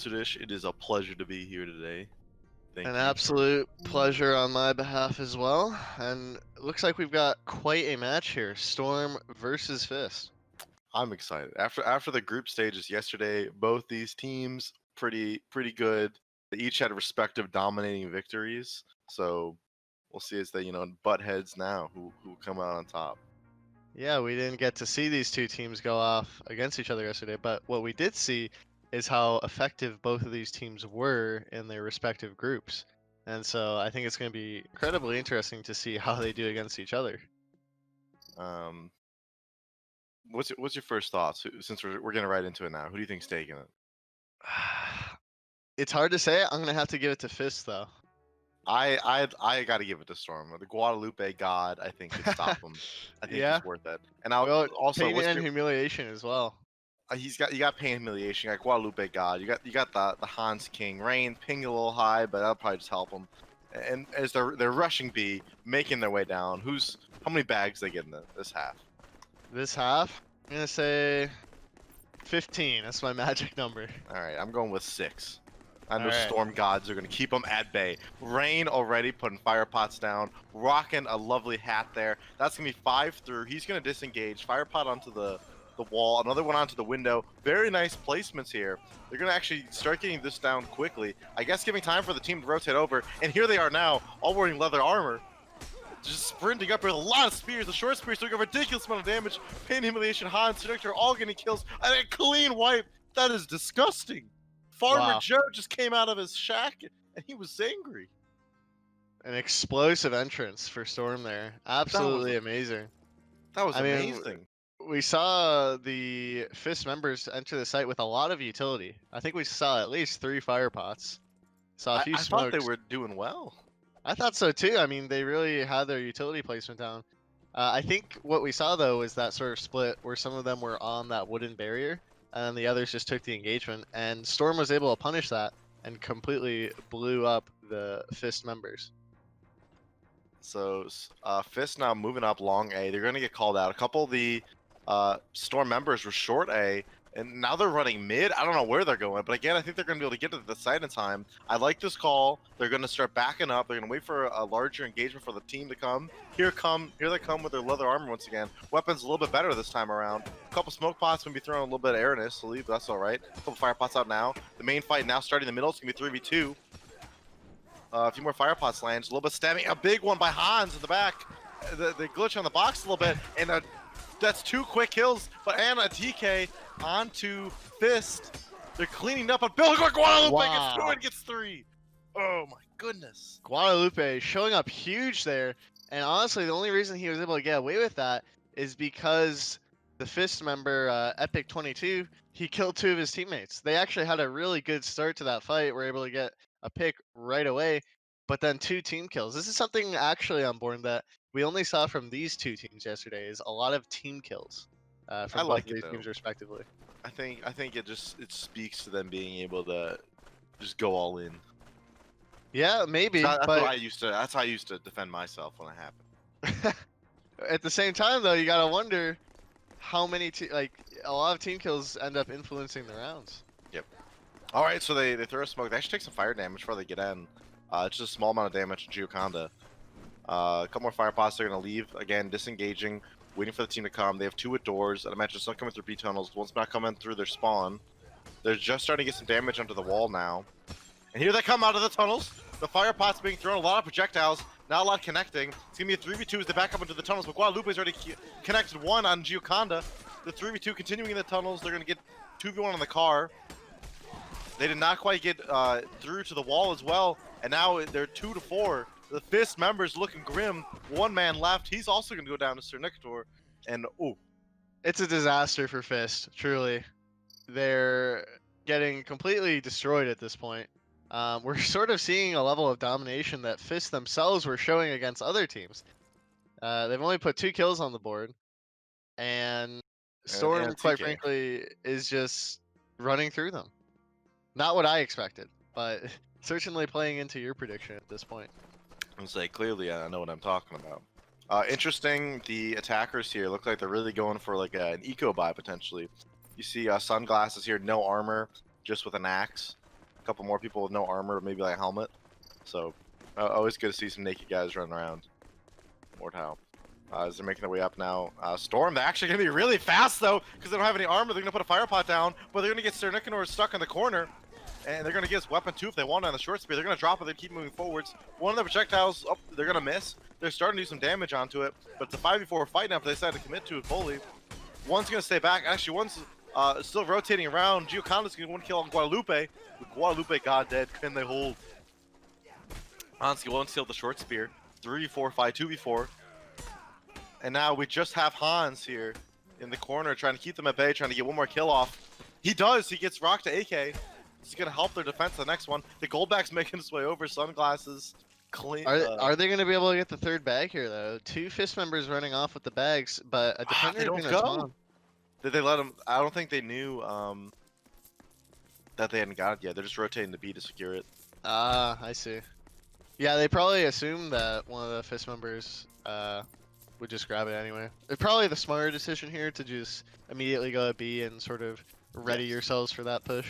Dish. It is a pleasure to be here today. Thank An you. absolute pleasure on my behalf as well. And it looks like we've got quite a match here. Storm versus Fist. I'm excited. After the group stages yesterday, both these teams pretty good. They each had respective dominating victories. So we'll see as they butt heads now who come out on top. Yeah, we didn't get to see these two teams go off against each other yesterday, but what we did see is how effective both of these teams were in their respective groups. And so I think it's going to be incredibly interesting to see how they do against each other. Um, what's your first thoughts? Since we're getting right into it now, who do you think's taking it? It's hard to say. I'm going to have to give it to Fist, though. I got to give it to Storm. The Guadalupe God, I think, could stop him. I think Yeah. he's worth it. And I'll Well, also pain and humiliation as well. you got pain and humiliation. You got Guadalupe God. You got the Hans King. Rain ping a little high, but that'll probably just help him. And as they're rushing B, making their way down. How many bags they get in this half? This half, I'm gonna say 15. That's my magic number. All right, I'm going with 6. I know All right. Storm Gods are going to keep them at bay. Rain already putting fire pots down, rocking a lovely hat there. That's going to be 5 through. He's going to disengage, fire pot onto the wall, another one onto the window. Very nice placements here. They're going to actually start getting this down quickly. I guess giving time for the team to rotate over. And here they are now, all wearing leather armor. Just sprinting up with a lot of spears. The short spears doing a ridiculous amount of damage. Pain, humiliation, Han, Seductor, all getting kills. And a clean wipe. That is disgusting. Farmer Joe just came out of his shack and he was angry. An explosive entrance for Storm there. Absolutely amazing. That was amazing. We saw the Fist members enter the site with a lot of utility. I think we saw at least 3 fire pots. Saw a few smokes. I thought they were doing well. I thought so too. I mean, they really had their utility placement down. I think what we saw though was that sort of split where some of them were on that wooden barrier and the others just took the engagement, and Storm was able to punish that and completely blew up the Fist members. So Fist now moving up long A. They're going to get called out. A couple of the Storm members were short A, and now they're running mid. I don't know where they're going, but again, I think they're going to be able to get to the site in time. I like this call. They're going to start backing up. They're going to wait for a larger engagement for the team to come. Here they come with their leather armor once again. Weapons a little bit better this time around. A couple smoke pots going to be throwing a little bit of airness, so that's all right. A couple fire pots out now. The main fight now starting in the middle. It's going to be 3v2. A few more fire pots lands. A little bit stabbing. A big one by Hans in the back. They glitch on the box a little bit, and that's 2 quick kills. But Anna TK onto Fist. They're cleaning up. But Bill Guadalupe gets 2 and gets 3. Oh my goodness. Guadalupe showing up huge there. And honestly, the only reason he was able to get away with that is because the Fist member, Epic 22, he killed 2 of his teammates. They actually had a really good start to that fight. Were able to get a pick right away, but then 2 team kills. This is something actually on board that we only saw from these 2 teams yesterday, is a lot of team kills from both of these teams respectively. I think it speaks to them being able to just go all in. Yeah, maybe. That's how I used to defend myself when it happened. At the same time, though, you gotta wonder how many a lot of team kills end up influencing the rounds. Yep. All right, so they throw a smoke. They actually take some fire damage before they get in. It's just a small amount of damage to Gioconda. A couple more fire pots. They're gonna leave again, disengaging, waiting for the team to come. They have 2 with doors, and I imagine some coming through B tunnels. One's not coming through their spawn. They're just starting to get some damage onto the wall now. And here they come out of the tunnels. The fire pot's being thrown. A lot of projectiles. Not a lot connecting. It's gonna be a 3v2 as they back up into the tunnels. But Guadalupe's already connected 1 on Gioconda. The 3v2 continuing in the tunnels. They're gonna get 2v1 on the car. They did not quite get through to the wall as well, and now they're 2 to 4. The Fist members looking grim. 1 man left. He's also going to go down to Sir Nictor, and it's a disaster for Fist. Truly, they're getting completely destroyed at this point. We're sort of seeing a level of domination that Fist themselves were showing against other teams. They've only put 2 kills on the board, and Storm, quite frankly, is just running through them. Not what I expected, but certainly playing into your prediction at this point. I'm say clearly I know what I'm talking about. Interesting, the attackers here look like they're really going for like an eco buy potentially. You see sunglasses here, no armor, just with an axe. A couple more people with no armor, maybe like a helmet. So always good to see some naked guys running around. Mordhau. As they're making their way up now. Storm, they're actually going to be really fast though, because they don't have any armor. They're going to put a fire pot down, but they're going to get Sir Nicanor stuck in the corner. And they're going to get his weapon too if they want on the short spear. They're going to drop it, they keep moving forwards. One of the projectiles, oh, they're going to miss. They're starting to do some damage onto it, but it's a 5v4 fight now if they decide to commit to it fully. One's going to stay back. Actually, one's still rotating around. Gioconda's going to one kill on Guadalupe. With Guadalupe god dead, can they hold? Hanski won't steal the short spear. 3v4 fight, 2v4. And now we just have Hans here in the corner trying to keep them at bay, trying to get one more kill off. He does. He gets rocked to AK. It's going to help their defense the next one. The Goldback's making his way over. Sunglasses. Clean. Are they going to be able to get the third bag here, though? 2 Fist members running off with the bags, but a defender they don't is gonna go. spawn. Did they let him? I don't think they knew that they hadn't got it yet. They're just rotating the B to secure it. Ah, I see. Yeah, they probably assumed that one of the Fist members would just grab it anyway. It's probably the smarter decision here to just immediately go at B and sort of ready yourselves for that push.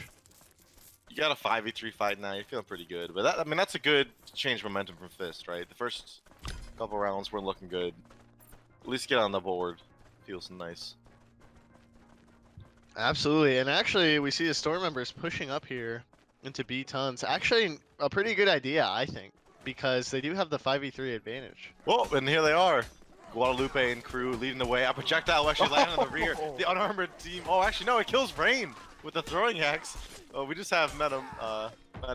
You got a 5v3 fight now. You're feeling pretty good. But that, I mean, that's a good change of momentum from Fist, right? The first couple rounds weren't looking good. At least get on the board. Feels nice. Absolutely, and actually we see the Storm members pushing up here into B tons. Actually, a pretty good idea, I think, because they do have the 5v3 advantage. Well, and here they are. Guadalupe and crew leading the way. A projectile will actually land on the rear. The unarmored team. Oh, actually, no, it kills Rain with the throwing axe. Oh, we just have Meta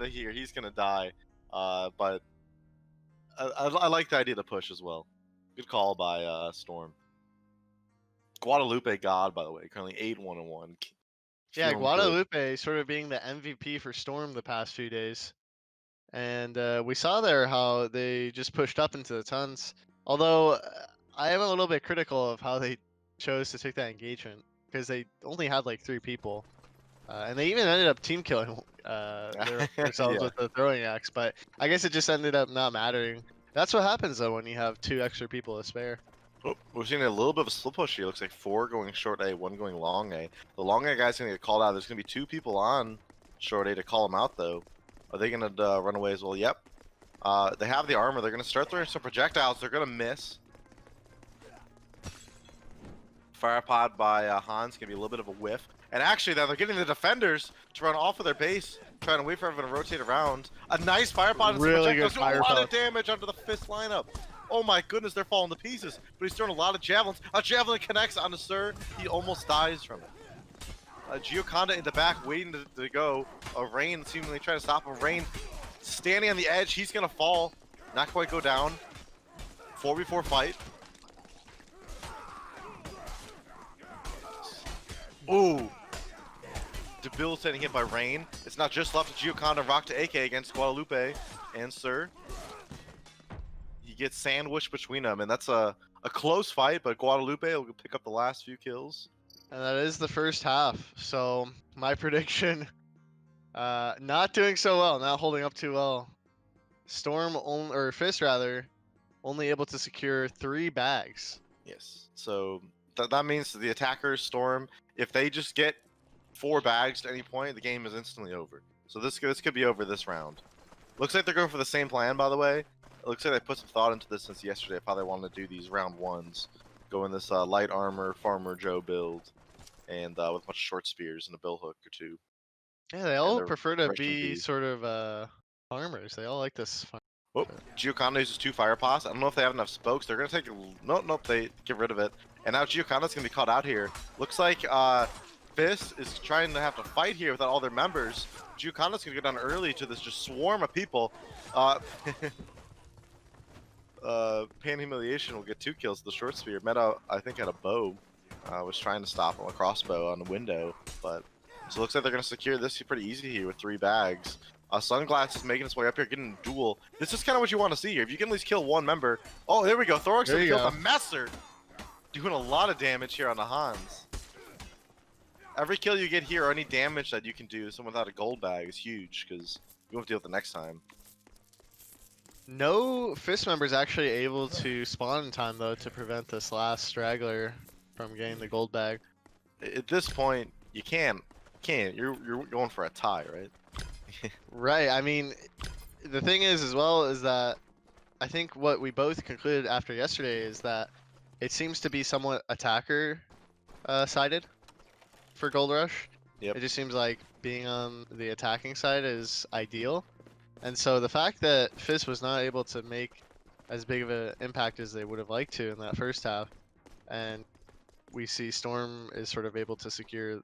here. He's gonna die. But I like the idea of the push as well. Good call by Storm. Guadalupe God, by the way, currently 8-1-1. Yeah, Guadalupe sort of being the MVP for Storm the past few days. And we saw there how they just pushed up into the tons. Although I am a little bit critical of how they chose to take that engagement, because they only had like 3 people. And they even ended up team killing themselves with the throwing axe, but I guess it just ended up not mattering. That's what happens though when you have 2 extra people to spare. Oh, we're seeing a little bit of a split push here. Looks like 4 going short A, 1 going long A. The long A guy's gonna get called out. There's gonna be 2 people on short A to call him out though. Are they gonna run away as well? Yep. They have the armor. They're gonna start throwing some projectiles. They're gonna miss. Fire pod by Hans gonna be a little bit of a whiff. And actually, now they're getting the defenders to run off of their base, trying to wait for everyone to rotate around. A nice fire pod and some Really projectiles. good fire A lot pod. of damage onto the Fist lineup. Oh my goodness, they're falling to pieces. But he's throwing a lot of javelins. A javelin connects onto Sir. He almost dies from it. Gioconda in the back waiting to go. Rain seemingly trying to stop him. Rain standing on the edge. He's going to fall. Not quite go down. 4v4 fight. Ooh. Debilitating hit by Rain. It's not just left to Gioconda rock to AK against Guadalupe and Sir. He gets sandwiched between them, and that's a close fight, but Guadalupe will pick up the last few kills. And that is the first half. So my prediction, not doing so well, not holding up too well. Storm or Fist rather, only able to secure 3 bags. Yes. So that means the attackers, Storm, if they just get 4 bags at any point, the game is instantly over. So this could be over this round. Looks like they're going for the same plan, by the way. It looks like they put some thought into this since yesterday of how they wanted to do these round 1s. Go in this light armor Farmer Joe build, and with a bunch of short spears and a bill hook or 2. Yeah, they all they're prefer to rushing be B. sort of farmers. They all like this. Oh, Gioconda uses 2 fire pots. I don't know if they have enough spokes. They're gonna take. Nope. They get rid of it. And now Gioconda's gonna be caught out here. Looks like Fist is trying to have to fight here without all their members. Gioconda's gonna go down early to this just swarm of people. Pan Humiliation will get 2 kills with the short spear. Meta, I think, had a bow. Was trying to stop him, a crossbow on the window. But so it looks like they're gonna secure this pretty easy here with 3 bags. Sunglass is making his way up here, getting a duel. This is kind of what you want to see here. If you can at least kill 1 member. Oh, there we go. Thorax There you killed go. the Messer. Doing a lot of damage here on the Hans. Every kill you get here or any damage that you can do someone without a gold bag is huge because you won't deal with it next time. No Fist members actually able to spawn in time though to prevent this last straggler from getting the gold bag. At this point, you can't. You're going for a tie, right? Right. I mean, the thing is, as well, is that I think what we both concluded after yesterday is that it seems to be somewhat attacker sided for Gold Rush. Yep. It just seems like being on the attacking side is ideal. And so the fact that Fizz was not able to make as big of an impact as they would have liked to in that first half, and we see Storm is sort of able to secure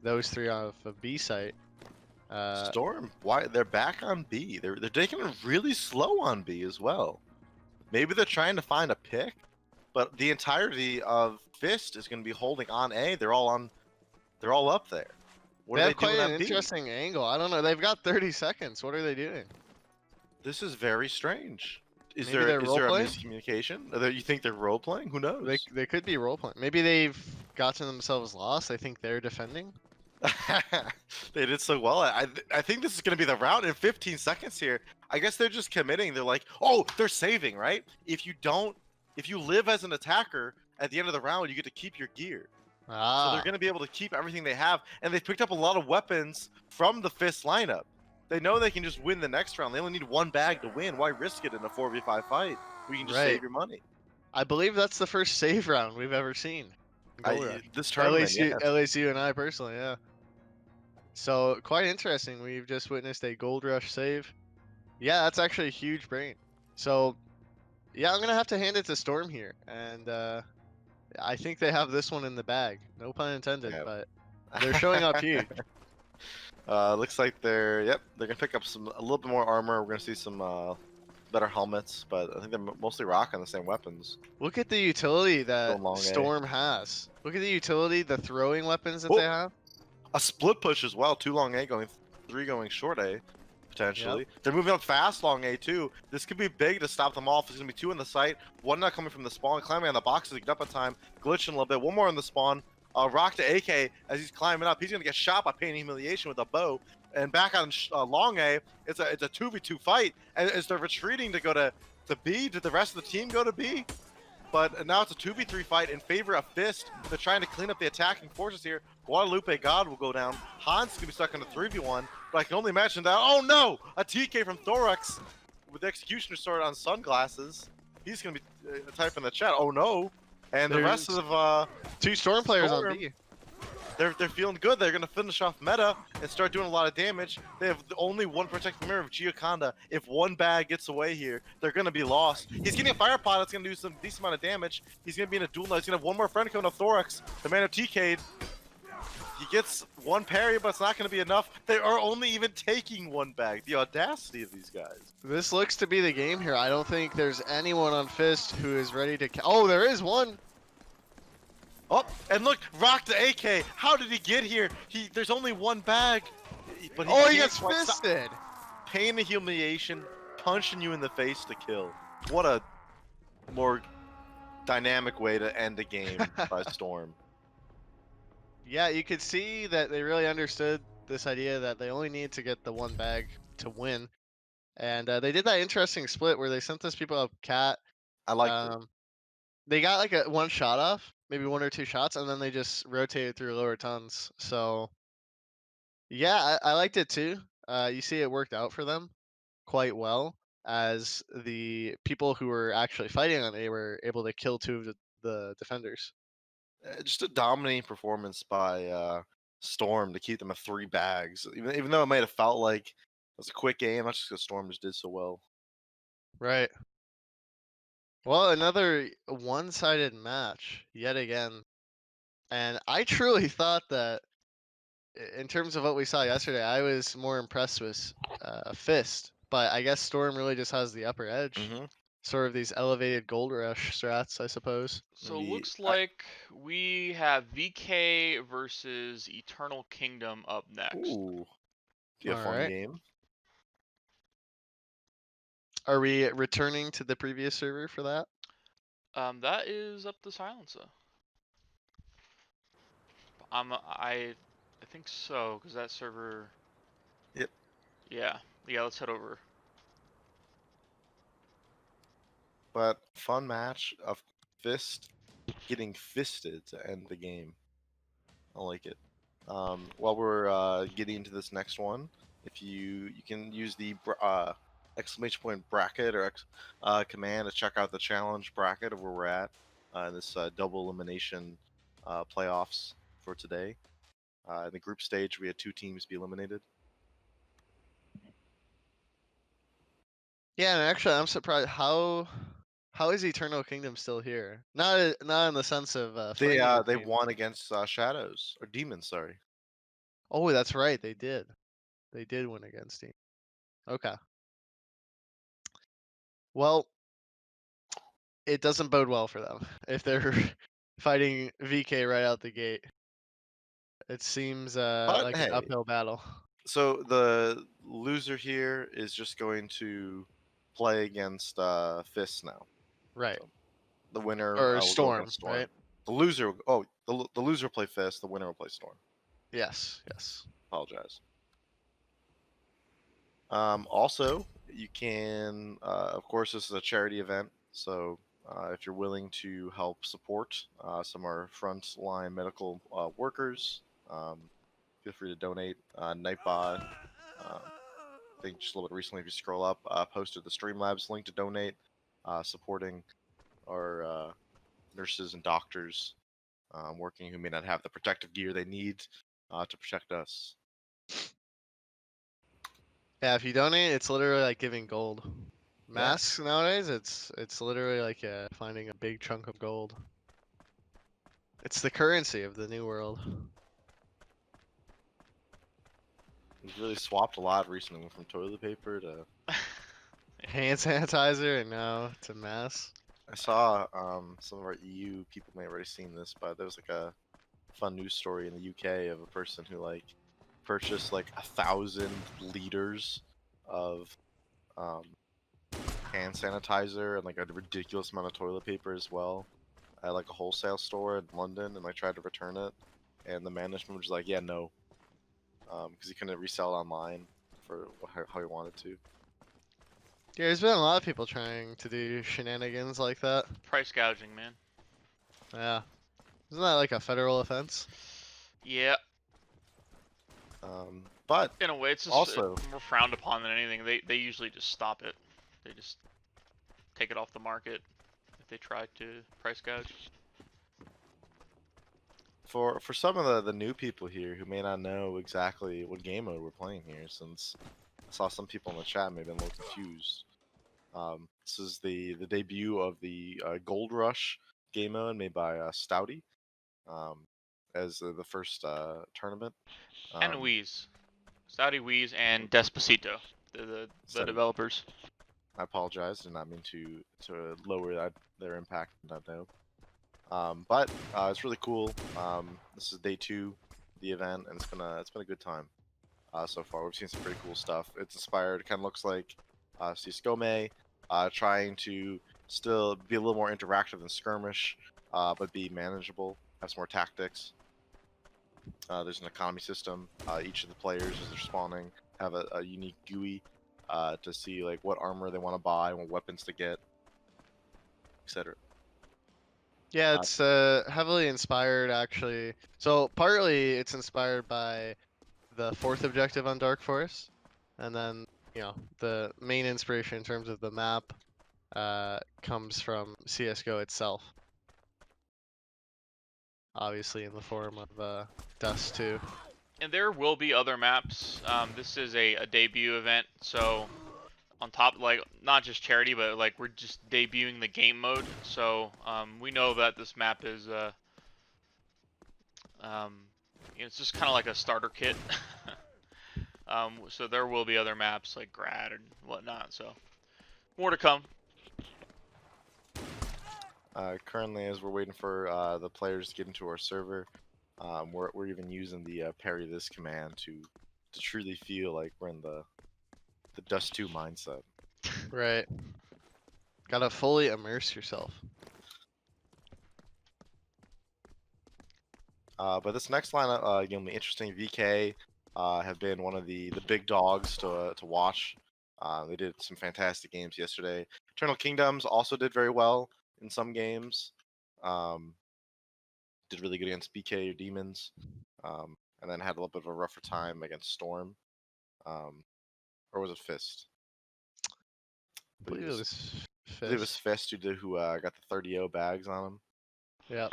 those three off of B site. Storm, why they're back on B? They're taking it really slow on B as well. Maybe they're trying to find a pick, but the entirety of Fist is going to be holding on A. They're all up there. What They are have they quite doing an on B? interesting angle. I don't know. They've got 30 seconds. What are they doing? This is very strange. Is Maybe there they're is there a role-playing? miscommunication? You think they're role playing? Who knows? They could be role playing. Maybe they've gotten themselves lost. They think they're defending. They did so well. I think this is going to be the round in 15 seconds here. I guess they're just committing. They're like, oh, they're saving, right? If you live as an attacker at the end of the round, you get to keep your gear. So Ah, they're going to be able to keep everything they have, and they've picked up a lot of weapons from the Fist lineup. They know they can just win the next round. They only need one bag to win. Why risk it in a 4v5 fight? We can just right. save your money. I believe that's the first save round we've ever seen. in Gold Rush. This At tournament, least yeah. you and I personally, yeah. So quite interesting. We've just witnessed a Gold Rush save. Yeah, that's actually a huge brain. So yeah, I'm gonna have to hand it to Storm here, and I think they have this one in the bag. No pun intended, Yeah. but they're showing up huge. Looks like they're gonna pick up a little bit more armor. We're gonna see some better helmets, but I think they're mostly rocking the same weapons. Look at the utility that Going long A. Storm has. Look at the utility, the throwing weapons that Oh. they have. A split push as well. 2 long A going 3 going short A, potentially. They're moving up fast long A too. This could be big to stop them off. There's gonna be 2 in the site. 1 not coming from the spawn, climbing on the boxes to get up in time, glitching a little bit. 1 more in the spawn. Rock to AK as he's climbing up. He's gonna get shot by Pain and Humiliation with a bow. And back on long A, it's a 2v2 fight. And as they're retreating to go to B, did the rest of the team go to B? But now it's a 2v3 fight in favor of Fist. They're trying to clean up the attacking forces here. Guadalupe God will go down. Hans is going to be stuck in a 3v1. But I can only imagine that. Oh no! A TK from Thorax with the Executioner sword on sunglasses. He's going to be typing in the chat. Oh no! And the rest of 2 Storm players Storm. on B. they're feeling good. They're gonna finish off meta and start doing a lot of damage. They have only 1 protecting mirror of Gioconda. If 1 bag gets away here, they're gonna be lost. He's getting a fire pot that's gonna do some decent amount of damage. He's gonna be in a duel now. He's gonna have 1 more friend coming up Thorax. The man of TK'd. He gets 1 parry, but it's not gonna be enough. They are only even taking 1 bag. The audacity of these guys. This looks to be the game here. I don't think there's anyone on Fist who is ready to. Oh, there is one. Oh, and look, Rock the AK. How did he get here? There's only 1 bag. But He can't gets quite stop. fisted. Pain and humiliation, punching you in the face to kill. What a more dynamic way to end a game by Storm. Yeah, you could see that they really understood this idea that they only need to get the 1 bag to win. And they did that interesting split where they sent those people up cat. I like it. They got like a 1 shot off, maybe 1 or 2 shots, and then they just rotated through lower tons. So yeah, I liked it too. You see it worked out for them quite well as the people who were actually fighting on A were able to kill 2 of the defenders. Just a dominating performance by Storm to keep them at 3 bags. Even though it might have felt like it was a quick game, that's just because Storm just did so well. Right. Well, another one-sided match yet again. And I truly thought that in terms of what we saw yesterday, I was more impressed with Fist. But I guess Storm really just has the upper edge. Mm-hmm. Sort of these elevated gold rush strats, I suppose. So looks like we have VK versus Eternal Kingdom up next. Ooh, be a fun Alright. game. Are we returning to the previous server for that? That is up to Silencer. I think so, because that server. Yep. Yeah. Let's head over. But fun match of Fist getting fisted to end the game. I like it. While we're getting into this next one, If you can use the exclamation point bracket or command to check out the challenge bracket of where we're at in this double elimination playoffs for today. In the group stage, we had 2 teams be eliminated. Yeah, and actually, I'm surprised how is Eternal Kingdom still here? Not in the sense of They finding a they team. won against shadows or demons. Sorry. Oh, that's right, they did. They did win against team. Okay. Well, it doesn't bode well for them if they're fighting VK right out the gate. It seems But like an hey, uphill battle. so the loser here is just going to play against Fist now. Right. So the winner Or will go Storm, against Storm. right? The loser, the loser will play Fist. The winner will play Storm. Yes, yes. Apologize. Also, you can, of course, this is a charity event, so if you're willing to help support some of our frontline medical workers, feel free to donate. Nightbot, I think just a little bit recently, if you scroll up, posted the Streamlabs link to donate, supporting our nurses and doctors working who may not have the protective gear they need to protect us. Yeah, if you donate, it's literally like giving gold. Yeah. Masks nowadays, it's literally like finding a big chunk of gold. It's the currency of the new world. We've really swapped a lot recently. Went from toilet paper to. Hand sanitizer and now to mask. I saw some of our EU people may have already seen this, but there was like a fun news story in the UK of a person who like purchased like 1,000 liters of um, hand sanitizer and like a ridiculous amount of toilet paper as well at like a wholesale store in London, and like tried to return it, and the management was like, "Yeah, no," because he couldn't resell it online for how he wanted to. Yeah, there's been a lot of people trying to do shenanigans like that. Price gouging, man. Yeah. Isn't that like a federal offense? Yeah, But in a way, it's just also, more frowned upon than anything. They usually just stop it. They just take it off the market if they try to price gouge. for some of the new people here who may not know exactly what game mode we're playing here, since I saw some people in the chat may have been a little confused. This is the debut of the Gold Rush game mode made by Stouty as the first tournament. And Wheeze. Saudi Wheeze and Despacito. The So developers. I apologize, did not mean to lower their impact. Not know. But it's really cool. This is day 2 of the event, and it's been a good time so far. We've seen some pretty cool stuff. It's inspired. Kind of looks like Skome, trying to still be a little more interactive than skirmish, but be manageable. Have some more tactics. There's an economy system. Each of the players, as they're spawning, have a unique GUI to see like what armor they want to buy, what weapons to get, etc. Yeah, it's heavily inspired actually. So partly it's inspired by the 4th objective on Dark Forest, and then the main inspiration in terms of the map comes from CS:GO itself. Obviously in the form of Dust 2. And there will be other maps. This is a debut event, so on top, like, not just charity, but like we're just debuting the game mode. So we know that this map is it's just kind of like a starter kit. So there will be other maps like Grad and whatnot. So more to come. Currently, as we're waiting for the players to get into our server, we're even using the parry this command to truly feel like we're in the Dust 2 mindset. Right. Gotta fully immerse yourself. But this next lineup, gonna be interesting. VK have been one of the big dogs to watch. They did some fantastic games yesterday. Eternal Kingdoms also did very well in some games. Did really good against BK or Demons, and then had a little bit of a rougher time against Storm. Or was it Fist? I believe it was I believe it was Fist. Fist who got the 30-0 bags on him. Yeah.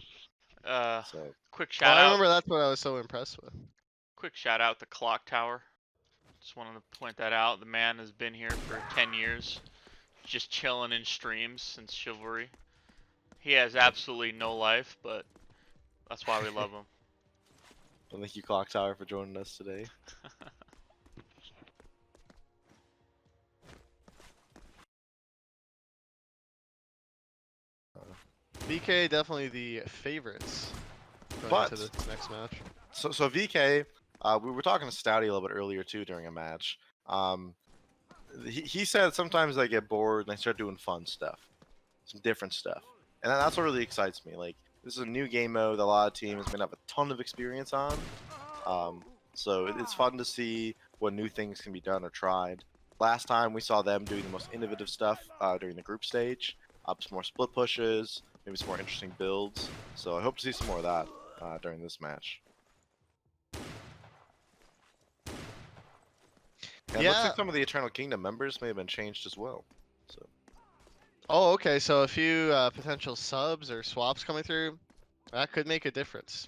So Quick Well, shout I out. remember that's what I was so impressed with. Quick shout out to Clock Tower. Just wanted to point that out. The man has been here for 10 years, just chilling in streams since Chivalry. He has absolutely no life, but that's why we love him. well, thank you, Clock Tower, for joining us today. VK definitely the favorites going But- into this next match. So VK, we were talking to Stouty a little bit earlier too during a match. He said sometimes they get bored and they start doing fun stuff, some different stuff, and that's what really excites me. Like, this is a new game mode that a lot of teams may not have a ton of experience on. So it's fun to see what new things can be done or tried. Last time we saw them doing the most innovative stuff during the group stage, some more split pushes, maybe some more interesting builds. So I hope to see some more of that during this match. And it looks Yeah. like some of the Eternal Kingdom members may have been changed as well. So Oh, okay. So a few potential subs or swaps coming through, that could make a difference.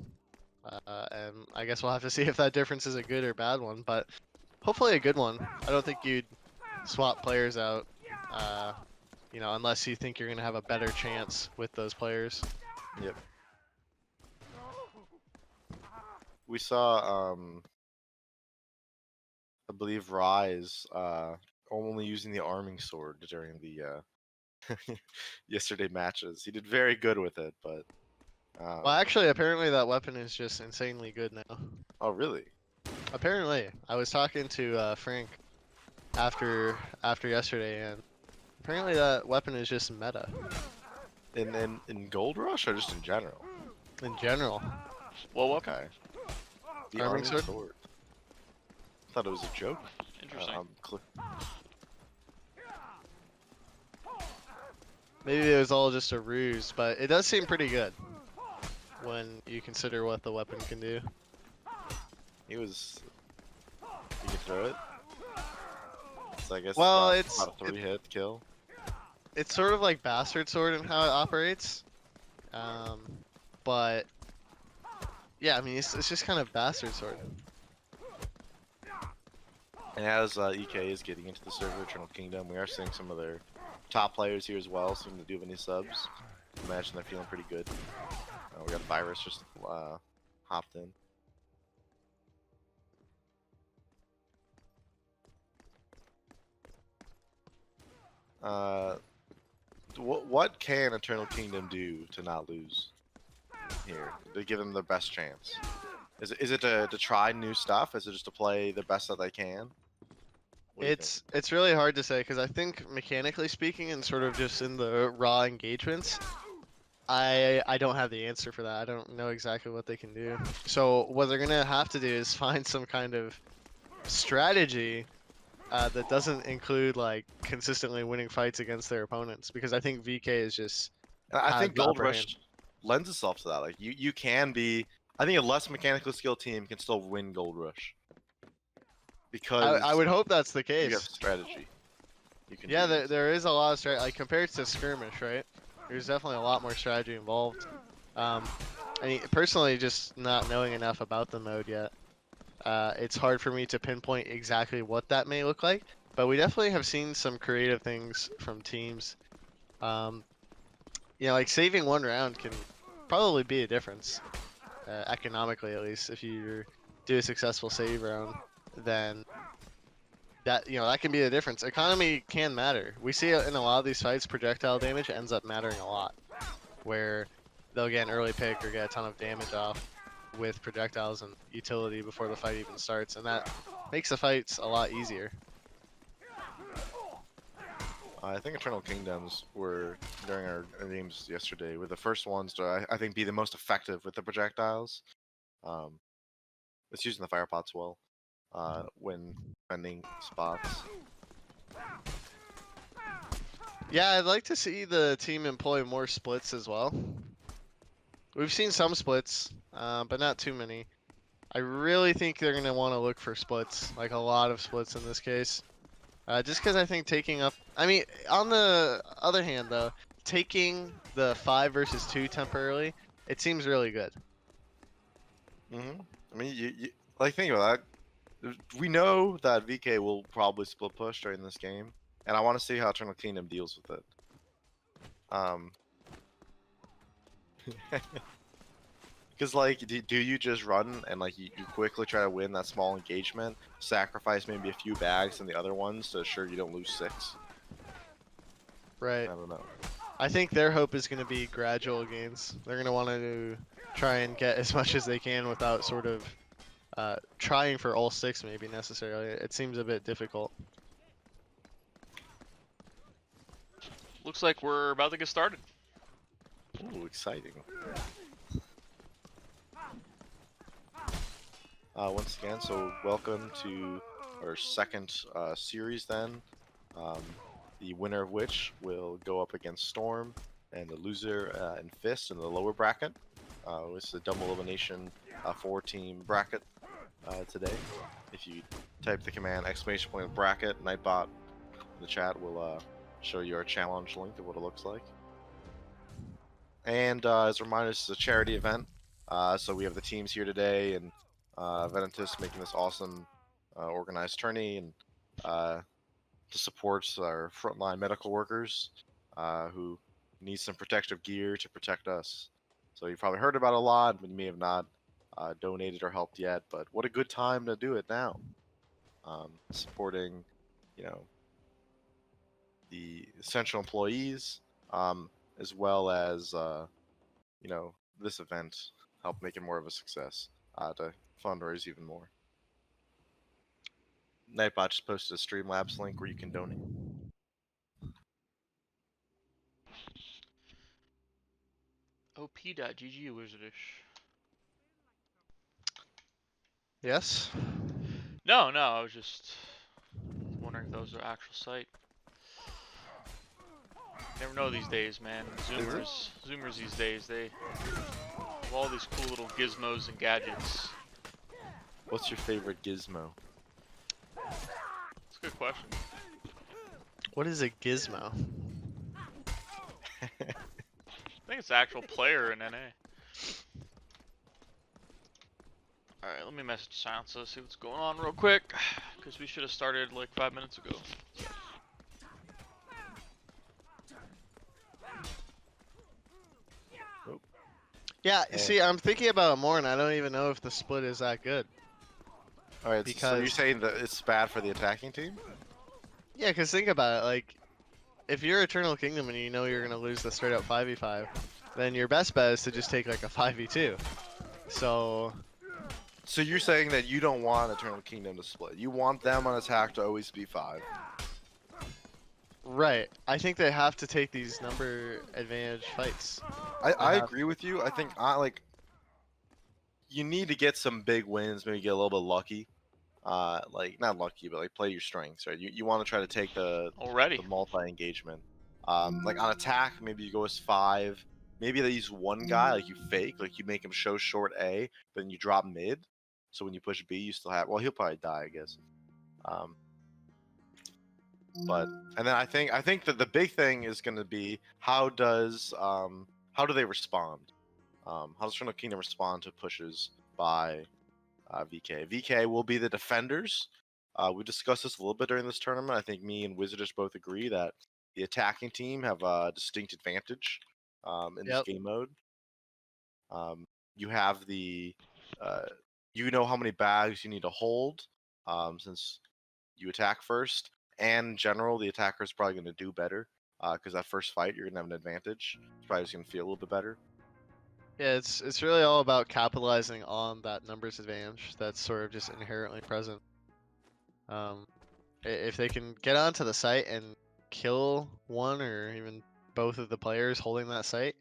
And I guess we'll have to see if that difference is a good or bad one, but hopefully a good one. I don't think you'd swap players out, unless you think you're gonna have a better chance with those players. yep. We saw I believe Rise only using the arming sword during the yesterday matches. He did very good with it, but Well, actually, apparently that weapon is just insanely good now. oh really? Apparently, I was talking to Frank after yesterday, and apparently that weapon is just meta In Gold Rush or just in general? in general. Well, what? Okay. The Arming arming sword? sword. I thought it was a joke. Interesting. Maybe it was all just a ruse, but it does seem pretty good when you consider what the weapon can do. He can throw it. So I guess Well, it's about a 3-hit kill. It's sort of like Bastard Sword in how it operates, but yeah, I mean it's just kind of Bastard Sword. And as EK is getting into the server Eternal Kingdom, we are seeing some of their top players here as well. Seem to do any subs. Imagine they're feeling pretty good. We got Virus just hopped in. What can Eternal Kingdom do to not lose here? To give them the best chance? Is it to try new stuff? Is it just to play the best that they can? What do you think? It's really hard to say because I think mechanically speaking and sort of just in the raw engagements, I don't have the answer for that. I don't know exactly what they can do. So what they're gonna have to do is find some kind of strategy that doesn't include like consistently winning fights against their opponents, because I think VK is just And I think the Gold upper Rush hand. lends itself to that. Like you can be. I think a less mechanically skilled team can still win Gold Rush because I would hope that's the you have case. strategy. You can Yeah, do. there is a lot of strategy. Like compared to skirmish, right? There's definitely a lot more strategy involved. Personally, just not knowing enough about the mode yet, it's hard for me to pinpoint exactly what that may look like. But we definitely have seen some creative things from teams. Like saving one round can probably be a difference, economically at least. If you do a successful save round, then that can be the difference. Economy can matter. We see it in a lot of these fights. Projectile damage ends up mattering a lot, where they'll get an early pick or get a ton of damage off with projectiles and utility before the fight even starts, and that makes the fights a lot easier. I think Eternal Kingdoms were during our games yesterday were the first ones to I think be the most effective with the projectiles. It's using the fire pots well when defending spots. Yeah, I'd like to see the team employ more splits as well. We've seen some splits, but not too many. I really think they're gonna want to look for splits, like a lot of splits in this case. Just because I think taking up, I mean, on the other hand though, taking the 5 versus 2 temporarily, it seems really good. I mean, you like think about that. We know that VK will probably split push during this game, and I want to see how Eternal Kingdom deals with it. Because like, do you just run and like you quickly try to win that small engagement, sacrifice maybe a few bags in the other ones to assure you don't lose 6? Right. I don't know. I think their hope is going to be gradual gains. They're going to want to try and get as much as they can without sort of trying for all 6 maybe necessarily. It seems a bit difficult. Looks like we're about to get started. Ooh, exciting. Once again, so welcome to our second series then. The winner of which will go up against Storm, and the loser and Fist in the lower bracket. It's a double elimination 4-team bracket today. If you type the command !bracket, Nightbot in the chat will show you our challenge link of what it looks like. And as a reminder, this is a charity event, so we have the teams here today, and Venatus making this awesome organized tourney, and to support our frontline medical workers who need some protective gear to protect us. So you've probably heard about it a lot, but you may have not donated or helped yet. But what a good time to do it now, supporting, the essential employees, as well as this event, help make it more of a success to fundraise even more. Nightbot just posted a Streamlabs link where you can donate. op.gg Wizardish. Yes? No, I was just wondering if that was their actual site. Never know these days, man. Zoomers these days, they have all these cool little gizmos and gadgets. What's your favorite gizmo? That's a good question. What is a gizmo? I think it's the actual player in NA. Alright, let me message Silence, see what's going on real quick, because we should have started like 5 minutes ago. Yeah, see, I'm thinking about it more, and I don't even know if the split is that good. Alright, so you're saying that it's bad for the attacking team? Yeah, because think about it, like, if you're Eternal Kingdom and you know you're going to lose the straight up 5v5, then your best bet is to just take like a 5v2. So you're saying that you don't want Eternal Kingdom to split. You want them on attack to always be 5. right. I think they have to take these number advantage fights. I agree with you. I think you need to get some big wins, maybe get a little bit lucky. Like not lucky, but like play your strengths, right? You want to try to take the multi-engagement. Like on attack, maybe you go as 5. Maybe they use one guy, like you fake, like you make him show short A, then you drop mid. So when you push B, you still have. Well, he'll probably die, I guess. And then I think that the big thing is going to be how do they respond? How does Eternal Kingdom respond to pushes by VK? VK will be the defenders. We discussed this a little bit during this tournament. I think me and Wizardish both agree that the attacking team have a distinct advantage in this game mode. You have you know how many bags you need to hold since you attack first. And in general, the attacker is probably going to do better because that first fight you're going to have an advantage. It's probably just going to feel a little bit better. Yeah, it's really all about capitalizing on that numbers advantage that's sort of just inherently present. If they can get onto the site and kill one or even both of the players holding that site,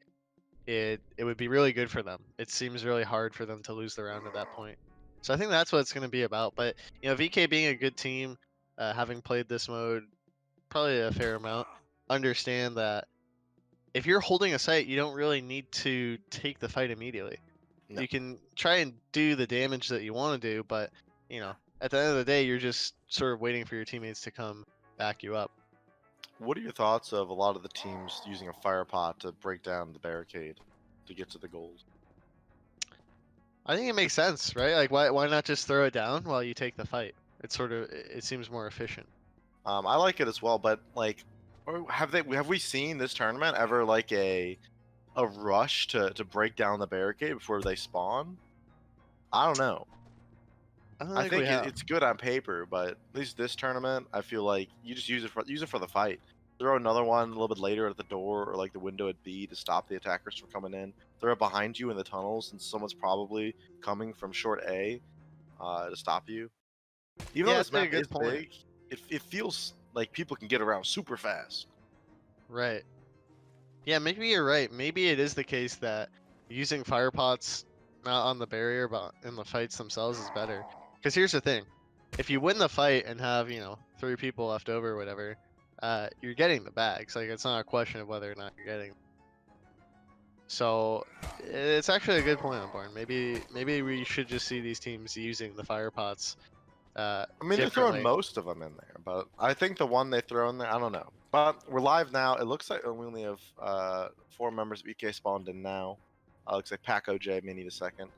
it would be really good for them. It seems really hard for them to lose the round at that point. So I think that's what it's going to be about. But VK being a good team, having played this mode probably a fair amount, understand that if you're holding a site, you don't really need to take the fight immediately. No. You can try and do the damage that you want to do, but at the end of the day, you're just sort of waiting for your teammates to come back you up. What are your thoughts of a lot of the teams using a fire pot to break down the barricade to get to the gold? I think it makes sense, right? Like, why not just throw it down while you take the fight? It seems more efficient. I like it as well, but like, have we seen this tournament ever like a rush to break down the barricade before they spawn? I don't know. I don't I think we think have. it's good on paper, but at least this tournament, I feel like you just use it for the fight. Throw another one a little bit later at the door or like the window at B to stop the attackers from coming in. Throw it behind you in the tunnels, and someone's probably coming from short A to stop you. Even though Yeah, this that's a map good is point. big, it feels like people can get around super fast. Right. Yeah, maybe you're right. Maybe it is the case that using fire pots not on the barrier but in the fights themselves is better. Because here's the thing: if you win the fight and have 3 people left over or whatever, you're getting the bags. Like it's not a question of whether or not you're getting. So it's actually a good point on Barn. Maybe we should just see these teams using the fire pots I mean, they're throwing differently. most of them in there, but I think the one they throw in there, I don't know. But we're live now. It looks like we only have 4 members of EK spawned in now. Looks like Pac OJ may need a second.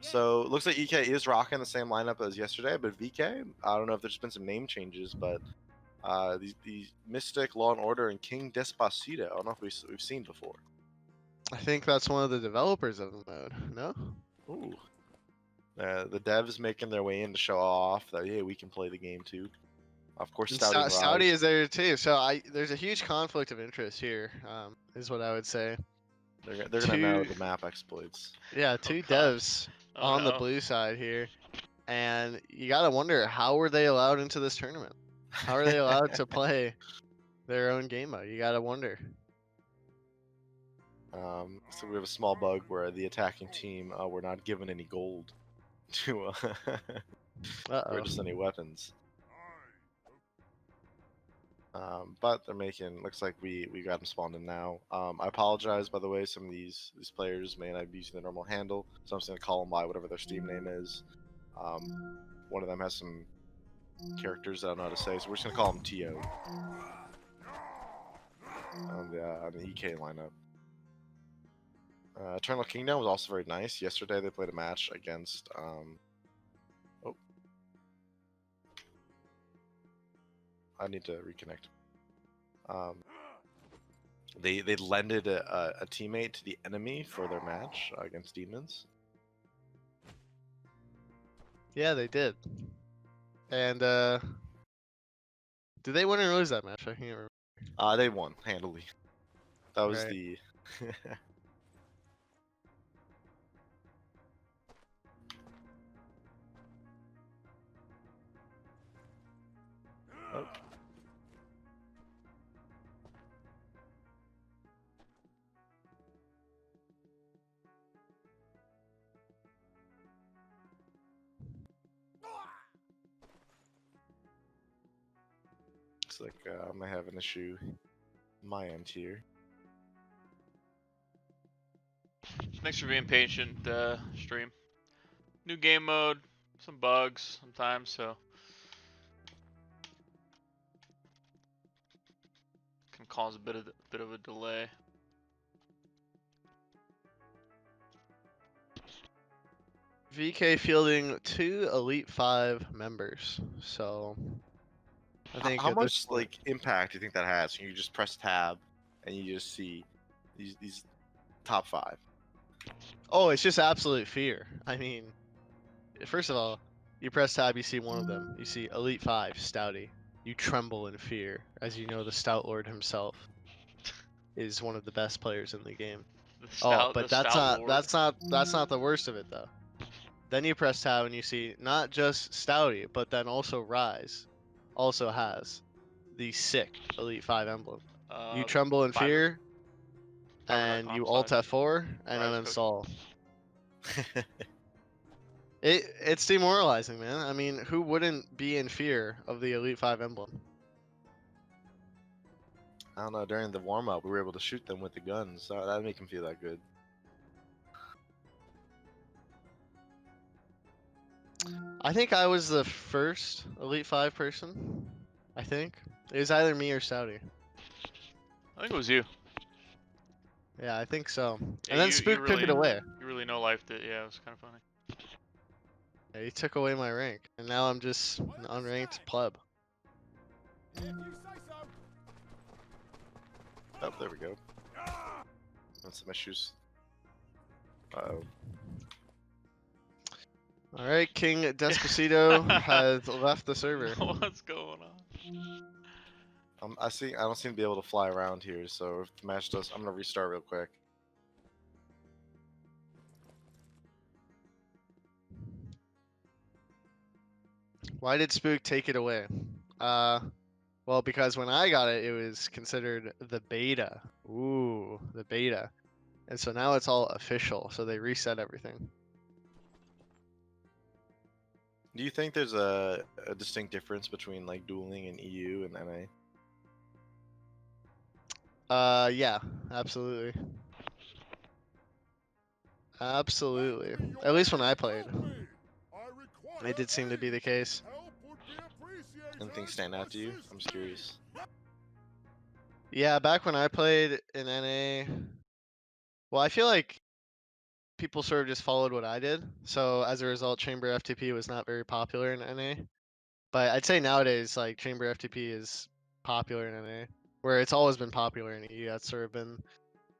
So it looks like EK is rocking the same lineup as yesterday, but VK, I don't know if there's been some name changes, but these Mystic, Law and Order, and King Despacito, I don't know if we've seen before. I think that's one of the developers of the mode. No. Ooh. The devs making their way in to show off that yeah, we can play the game too. Of course, And Stouty and Stouty Rise. is there too. So there's a huge conflict of interest here, is what I would say. They're gonna know Two, the map exploits. yeah, Oh two god. devs Oh on the no. blue side here, and you gotta wonder how were they allowed into this tournament? How are they allowed to play their own game mode? You gotta wonder. So we have a small bug where the attacking team were not given any gold to or Uh just any oh. weapons. But they're making looks like we got them spawned in now. I apologize by the way, some of these players may not be using the normal handle, so I'm just gonna call them by whatever their Steam name is. One of them has some characters that I don't know how to say, so we're just gonna call them To on the EK lineup. Eternal Kingdom was also very nice. Yesterday they played a match against oh, I need to reconnect. They lended a teammate to the enemy for their match against demons. Yeah, they did. And did they win or lose that match? I can't remember. They won handily. That was Right. the oh. Looks like I might have an issue on my end here. Thanks for being patient, stream. New game mode, some bugs sometimes, so can cause a bit of a delay. VK fielding 2 Elite 5 members. So I think How at this much point, like impact do you think that has? You just press tab and you just see these top 5. oh, it's just absolute fear. I mean, first of all, you press tab, you see one of them. You see Elite 5, Stouty. You tremble in fear, as you know the Stout Lord himself is one of the best players in the game. Oh, but The stout lord. that's not the worst of it though. Then you press tab and you see not just Stouty, but then also Rise also has the sick Elite 5 emblem. You tremble in fear, and you alt F4 and uninstall. It's demoralizing, man. I mean, who wouldn't be in fear of the Elite 5 emblem? I don't know. During the warm up, we were able to shoot them with the guns. So that made them feel that good. I think I was the first Elite 5 person. I think. It was either me or Saudi. I think it was you. Yeah, I think so. Yeah, And then you Spook took really, it away. you really no lifed it. Yeah, it was kind of funny. Yeah, he took away my rank. And now I'm just an unranked pleb. Oh, there we go. That's some issues. Uh-oh. Alright, King Despacito has left the server. What's going on? I don't seem to be able to fly around here, so if the match does, I'm gonna restart real quick. Why did Spook take it away? Well, because when I got it, it was considered the beta. Ooh, the beta. And so now it's all official, so they reset everything. Do you think there's a distinct difference between like dueling in EU and NA? Yeah, absolutely. Absolutely. At least when I played. It did seem to be the case. Anything stand out to you? I'm just curious. Yeah, back when I played in NA, well, I feel like people sort of just followed what I did. So as a result, Chamber FTP was not very popular in NA. But I'd say nowadays, like Chamber FTP is popular in NA, where it's always been popular in EU. That's sort of been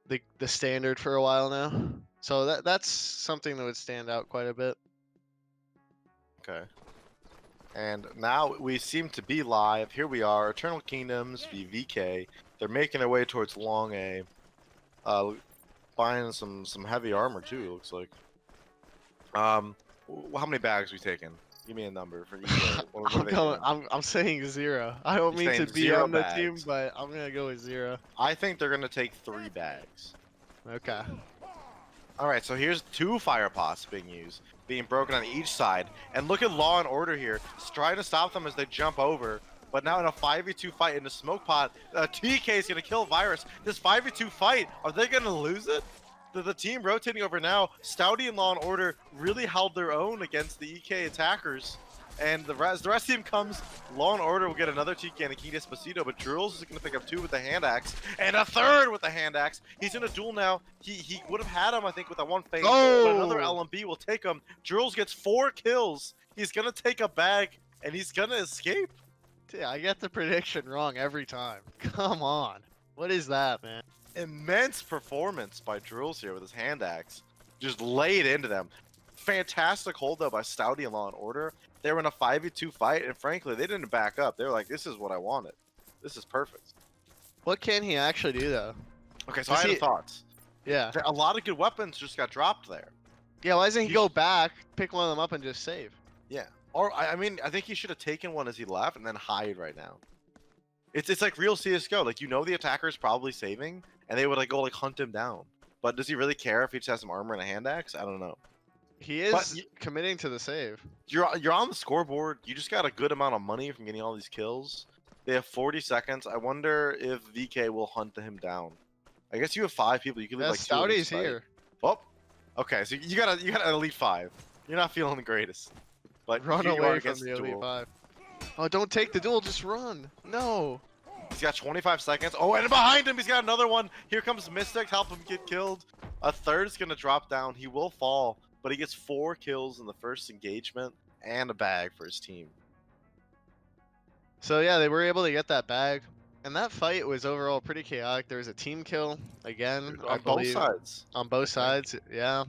the standard for a while now. So that's something that would stand out quite a bit. Okay. And now we seem to be live. Here we are, Eternal Kingdoms v VK. They're making their way towards Long A. Buying some heavy armor too, it looks like. How many bags we taking? Give me a number for each. I'm saying 0. I don't You're mean to saying be 0 on the team, bags. but I'm gonna go with 0. I think they're gonna take 3 bags. Okay. Alright, so here's 2 fire pots being used, being broken on each side. And look at Law and Order here, trying to stop them as they jump over. But now in a 5v2 fight in the smoke pot, TK is going to kill Virus. This 5v2 fight, are they going to lose it? The team rotating over now, Stouty and Law and Order really held their own against the EK attackers. And the rest team comes, Law and Order will get another TK and a King Despacito, but Drills is going to pick up 2 with the hand axe, and a 3rd with the hand axe. He's in a duel now. He would have had him, I think, with that one phase, but another LMB will take him. Drills gets 4 kills. He's going to take a bag, and he's going to escape. Yeah, I get the prediction wrong every time. Come on. What is that, man? Immense performance by Drills here with his hand axe. Just laid into them. Fantastic hold though by Stouty and Law and Order. They were in a 5v2 fight, and frankly, they didn't back up. They were like, this is what I wanted. This is perfect. What can he actually do, though? Okay, so I had thoughts. Yeah. A lot of good weapons just got dropped there. Yeah, why doesn't he go back, pick one of them up, and just save? Yeah. Or, I mean, I think he should have taken one as he left and then hide right now. It's like real CSGO. Like, you know the attacker is probably saving, and they would like go like hunt him down. But does he really care if he just has some armor and a hand axe? I don't know. He is committing to the save. You're on the scoreboard. You just got a good amount of money from getting all these kills. They have 40 seconds. I wonder if VK will hunt him down. I guess you have 5 people. You can leave like 2 of Stouty's each here. Oh, okay. So you got an elite 5. You're not feeling the greatest. But Run here you away are from against the elite duel. 5. Oh, don't take the duel. Just run. No. He's got 25 seconds. Oh, and behind him, he's got another one. Here comes Mystic. Help him get killed. A 3rd is going to drop down. He will fall, but he gets 4 kills in the first engagement and a bag for his team. So yeah, they were able to get that bag, and that fight was overall pretty chaotic. There was a team kill again, I On both believe, sides. on both sides. Yeah.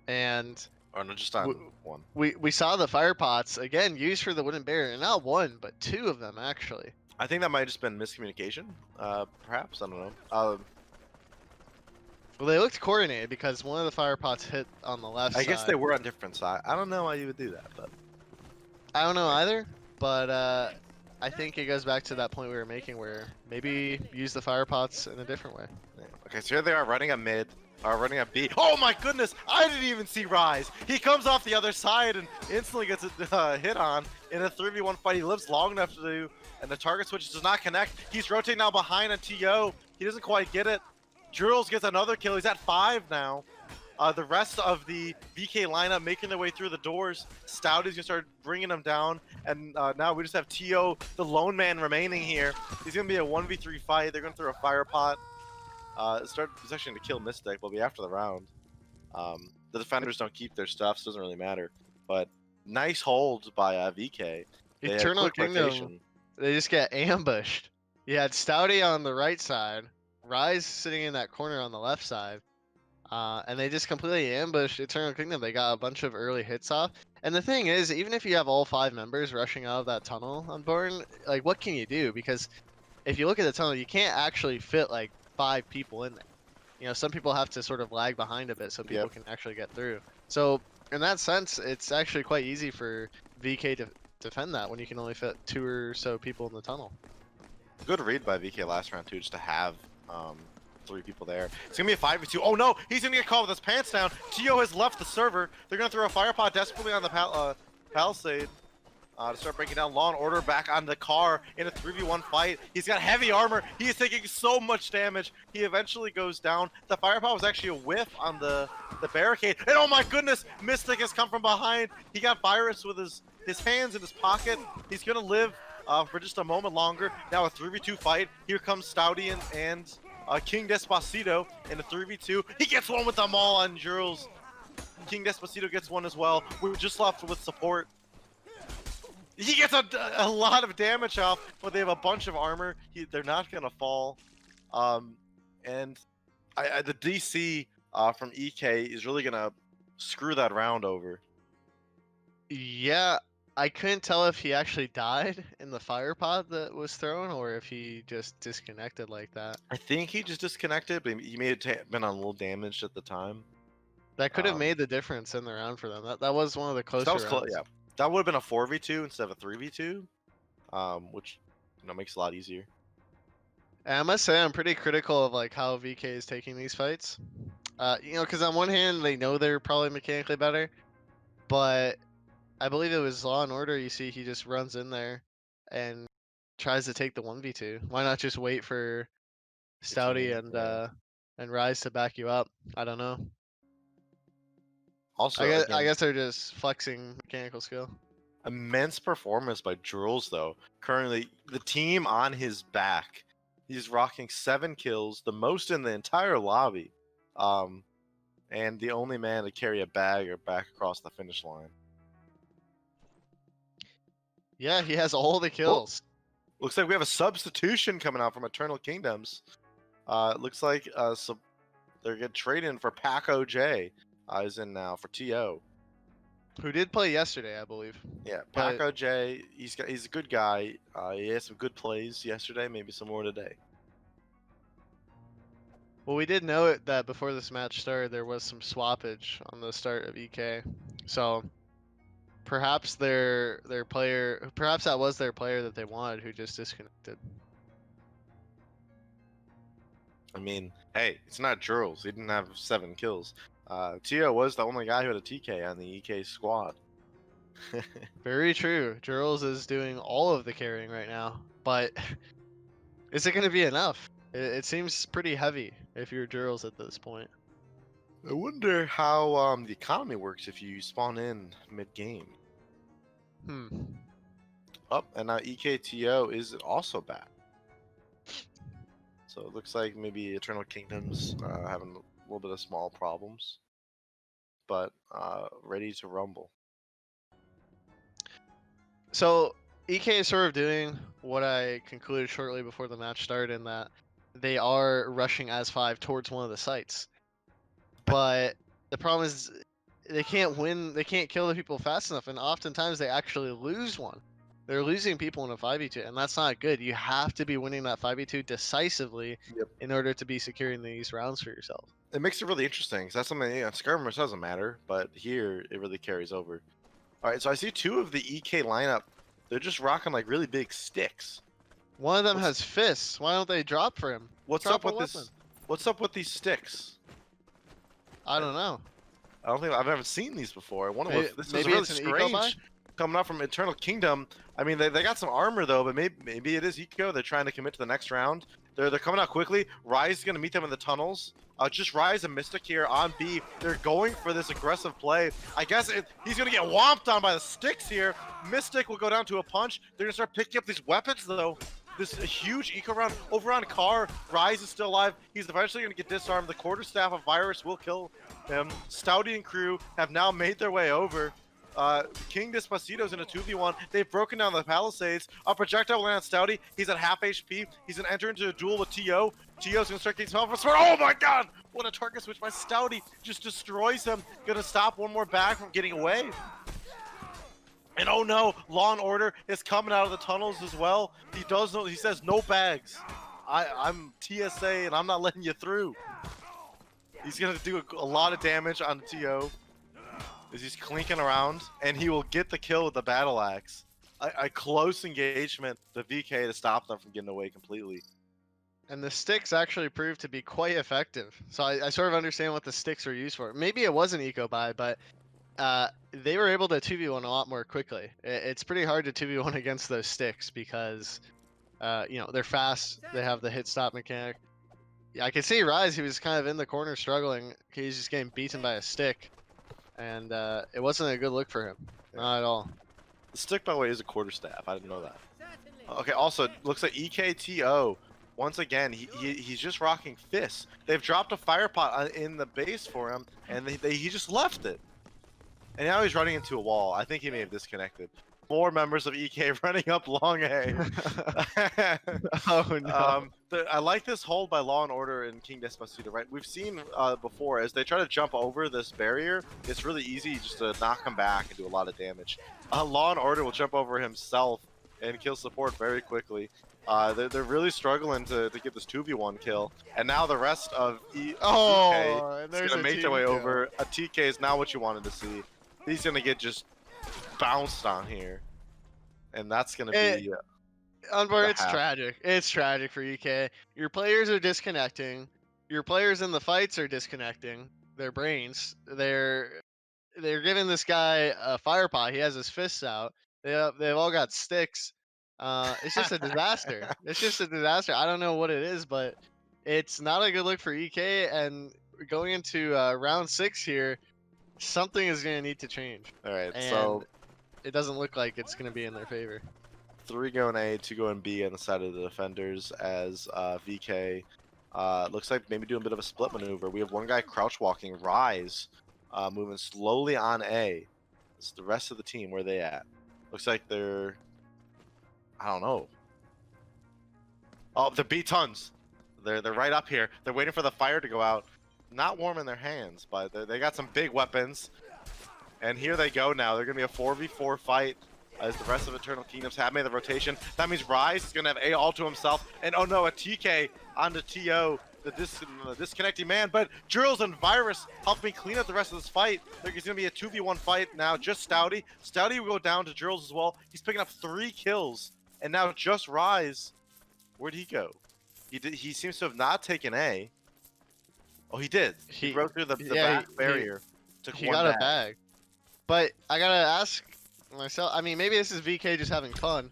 And Or no, just on one. we saw the fire pots again used for the wooden barrier, and not 1 but 2 of them actually. I think that might have just been miscommunication. Perhaps, I don't know. Well, they looked coordinated because one of the fire pots hit on the left I side. guess they were on different sides. I don't know why you would do that, but I don't know either, but I think it goes back to that point we were making where maybe use the fire pots in a different way. yeah. Okay, so here they are running a mid, running a B. Oh my goodness! I didn't even see Rise. He comes off the other side and instantly gets a hit on in a 3v1 fight. He lives long enough to do, and the target switch does not connect. He's rotating now behind a TO. He doesn't quite get it. Drills gets another kill. He's at 5 now. The rest of the VK lineup making their way through the doors. Stouty's gonna start bringing them down, and now we just have T.O., the lone man, remaining here. He's gonna be a 1v3 fight. They're gonna throw a fire pot. It's actually gonna kill Mystic, but it'll be after the round. The defenders don't keep their stuff, so it doesn't really matter. But nice hold by VK. They had Eternal quick Kingdom, rotation. they just get ambushed. You had Stouty on the right side, Rise sitting in that corner on the left side, and they just completely ambushed Eternal Kingdom. They got a bunch of early hits off. And the thing is, even if you have all 5 members rushing out of that tunnel on Born, like, what can you do? Because if you look at the tunnel, you can't actually fit like 5 people in there. You know, some people have to sort of lag behind a bit so people can actually get through. So in that sense, it's actually quite easy for VK to defend that when you can only fit 2 or so people in the tunnel. Good read by VK last round too, just to have 3 people there. It's gonna be a 5v2. Oh no, he's gonna get caught with his pants down. T.O. has left the server. They're gonna throw a fire pot desperately on the palisade. To start breaking down Law and Order back on the car in a 3v1 fight. He's got heavy armor. He is taking so much damage. He eventually goes down. The fire pot was actually a whiff on the barricade. And oh my goodness, Mystic has come from behind. He got Virus with his hands in his pocket. He's gonna live for just a moment longer. Now a 3v2 fight. Here comes Stouty and King Despacito in a 3v2. He gets one with the maul on Jules. King Despacito gets one as well. We're just left with support. He gets a lot of damage off, but they have a bunch of armor. They're not gonna fall. And the DC from EK is really gonna screw that round over. Yeah, I couldn't tell if he actually died in the fire pod that was thrown or if he just disconnected like that. I think he just disconnected, but he may have been a little damaged at the time. That could have made the difference in the round for them. That was one of the closer rounds. Yeah. That would have been a 4v2 instead of a 3v2, which makes it a lot easier. And I must say I'm pretty critical of like how VK is taking these fights. Because on one hand they know they're probably mechanically better, but I believe it was Law and Order. You see, he just runs in there and tries to take the 1v2. Why not just wait for Stouty and Rise to back you up? I don't know. Also, I guess they're just flexing mechanical skill. Immense performance by Jules, though. Currently, the team on his back. He's rocking 7 kills, the most in the entire lobby, and the only man to carry a bag or back across the finish line. Yeah, he has all the kills. Well, looks like we have a substitution coming out from Eternal Kingdoms. Looks like so they're gonna trade in for Paco J. Is in now for T.O. Who did play yesterday, I believe. Yeah, Paco J. He's a good guy. He had some good plays yesterday, maybe some more today. Well, we did know that before this match started, there was some swappage on the start of EK, so perhaps their player, perhaps that was their player that they wanted, who just disconnected. I mean, hey, it's not Jules. He didn't have 7 kills. T.O. was the only guy who had a TK on the EK squad. Very true. Jules is doing all of the carrying right now, but is it going to be enough? It seems pretty heavy if you're Jules at this point. I wonder how the economy works if you spawn in mid-game. Oh, and now EKTO is also back. So it looks like maybe Eternal Kingdoms having a little bit of small problems, but ready to rumble. So EK is sort of doing what I concluded shortly before the match started, in that they are rushing as 5 towards one of the sites. But the problem is they can't win, they can't kill the people fast enough, and oftentimes they actually lose one. They're losing people in a 5v2, and that's not good. You have to be winning that 5v2 decisively in order to be securing these rounds for yourself. It makes it really interesting, because that's something, skirmish doesn't matter, but here it really carries over. Alright, so I see 2 of the EK lineup. They're just rocking like really big sticks. One of them has fists. Why don't they drop for him? What's up with this? What's up with these sticks? I don't know. I don't think I've ever seen these before. I wonder if this is maybe really it's an eco buy? strange coming up from Eternal Kingdom. I mean, they got some armor though, but maybe it is eco. They're trying to commit to the next round. They're coming out quickly. Rise is gonna meet them in the tunnels. Just Rise and Mystic here on B. They're going for this aggressive play. I guess he's gonna get whomped on by the sticks here. Mystic will go down to a punch. They're gonna start picking up these weapons though. This huge eco round over on Car. Rise is still alive. He's eventually gonna get disarmed. The quarterstaff of Virus will kill him. Stouty and crew have now made their way over. King Despacito's in a 2v1. They've broken down the palisades. A projectile will land on Stouty. He's at half HP. He's gonna enter into a duel with T.O. T.O.'s gonna start getting smelled for sword. Oh my god! What a target switch by Stouty. Just destroys him. Gonna stop one more bag from getting away. And oh no, Law and Order is coming out of the tunnels as well. He says no bags. I'm TSA and I'm not letting you through. He's gonna do a lot of damage on T.O. as he's clinking around, and he will get the kill with the battle axe. A close engagement to VK to stop them from getting away completely. And the sticks actually proved to be quite effective. So I sort of understand what the sticks were used for. Maybe it was an eco buy, but they were able to 2v1 a lot more quickly. It's pretty hard to 2v1 against those sticks because, they're fast. They have the hit stop mechanic. Yeah, I can see Rise. He was kind of in the corner struggling. He's just getting beaten by a stick. And it wasn't a good look for him. Not at all. The stick, by the way, is a quarterstaff. I didn't know that. Okay, also, looks like EKTO, once again, he's just rocking fists. They've dropped a fire pot in the base for him, and he just left it. And now he's running into a wall. I think he may have disconnected. More members of EK running up long A. Oh no. I like this hold by Law and Order and King Despacito, right? We've seen before, as they try to jump over this barrier, it's really easy just to knock him back and do a lot of damage. Law and Order will jump over himself and kill support very quickly. They're really struggling to get this 2v1 kill. And now the rest of EK and is going to make their way over. A TK is not what you wanted to see. He's going to get just bounced on here, and that's gonna be Unbar, it's tragic. It's tragic for EK. Your players are disconnecting. Your players in the fights are disconnecting their brains. They're giving this guy a fire pot. He has his fists out. They've all got sticks. It's just a disaster. It's just a disaster. I don't know what it is, but it's not a good look for EK. And going into round 6 here, something is going to need to change. All right, and so it doesn't look like it's going to be in their favor. 3 going A, 2 going B on the side of the defenders as VK looks like maybe doing a bit of a split maneuver. We have one guy crouch walking, Rise, moving slowly on A. It's the rest of the team. Where they at? Looks like they're, I don't know. Oh, the B tons. They're right up here. They're waiting for the fire to go out. Not warm in their hands, but they got some big weapons. And here they go now. They're going to be a 4v4 fight as the rest of Eternal Kingdoms have made the rotation. That means Rise is going to have A all to himself. And oh no, a TK onto TO, the disconnecting man. But Drills and Virus help me clean up the rest of this fight. There's going to be a 2v1 fight now. Just Stouty. Stouty will go down to Drills as well. He's picking up 3 kills. And now just Rise. Where'd he go? He seems to have not taken A. Oh, he did. He broke through the back barrier. He got a bag. But I gotta ask myself, I mean, maybe this is VK just having fun,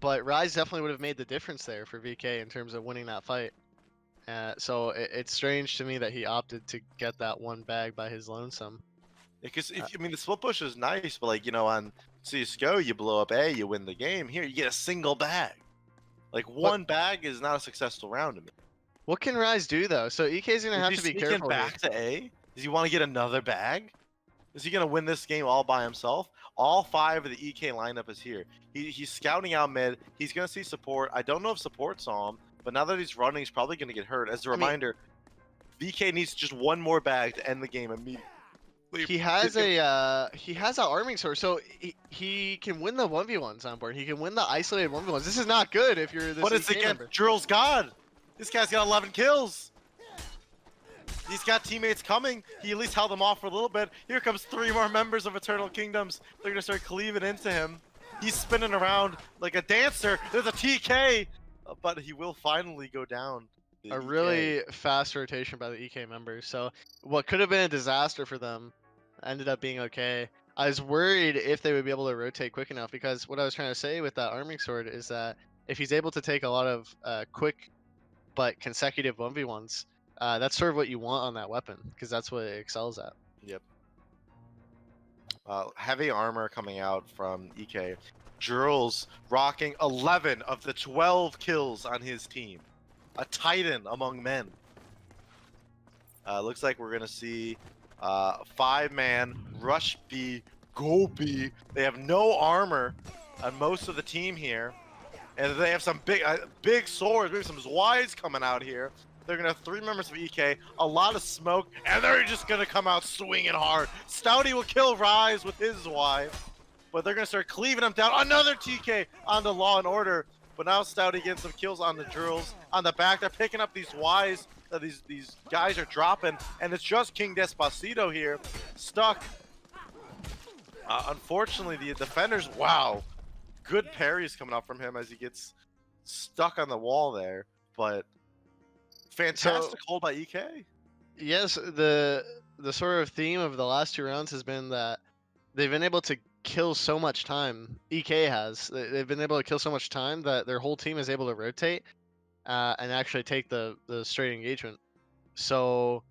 but Rise definitely would have made the difference there for VK in terms of winning that fight. So it's strange to me that he opted to get that one bag by his lonesome. Because, I mean, the split push is nice, but, like, on CSGO, you blow up A, you win the game. Here, you get a single bag. Like, one bag is not a successful round to me. What can Rise do, though? So EK's going to have to be careful back to A? Does he want to get another bag? Is he going to win this game all by himself? All 5 of the EK lineup is here. He's scouting out mid. He's going to see support. I don't know if support saw him, but now that he's running, he's probably going to get hurt. As a reminder, VK needs just one more bag to end the game immediately. He has an arming sword, so he can win the 1v1s on board. He can win the isolated 1v1s. This is not good if you're this. But it's against Drill's God. This guy's got 11 kills. He's got teammates coming. He at least held them off for a little bit. Here comes 3 more members of Eternal Kingdoms. They're gonna start cleaving into him. He's spinning around like a dancer. There's a TK, but he will finally go down. A really fast rotation by the EK members. So what could have been a disaster for them ended up being okay. I was worried if they would be able to rotate quick enough, because what I was trying to say with that arming sword is that if he's able to take a lot of quick but consecutive 1v1s. That's sort of what you want on that weapon because that's what it excels at. Yep. Heavy armor coming out from EK. Jules rocking 11 of the 12 kills on his team. A titan among men. Looks like we're going to see 5-man rush B, go B. They have no armor on most of the team here. And they have some big swords, maybe some Ys coming out here. They're going to have 3 members of EK, a lot of smoke, and they're just going to come out swinging hard. Stouty will kill Rise with his Y, but they're going to start cleaving him down. Another TK on the Law and Order, but now Stouty getting some kills on the drills. On the back, they're picking up these Ys that these guys are dropping, and it's just King Despacito here, stuck. Unfortunately, the defenders, wow, good parries coming up from him as he gets stuck on the wall there, but fantastic hold by EK. Yes, the sort of theme of the last 2 rounds has been that they've been able to kill so much time. EK has. They've been able to kill so much time that their whole team is able to rotate and actually take the straight engagement. So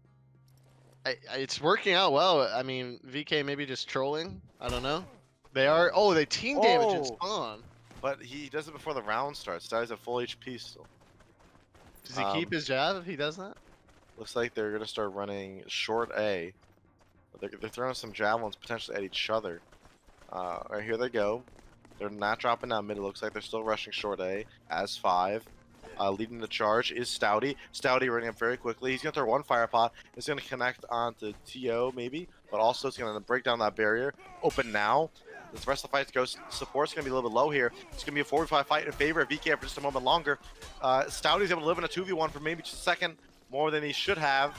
it's working out well. I mean, VK maybe just trolling. I don't know. They are. Oh, they team damage and spawn. But he does it before the round starts. Stouty's at full HP still. Does he keep his jab if he does that? Looks like they're gonna start running short A. They're throwing some javelins potentially at each other. Right, here they go. They're not dropping down mid. It looks like they're still rushing short A as 5. Leading the charge is Stouty. Stouty running up very quickly. He's gonna throw 1 fire pot. It's gonna connect onto TO maybe, but also it's gonna break down that barrier. Open now. The rest of the fight goes. Support's gonna be a little bit low here. It's gonna be a 4v5 fight in favor of VK for just a moment longer. Stouty's able to live in a 2v1 for maybe just a second more than he should have.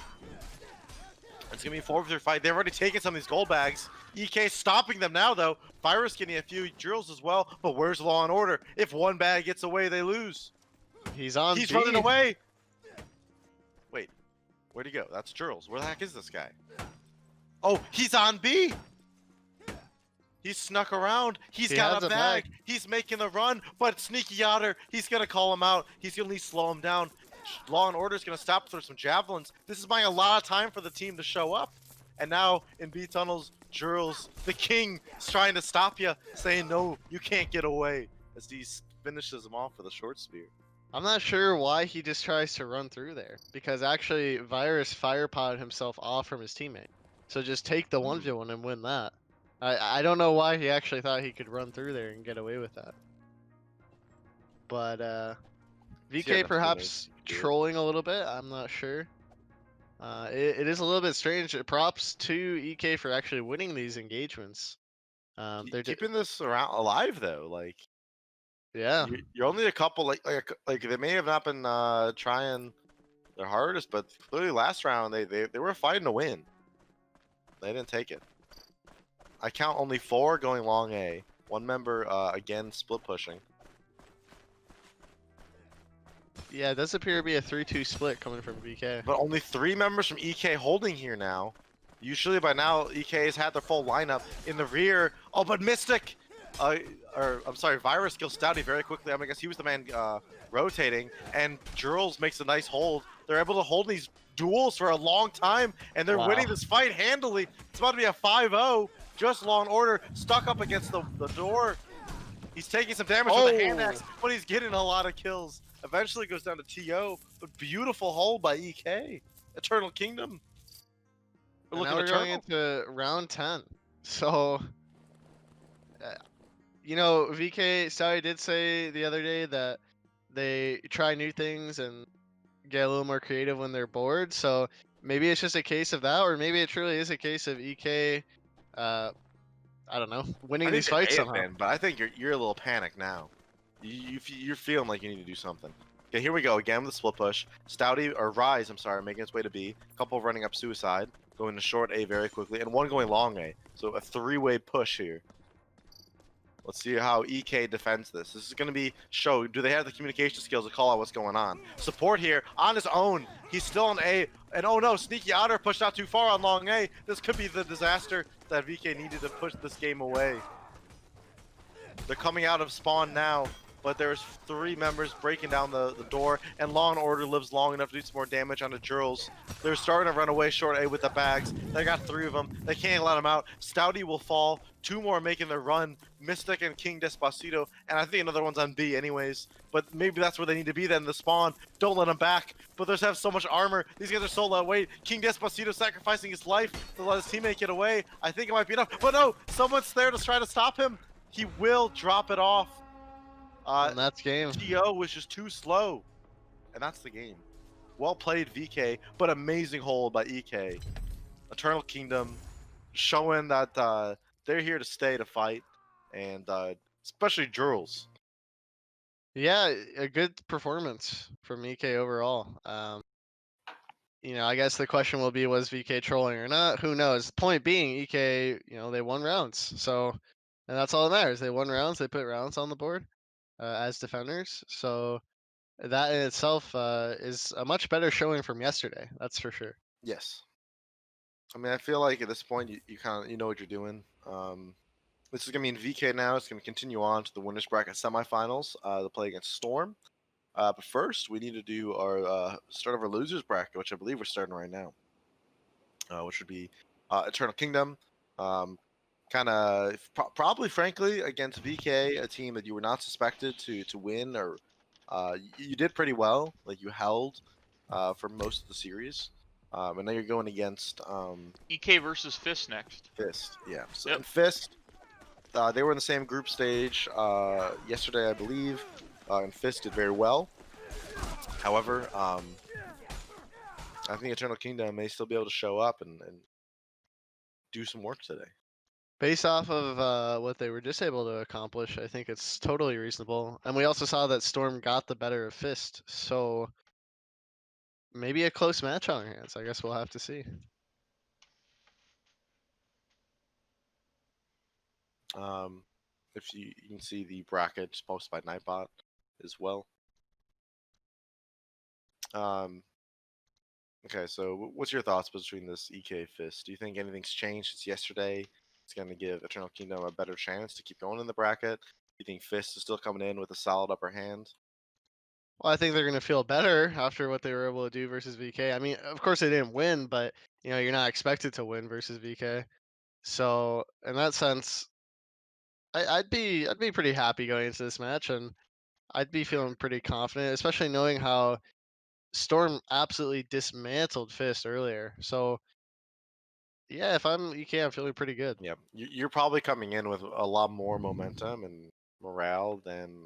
It's gonna be a 4v3 fight. They've already taken some of these gold bags. EK stopping them now though. Virus getting a few drills as well. But where's Law and Order? If 1 bag gets away, they lose. He's on. He's B. running away. Wait, where'd he go? That's Jules. Where the heck is this guy? Oh, he's on B. He's snuck around. He's got a bag. He's making the run, but Sneaky Otter, he's gonna call him out. He's gonna at least slow him down. Law and Order's gonna stop for some javelins. This is buying a lot of time for the team to show up. And now in B tunnels, Jules, the king, is trying to stop you, saying no, you can't get away. As he finishes him off with a short spear. I'm not sure why he just tries to run through there because actually Virus firepotted himself off from his teammate. So just take the 1v1 and win that. I don't know why he actually thought he could run through there and get away with that. But VK perhaps trolling a little bit. I'm not sure. It is a little bit strange. Props to EK for actually winning these engagements. They're keeping this around alive though. Like, yeah, you're only a couple. Like they may have not been trying their hardest, but clearly last round they were fighting to win. They didn't take it. I count only 4 going long A. 1 member again split pushing. Yeah, it does appear to be a 3-2 split coming from VK. But only 3 members from EK holding here now. Usually by now, EK has had their full lineup in the rear. Oh, but Mystic! I'm sorry, Virus kills Stouty very quickly. I guess he was the man rotating. And Jules makes a nice hold. They're able to hold these duels for a long time. And they're winning this fight handily. It's about to be a 5-0. Just Law and Order stuck up against the door. He's taking some damage with the hand axe, but he's getting a lot of kills. Eventually goes down to TO, but beautiful hold by EK. Eternal Kingdom. Now we're going into round 10. So, you know, VK Stouty did say the other day that they try new things and get a little more creative when they're bored. So maybe it's just a case of that, or maybe it truly is a case of EK. I don't know, winning these fights somehow. But I think you're a little panicked now. You're feeling like you need to do something. Okay, here we go again with the split push. Stouty or Rise, I'm sorry, making its way to B. Couple running up suicide, going to short A very quickly, and 1 going long A. So a 3-way push here. Let's see how EK defends this. This is going to be do they have the communication skills to call out what's going on? Support here on his own. He's still on A. And oh no, Sneaky Otter pushed out too far on long A. This could be the disaster that VK needed to push this game away. They're coming out of spawn now, but there's 3 members breaking down the door, and Law and Order lives long enough to do some more damage onto Jurls. They're starting to run away short A with the bags. They got 3 of them. They can't let them out. Stouty will fall. 2 more making their run. Mystic and King Despacito, and I think another one's on B anyways. But maybe that's where they need to be then, the spawn. Don't let them back. But they have so much armor. These guys are so lightweight. King Despacito sacrificing his life to let his teammate get away. I think it might be enough. But no, someone's there to try to stop him. He will drop it off. And that's game. TO was just too slow. And that's the game. Well played, VK, but amazing hold by EK. Eternal Kingdom showing that they're here to stay to fight. And especially Jurls. Yeah, a good performance from EK overall. You know, I guess the question will be, was VK trolling or not? Who knows? Point being, EK, you know, they won rounds. So, and that's all that matters. They won rounds. They put rounds on the board as defenders. So that in itself is a much better showing from yesterday. That's for sure. Yes. I mean, I feel like at this point, you kind of know what you're doing. This is going to be in VK now. It's going to continue on to the winners bracket semifinals. They'll play against Storm. But first, we need to do our start of our losers bracket, which I believe we're starting right now. Which would be Eternal Kingdom. Probably, frankly, against VK, a team that you were not suspected to win, or you did pretty well. Like, you held for most of the series. And now you're going against EK versus Fist next. Fist. Yeah. So Yep. in Fist, they were in the same group stage yesterday, I believe. And Fist did very well. However, I think Eternal Kingdom may still be able to show up and do some work today. Based off of what they were just able to accomplish, I think it's totally reasonable. And we also saw that Storm got the better of Fist. So maybe a close match on our hands. I guess we'll have to see. If you can see the brackets posted by Nightbot as well. Okay, so what's your thoughts between this EK Fist? Do you think anything's changed since yesterday? It's going to give Eternal Kingdom a better chance to keep going in the bracket. Do you think Fist is still coming in with a solid upper hand? Well, I think they're going to feel better after what they were able to do versus VK. I mean, of course they didn't win, but you know, you're not expected to win versus VK. So in that sense, I'd be pretty happy going into this match, and I'd be feeling pretty confident, especially knowing how Storm absolutely dismantled Fist earlier. So yeah, if I'm EK, I'm feeling pretty good. Yeah, you're probably coming in with a lot more momentum and morale than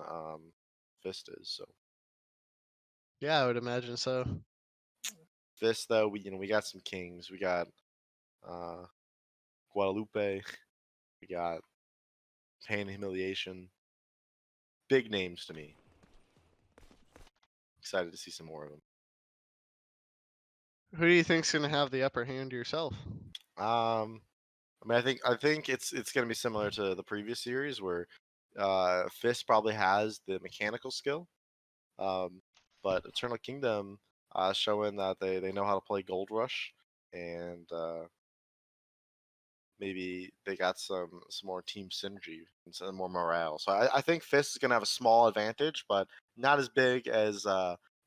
Fist is. So Yeah, I would imagine so. Fist, though, we got some kings. We got Guadalupe. We got Pain and Humiliation. Big names to me. Excited to see some more of them. Who do you think's going to have the upper hand yourself? I mean, I think it's going to be similar to the previous series where Fist probably has the mechanical skill, but Eternal Kingdom showing that they know how to play Gold Rush, and maybe they got some more team synergy and some more morale. So I think Fist is going to have a small advantage, but not as big as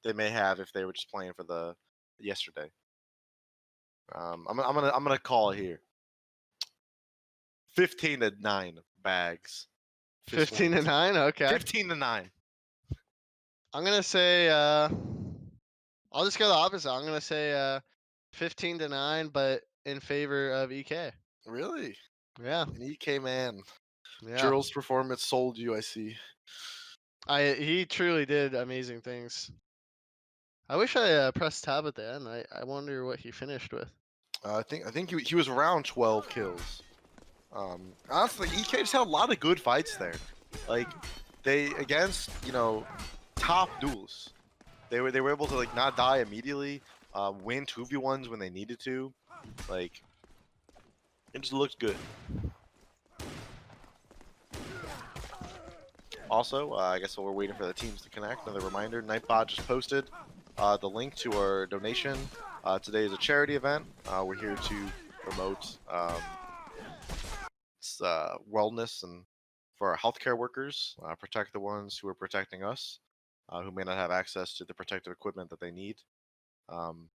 they may have if they were just playing for the yesterday. I'm gonna call it here. 15-9 bags. Fist 15 to wins. 9. Okay. 15-9. I'm gonna say. I'll just go the opposite. I'm gonna say 15 to 9, but in favor of EK. Really? Yeah. An EK man. Yeah. Jurl's performance sold you, I see. He truly did amazing things. I wish I pressed tab at the end. I wonder what he finished with. I think he was around 12 kills. Honestly, EK just had a lot of good fights there. Like they against top duels. They were able to like not die immediately, win 2v1s when they needed to. Like it just looked good. Also, I guess while we're waiting for the teams to connect, another reminder: Nightbot just posted the link to our donation. Today is a charity event. We're here to promote wellness and for our healthcare workers, protect the ones who are protecting us, who may not have access to the protective equipment that they need. Um,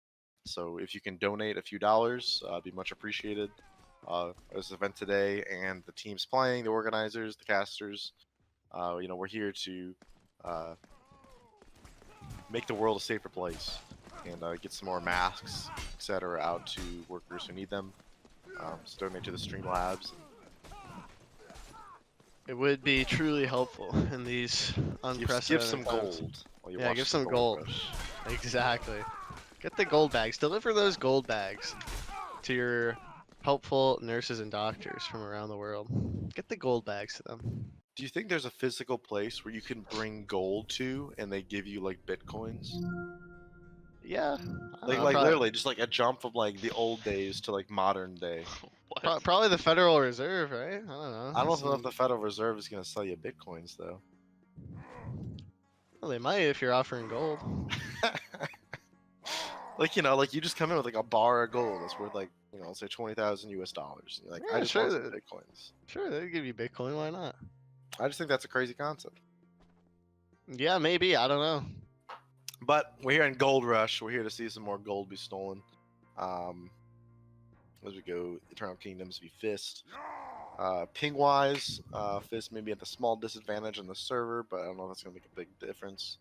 so if you can donate a few dollars, be much appreciated. This event today and the teams playing, the organizers, the casters, we're here to make the world a safer place and get some more masks, etc., out to workers who need them. So donate to the Streamlabs. It would be truly helpful in these unprecedented Give some times. gold. While you Yeah, watch give the some gold. rush. Exactly. Get the gold bags. Deliver those gold bags to your helpful nurses and doctors from around the world. Get the gold bags to them. Do you think there's a physical place where you can bring gold to and they give you like bitcoins? Yeah. I don't Like know, like probably, literally just like a jump from like the old days to like modern day. What? probably the Federal Reserve, right? I don't know. I don't know if Some- the Federal Reserve is gonna sell you bitcoins though. well, they might if you're offering gold. Like like you just come in with like a bar of gold that's worth like say 20,000 US dollars. You're like, Yeah, I just want some bitcoins. Sure, they'd give you Bitcoin. Why not? I just think that's a crazy concept. Yeah, maybe. I don't know. But we're here in Gold Rush. We're here to see some more gold be stolen. As we go, Eternal Kingdoms v Fist. Ping wise, Fist may be at the small disadvantage on the server, but I don't know if that's gonna make a big difference.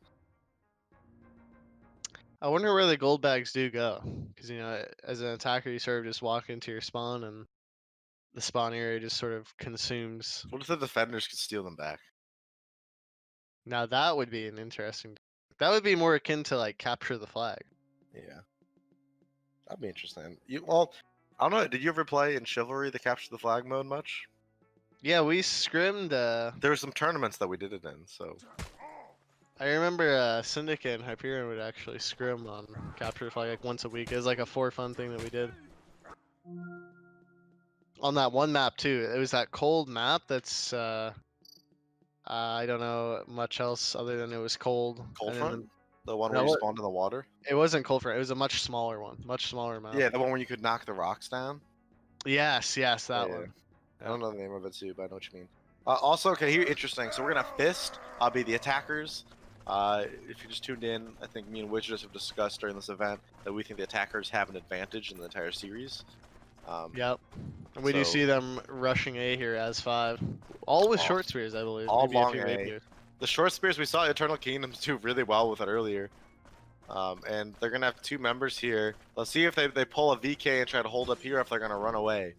I wonder where the gold bags do go. Because, as an attacker, you sort of just walk into your spawn and the spawn area just sort of consumes. What if the defenders could steal them back? Now, that would be an interesting. That would be more akin to, like, capture the flag. Yeah, that'd be interesting. Well, I don't know. Did you ever play in Chivalry the capture the flag mode much? Yeah, we scrimmed. There were some tournaments that we did it in, so I remember Syndicate and Hyperion would actually scrim on capture the flag like once a week. It was like a for fun thing that we did. On that one map too. It was that cold map that's I don't know much else other than it was cold. Cold And then Front, the one No, where you what- spawned in the water. It wasn't cold front. It was a much smaller one. Much smaller map. Yeah, the one where you could knock the rocks down. Yes, that Yeah, one. I don't know the name of it too, but I know what you mean. Also, okay, here interesting. So we're gonna have Fist. I'll be the attackers. If you just tuned in, I think me and Witches have discussed during this event that we think the attackers have an advantage in the entire series. Yep. And we do so- see them rushing A here as 5. All with All- short spears, I believe. all Maybe a long few A. rapiers. The short spears we saw Eternal Kingdoms do really well with it earlier. And they're gonna have 2 members here. Let's see if they pull a VK and try to hold up here, if they're gonna run away.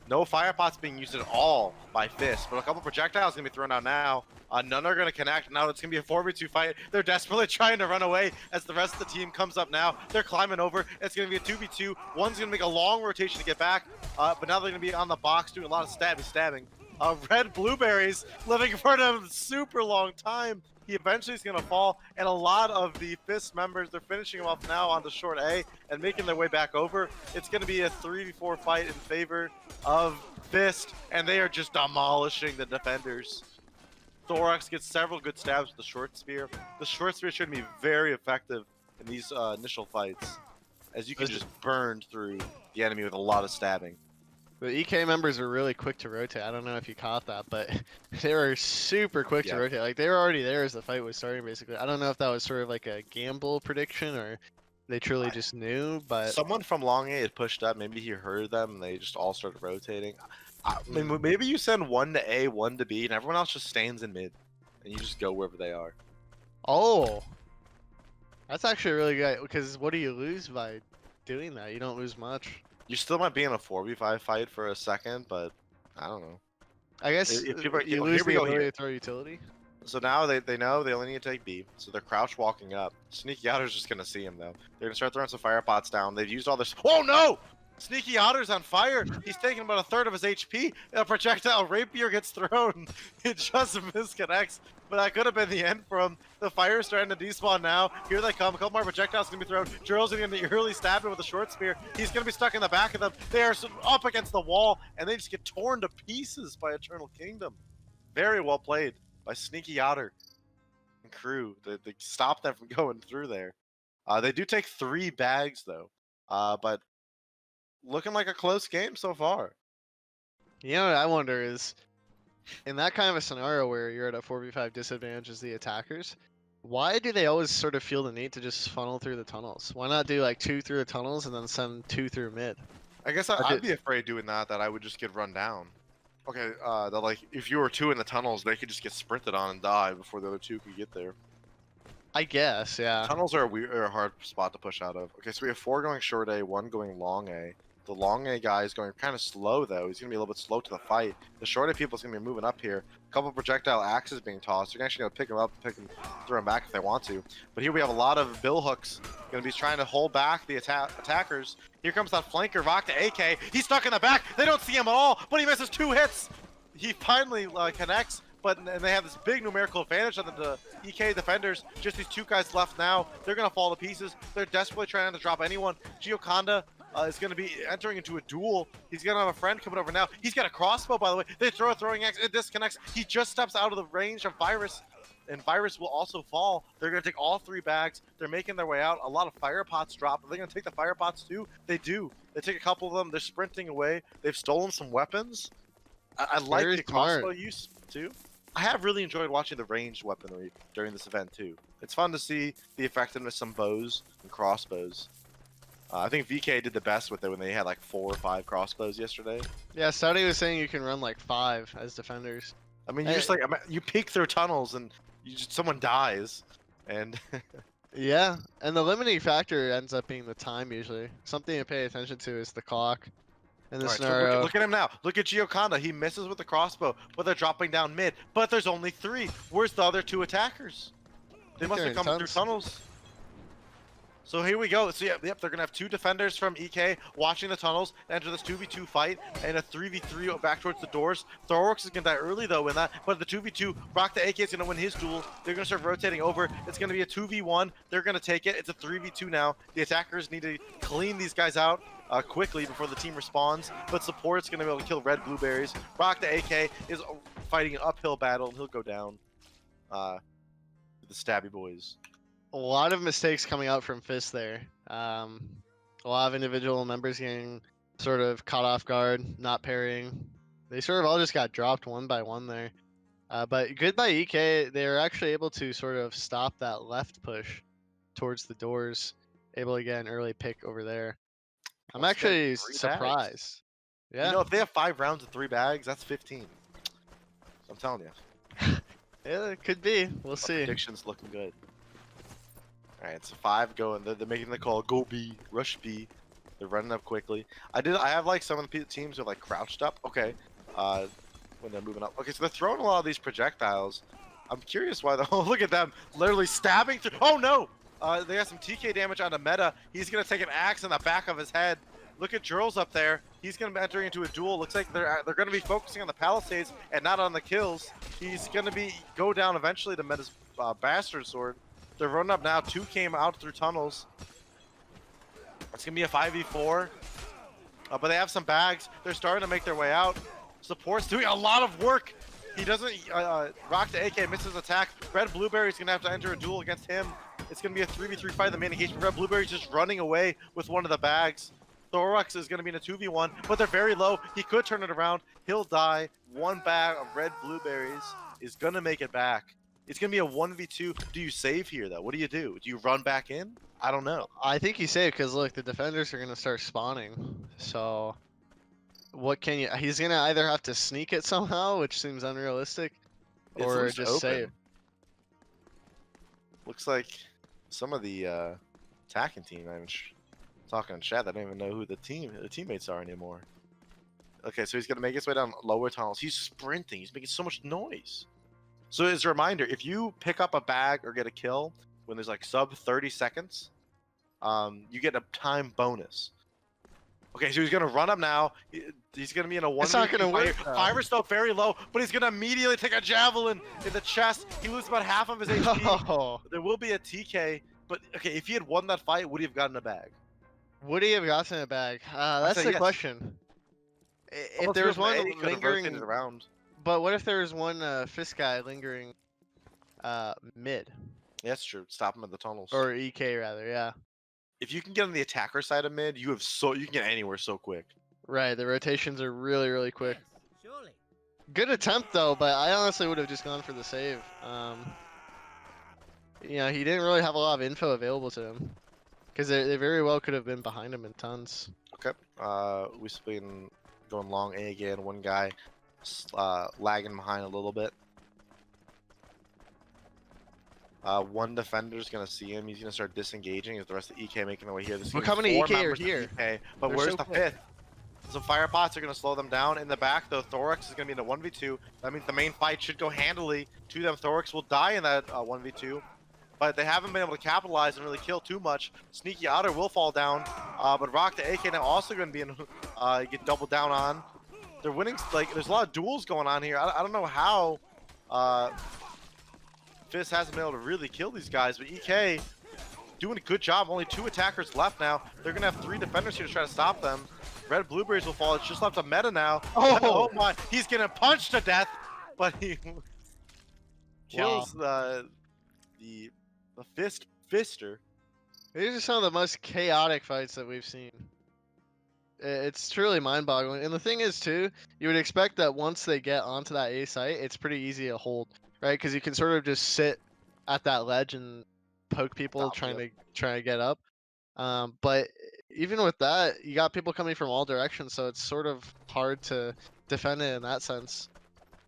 No fire pots being used at all by Fist, but a couple projectiles gonna be thrown out now. None are gonna connect. Now it's gonna be a 4v2 fight. They're desperately trying to run away as the rest of the team comes up now. They're climbing over. It's gonna be a 2v2. One's gonna make a long rotation to get back, but now they're gonna be on the box doing a lot of stabbing. Red Blueberries living for a super long time. He eventually is going to fall, and a lot of the Fist members, they're finishing him off now on the short A and making their way back over. It's going to be a 3v4 fight in favor of Fist, and they are just demolishing the defenders. Thorax gets several good stabs with the short spear. The short spear should be very effective in these initial fights, as you can just burn through the enemy with a lot of stabbing. The EK members were really quick to rotate. I don't know if you caught that, but they were super quick to Yeah. rotate. Like, they were already there as the fight was starting, basically. I don't know if that was sort of like a gamble prediction or they truly just knew, but Someone from Long A had pushed up. Maybe he heard them, and they just all started rotating. I mean, maybe you send 1 to A, 1 to B, and everyone else just stands in mid, and you just go wherever they are. oh, that's actually really good. Because what do you lose by doing that? You don't lose much. You still might be in a 4v5 fight for a second, but I don't know. I guess If people are- you oh, lose here we the go ability here. to throw utility. So now they know they only need to take B, so they're crouch walking up. Sneaky Otter's just gonna see him though. They're gonna start throwing some fire pots down. They've used all this. Oh no! Sneaky Otter's on fire. He's taking about a third of his HP. A projectile rapier gets thrown. It just misconnects, but that could have been the end for him. The fire's starting to despawn now. Here they come. A couple more projectiles gonna be thrown. Drill's gonna be early stabbing with a short spear. He's gonna be stuck in the back of them. They are up against the wall, and they just get torn to pieces by Eternal Kingdom. Very well played by Sneaky Otter and crew. They stop them from going through there. They do take 3 bags though, but looking like a close game so far. You know what I wonder is, in that kind of a scenario where you're at a 4v5 disadvantage as the attackers, why do they always sort of feel the need to just funnel through the tunnels? Why not do like 2 through the tunnels and then send 2 through mid? I guess I'd be afraid doing that I would just get run down. Okay, that like if you were 2 in the tunnels, they could just get sprinted on and die before the other 2 could get there. I guess, yeah. Tunnels are a hard spot to push out of. Okay, so we have 4 going short A, 1 going long A. The long A guy is going kind of slow though. He's gonna be a little bit slow to the fight. The short A people is gonna be moving up here. A couple projectile axes being tossed. They're actually gonna pick him up, throw him back if they want to. But here we have a lot of bill hooks. Gonna be trying to hold back the attackers. Here comes that flanker, Rock to AK. He's stuck in the back. They don't see him at all, but he misses 2 hits. He finally connects. But and they have this big numerical advantage on the EK defenders. Just these 2 guys left now. They're gonna fall to pieces. They're desperately trying to drop anyone. Gioconda is going to be entering into a duel. He's going to have a friend coming over now. He's got a crossbow, by the way. They throw a throwing axe. It disconnects. He just steps out of the range of Virus, and Virus will also fall. They're going to take all 3 bags. They're making their way out. A lot of fire pots drop. Are they going to take the fire pots too? They do. They take a couple of them. They're sprinting away. They've stolen some weapons. I like the crossbow use too. I have really enjoyed watching the ranged weaponry during this event too. It's fun to see the effectiveness of some bows and crossbows. I think VK did the best with it when they had like 4 or 5 crossbows yesterday. Yeah, Saudi was saying you can run like 5 as defenders. I mean, you just like you peek through tunnels and someone dies, and yeah, and the limiting factor ends up being the time usually. Something to pay attention to is the clock. In this scenario, so look at him now. Look at Gioconda. He misses with the crossbow, but they're dropping down mid. But there's only 3. Where's the other 2 attackers? They must have come through tunnels. So here we go. So yep, they're gonna have 2 defenders from EK watching the tunnels, enter this 2v2 fight, and a 3v3 back towards the doors. Thorworks is gonna die early though in that, but the 2v2, Rock the AK is gonna win his duel. They're gonna start rotating over. It's gonna be a 2v1. They're gonna take it. It's a 3v2 now. The attackers need to clean these guys out quickly before the team responds, but support's gonna be able to kill red blueberries. Rock the AK is fighting an uphill battle, and he'll go down. The Stabby boys. A lot of mistakes coming out from Fist there. A lot of individual members getting sort of caught off guard, not parrying. They sort of all just got dropped one by one there. But good by EK, they were actually able to sort of stop that left push towards the doors, able to get an early pick over there. I'm actually surprised. Yeah. You know, if they have 5 rounds of 3 bags, that's 15. I'm telling you. Yeah, it could be. We'll see. Predictions looking good. All right, so 5 going. They're making the call. Go B, rush B. They're running up quickly. I have like some of the teams who are like crouched up. Okay, when they're moving up. Okay, so they're throwing a lot of these projectiles. I'm curious why. Oh, look at them, literally stabbing through. Oh no! They got some TK damage on the meta. He's gonna take an axe in the back of his head. Look at Jurls up there. He's gonna be entering into a duel. Looks like they're gonna be focusing on the palisades and not on the kills. He's gonna go down eventually to Meta's bastard sword. They're running up now. 2 came out through tunnels. It's gonna be a 5v4. But they have some bags. They're starting to make their way out. Support's doing a lot of work. He doesn't. Rock the AK misses attack. Red Blueberry's gonna have to enter a duel against him. It's gonna be a 3v3 fight in the main engagement. Red Blueberry's just running away with one of the bags. Thorax is gonna be in a 2v1, but they're very low. He could turn it around. He'll die. 1 bag of Red Blueberries is gonna make it back. It's going to be a 1v2. Do you save here, though? What do? Do you run back in? I don't know. I think you save because, look, the defenders are going to start spawning. So, what can you... He's going to either have to sneak it somehow, which seems unrealistic, or just save. Looks like some of the attacking team, I'm talking in chat, I don't even know who the teammates are anymore. Okay, so he's going to make his way down lower tunnels. He's sprinting. He's making so much noise. So as a reminder, if you pick up a bag or get a kill when there's like sub 30 seconds, you get a time bonus. Okay, so he's gonna run up now. He's gonna be in a 1v3 It's not gonna work. Fiver's still very low, but he's gonna immediately take a javelin in the chest. He loses about half of his HP. Oh. There will be a TK, but okay, if he had won that fight, would he have gotten a bag? Would he have gotten a bag? That's the question. If there was one lingering around. But what if there was one Fist guy lingering mid? Yeah, that's true. Stop him in the tunnels. Or EK rather, yeah. If you can get on the attacker side of mid, you can get anywhere so quick. Right, the rotations are really, really quick. Surely. Good attempt though, but I honestly would have just gone for the save. You know, he didn't really have a lot of info available to him. Because they very well could have been behind him in tons. Okay. We've been going long A again. One guy lagging behind a little bit. One defender's gonna see him. He's gonna start disengaging as the rest of EK making their way here. Look how many EK are here. EK, but They're where's so the quick. fifth? Some fire pots are gonna slow them down. In the back, though, Thorax is gonna be in a 1v2. That means the main fight should go handily to them. Thorax will die in that 1v2. But they haven't been able to capitalize and really kill too much. Sneaky Otter will fall down, but Rock the AK now also going to be in, get doubled down on. They're winning, like, there's a lot of duels going on here. I don't know how Fizz hasn't been able to really kill these guys, but EK doing a good job. Only 2 attackers left now. They're going to have 3 defenders here to try to stop them. Red Blueberries will fall. It's just left a meta now. Oh my, he's getting punched to death, but he kills the Fister. These are some of the most chaotic fights that we've seen. It's truly mind-boggling. And the thing is, too, you would expect that once they get onto that A site, it's pretty easy to hold, right? Because you can sort of just sit at that ledge and poke people trying to get up. But even with that, you got people coming from all directions, so it's sort of hard to defend it in that sense.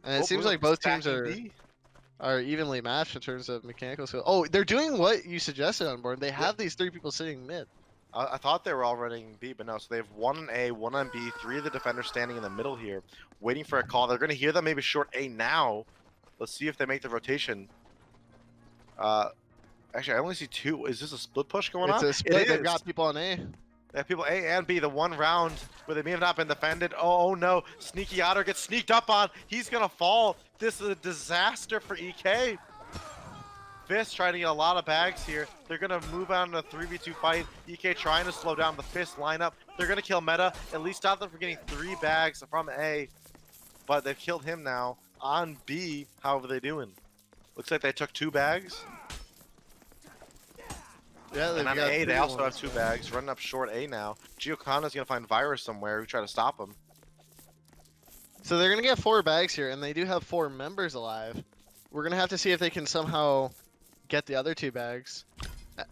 And it seems like both teams are evenly matched in terms of mechanical skill. Oh, they're doing what you suggested on board. They have these 3 people sitting mid. I thought they were all running B, but no. So they have 1 on A, 1 on B, 3 of the defenders standing in the middle here, waiting for a call. They're going to hear them maybe short A now. Let's see if they make the rotation. Actually, I only see 2. Is this a split push going on? It's a split. They've got people on A. They have people A and B, the one round where they may have not been defended. Oh no, Sneaky Otter gets sneaked up on. He's gonna fall. This is a disaster for EK. Fist trying to get a lot of bags here. They're gonna move on to a 3v2 fight. EK trying to slow down the Fist lineup. They're gonna kill Meta. At least stop them from getting 3 bags from A. But they've killed him now. On B, how are they doing? Looks like they took 2 bags. Yeah, and on A, they also have 2 bags. Running up short A now. Gioconda's gonna find Virus somewhere. We try to stop him. So they're gonna get 4 bags here, and they do have 4 members alive. We're gonna have to see if they can somehow get the other 2 bags.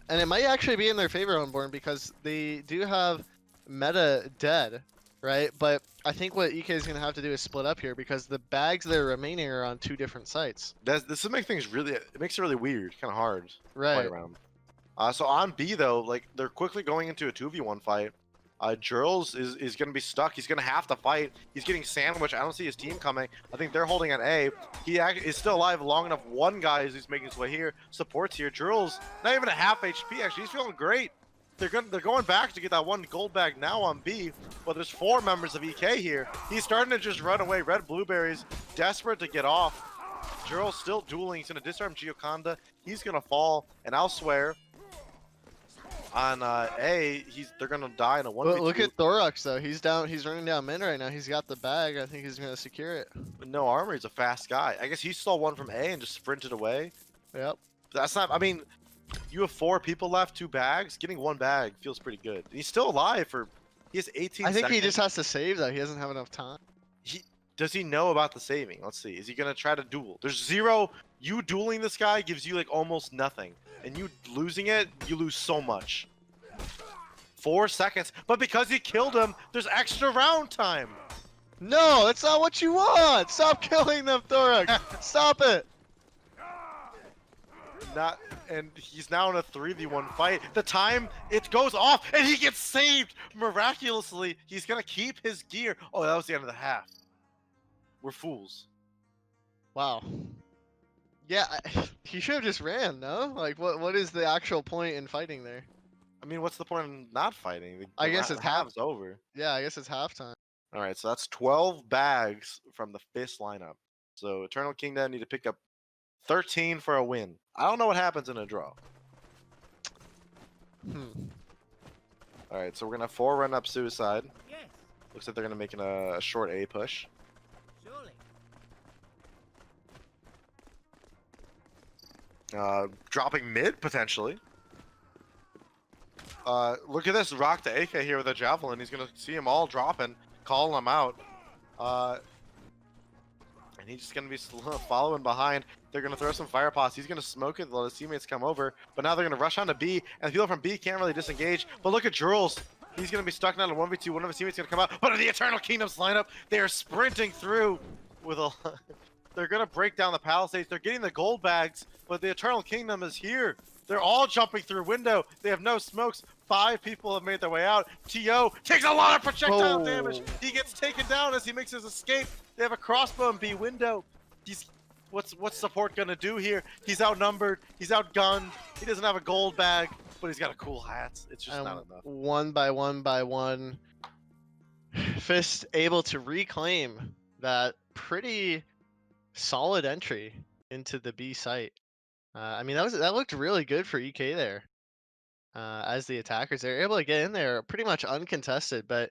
And it might actually be in their favor on board because they do have Meta dead, right? But I think what EK is gonna have to do is split up here because the bags that are remaining are on 2 different sites. This will make things really, it makes it really weird, kind of hard to play Right. around. So on B though, like they're quickly going into a 2v1 fight. Jurls is going to be stuck. He's going to have to fight. He's getting sandwiched. I don't see his team coming. I think they're holding on A. He is still alive long enough. One guy is making his way here. Supports here. Jurls, not even a half HP actually. He's feeling great. They're going back to get that 1 gold bag now on B. But there's 4 members of EK here. He's starting to just run away. Red Blueberries, desperate to get off. Jurls still dueling. He's going to disarm Gioconda. He's going to fall. And I'll swear, on A, they're gonna die in a 1v2. Look at Thorax though. He's down. He's running down mid right now. He's got the bag. I think he's gonna secure it. With no armor, he's a fast guy. I guess he saw 1 from A and just sprinted away. Yep. That's not. I mean, you have 4 people left, 2 bags. Getting 1 bag feels pretty good. He's still alive for. He has 18. I think seconds. he just has to save though. He doesn't have enough time. Does he know about the saving? Let's see. Is he gonna try to duel? There's 0. You dueling this guy gives you like almost nothing, and you losing it, you lose so much. 4 seconds, but because he killed him, there's extra round time. No, that's not what you want. Stop killing them, Thorax. Stop it. And he's now in a 3v1 fight. The time it goes off, and he gets saved miraculously. He's gonna keep his gear. Oh, that was the end of the half. We're fools. Wow. Yeah, he should have just ran. No, like what is the actual point in fighting there? I mean, what's the point in not fighting? I guess it's half's over. Yeah, I guess it's halftime. All right, so that's 12 bags from the Fist lineup. So Eternal Kingdom need to pick up 13 for a win. I don't know what happens in a draw. All right, so we're gonna 4 run up Suicide. Yes, Looks like they're gonna make a short A push. surely. Dropping mid potentially. Look at this, Rock the AK here with a javelin. He's gonna see them all dropping, calling them out. and he's just gonna be following behind. They're gonna throw some fire pots. He's gonna smoke it, let his teammates come over, but now they're gonna rush onto B, and the people from B can't really disengage. But look at Jules. He's gonna be stuck now in 1v2. One of his teammates gonna come out, but the Eternal Kingdoms lineup, they are sprinting through with a. They're gonna break down the palisades. They're getting the gold bags, but the Eternal Kingdom is here. They're all jumping through window. They have no smokes. 5 people have made their way out. T.O. takes a lot of projectile damage. He gets taken down as he makes his escape. They have a crossbow in B window. What's support gonna do here? He's outnumbered. He's outgunned. He doesn't have a gold bag, but he's got a cool hat. It's just not enough. One by one, Fist able to reclaim that pretty solid entry into the B site. I mean, that looked really good for EK there. As the attackers, they're able to get in there pretty much uncontested, but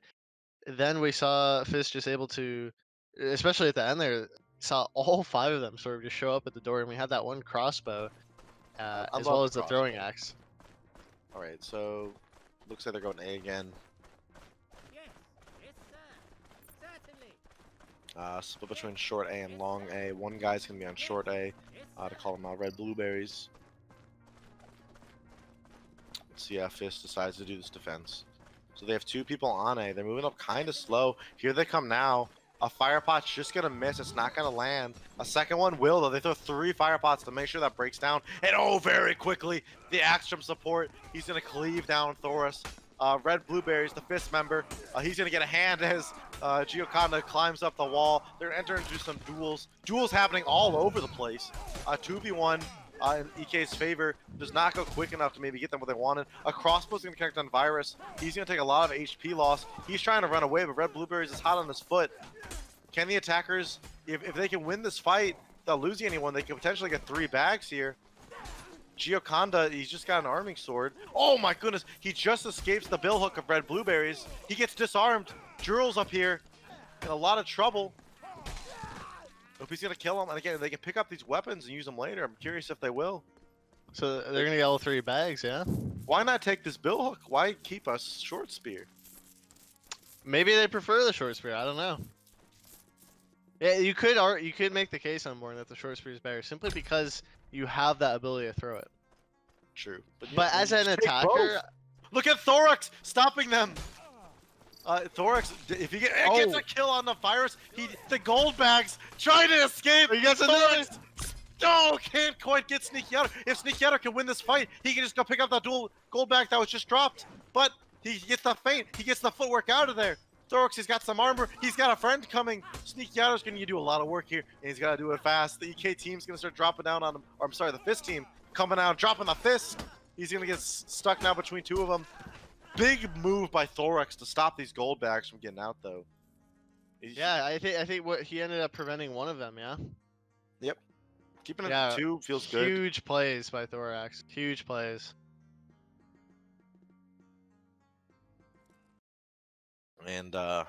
then we saw Fist just able to, especially at the end there, saw all 5 of them sort of just show up at the door, and we had that one crossbow, as well as the throwing axe. All right, so looks like they're going A again. Yes, sir. Certainly. Split between short A and long A. One guy's gonna be on short A to call them out red blueberries. Let's see how Fist decides to do this defense. So they have 2 people on A. They're moving up kind of slow. Here they come now. A fire pot's just gonna miss. It's not gonna land. A second one will though. They throw 3 fire pots to make sure that breaks down. And oh, very quickly, the axe from support. He's gonna cleave down Thoris. Red Blueberries, the Fist member. He's gonna get a hand as Gioconda climbs up the wall. They're entering into some duels. Duels happening all over the place. 2v1 in EK's favor. Does not go quick enough to maybe get them what they wanted. A crossbow's gonna connect on Virus. He's gonna take a lot of HP loss. He's trying to run away, but Red Blueberries is hot on his foot. Can the attackers, if they can win this fight, without losing anyone, they could potentially get 3 bags here. Gioconda, he's just got an arming sword. Oh my goodness, he just escapes the bill hook of Red Blueberries. He gets disarmed. Jural's up here in a lot of trouble. Hope he's gonna kill him. And again, they can pick up these weapons and use them later. I'm curious if they will. So they're gonna get all 3 bags, yeah? Why not take this bill hook? Why keep a short spear? Maybe they prefer the short spear. I don't know. Yeah, you could make the case on Born that the short spear is better simply because you have that ability to throw it. True. But as an attacker, both. Look at Thorax stopping them. Thorax, if he gets a kill on the Virus, the gold bags trying to escape. He gets another. No, can't quite get Sneaky Outer. If Sneaky Outer can win this fight, he can just go pick up that dual gold bag that was just dropped. But he gets the feint. He gets the footwork out of there. Thorax, he's got some armor. He's got a friend coming. Sneaky Outer's going to do a lot of work here, and he's got to do it fast. The EK team's going to start dropping down on him. Or I'm sorry, the Fist team coming out, dropping the Fist. He's going to get stuck now between 2 of them. Big move by Thorax to stop these gold bags from getting out, though. Yeah, I think what he ended up preventing one of them. Yeah. Yep. Keeping it at 2 feels good. Huge plays by Thorax. Huge plays. And let's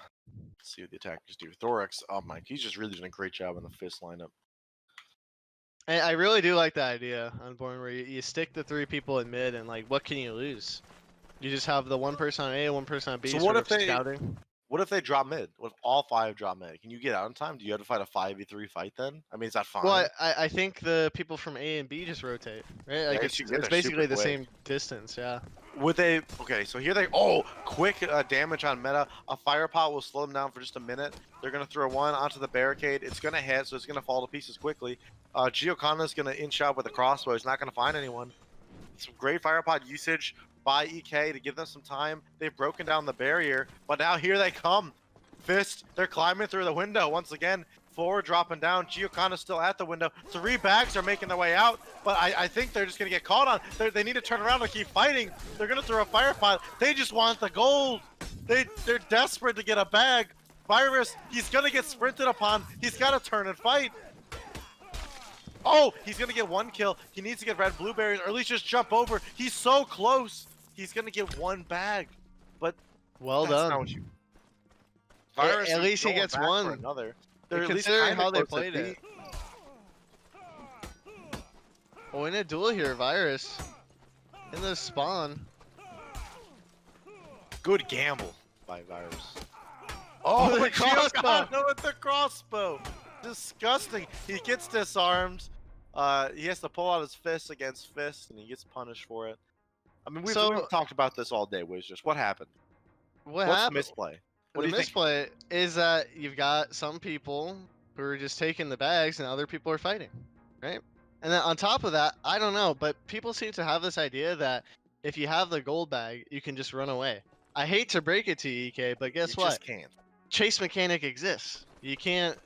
see what the attackers do. Thorax, oh my, he's just really doing a great job in the Fist lineup. And I really do like that idea on Born where you stick the 3 people in mid and like, what can you lose? You just have the 1 person on A and 1 person on B. So what if they scouting. What if they drop mid? What if all 5 drop mid? Can you get out in time? Do you have to fight a 5v3 fight then? I mean, is that fine? Well, I think the people from A and B just rotate, right? Like yeah, it's basically the same distance, yeah. Would they? Okay, so here they. Oh, quick damage on meta. A fire pot will slow them down for just a minute. They're gonna throw 1 onto the barricade. It's gonna hit, so it's gonna fall to pieces quickly. Gioconda's gonna inch out with a crossbow. He's not gonna find anyone. Some great fire pot usage by EK to give them some time. They've broken down the barrier, but now here they come. Fist, they're climbing through the window once again. 4 dropping down. Gioconda's still at the window. 3 bags are making their way out, but I think they're just gonna get caught on. They need to turn around and keep fighting. They're gonna throw a fire pot. They just want the gold. They're desperate to get a bag. Virus, he's gonna get sprinted upon. He's gotta turn and fight. Oh, he's gonna get 1 kill. He needs to get red blueberries, or at least just jump over. He's so close. He's gonna get 1 bag, but well that's done. not what you. Virus at least he going gets back for 1. Another. They're at least considering kinda how they close to played B. it. Oh, in a duel here, Virus in the spawn. Good gamble by Virus. Oh, the Gioconda crossbow. with the crossbow. disgusting. He gets disarmed. He has to pull out his fist against fist, and he gets punished for it. I mean, we've So talked about this all day, Wiz. Just what happened? what What's the happened? misplay? What The do you think? misplay is that you've got some people who are just taking the bags and other people are fighting, right? And then on top of that, I don't know, but people seem to have this idea that if you have the gold bag, you can just run away. I hate to break it to you, EK, but guess You what? just can't. Chase mechanic exists. You can't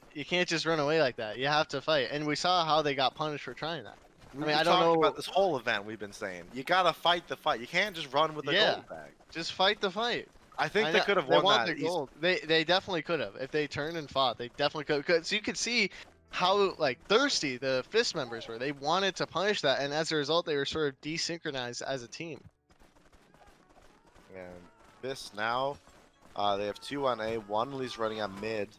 just run away like that. You have to fight. And we saw how they got punished for trying that. We, I mean, we I don't talked know. about this whole event. We've been saying you gotta fight the fight. You can't just run with the Yeah. gold bag. Just fight the fight. I think I they know- could have they won want that. the gold. They definitely could have. If they turned and fought, they definitely could. Cause you could see how like thirsty the fist members were. They wanted to punish that, and as a result, they were sort of desynchronized as a team. And this now, they have 2 on A. Wanley's running on mid.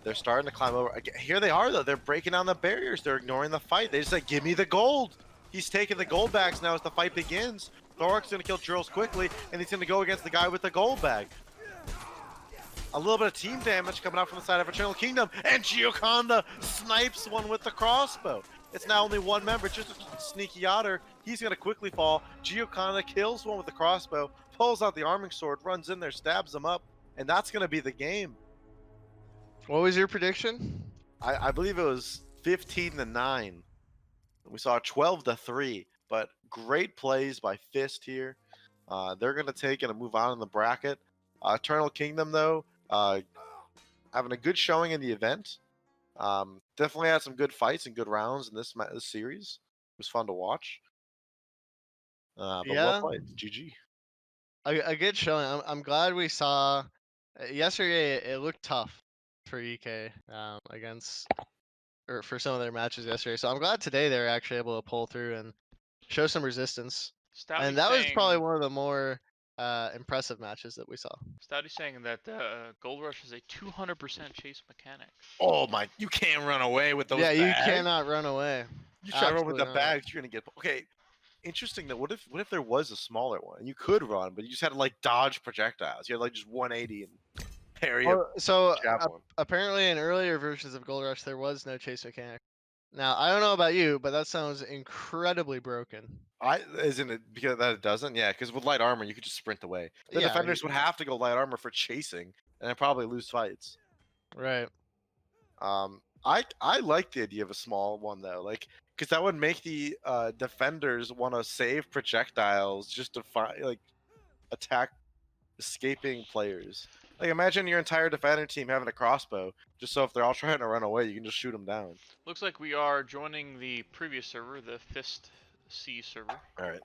They're starting to climb over. Here they are though. They're breaking down the barriers. They're ignoring the fight. They just like, give me the gold. He's taking the gold bags now as the fight begins. Thorok's gonna kill Drills quickly, and he's gonna go against the guy with the gold bag. A little bit of team damage coming out from the side of Eternal Kingdom, and Gioconda snipes one with the crossbow. It's now only one member, just a sneaky otter. He's gonna quickly fall. Gioconda kills one with the crossbow, pulls out the arming sword, runs in there, stabs him up, and that's gonna be the game. What was your prediction? I believe it was 15-9. We saw 12-3, but great plays by Fist here. They're going to take it and move on in the bracket. Eternal Kingdom, though, having a good showing in the event. Definitely had some good fights and good rounds in this series. It was fun to watch. But Yeah. well played. GG. A good showing. I'm glad we saw. Yesterday, it looked tough for EK against or for some of their matches yesterday. So I'm glad today they're actually able to pull through and show some resistance. Stouty And that was saying, probably one of the more impressive matches that we saw. Stouty saying that Gold Rush is a 200% chase mechanic. Oh my! You can't run away with those Yeah, you bags. cannot run away. You try to run with the Absolutely not. bags, you're gonna get okay. Interesting though. What if there was a smaller one? You could run, but you just had to like dodge projectiles. You had like just 180 and parry a So javelin. apparently in earlier versions of Gold Rush there was no chase mechanic. Now I don't know about you, but that sounds incredibly broken. Isn't it because that it doesn't? Yeah, because with light armor you could just sprint away. The Yeah, defenders would have to go light armor for chasing, and then probably lose fights. Right. I like the idea of a small one though, like because that would make the defenders want to save projectiles just to like attack escaping players. Like imagine your entire defender team having a crossbow, just so if they're all trying to run away, you can just shoot them down. Looks like we are joining the previous server, the Fist C server. All right.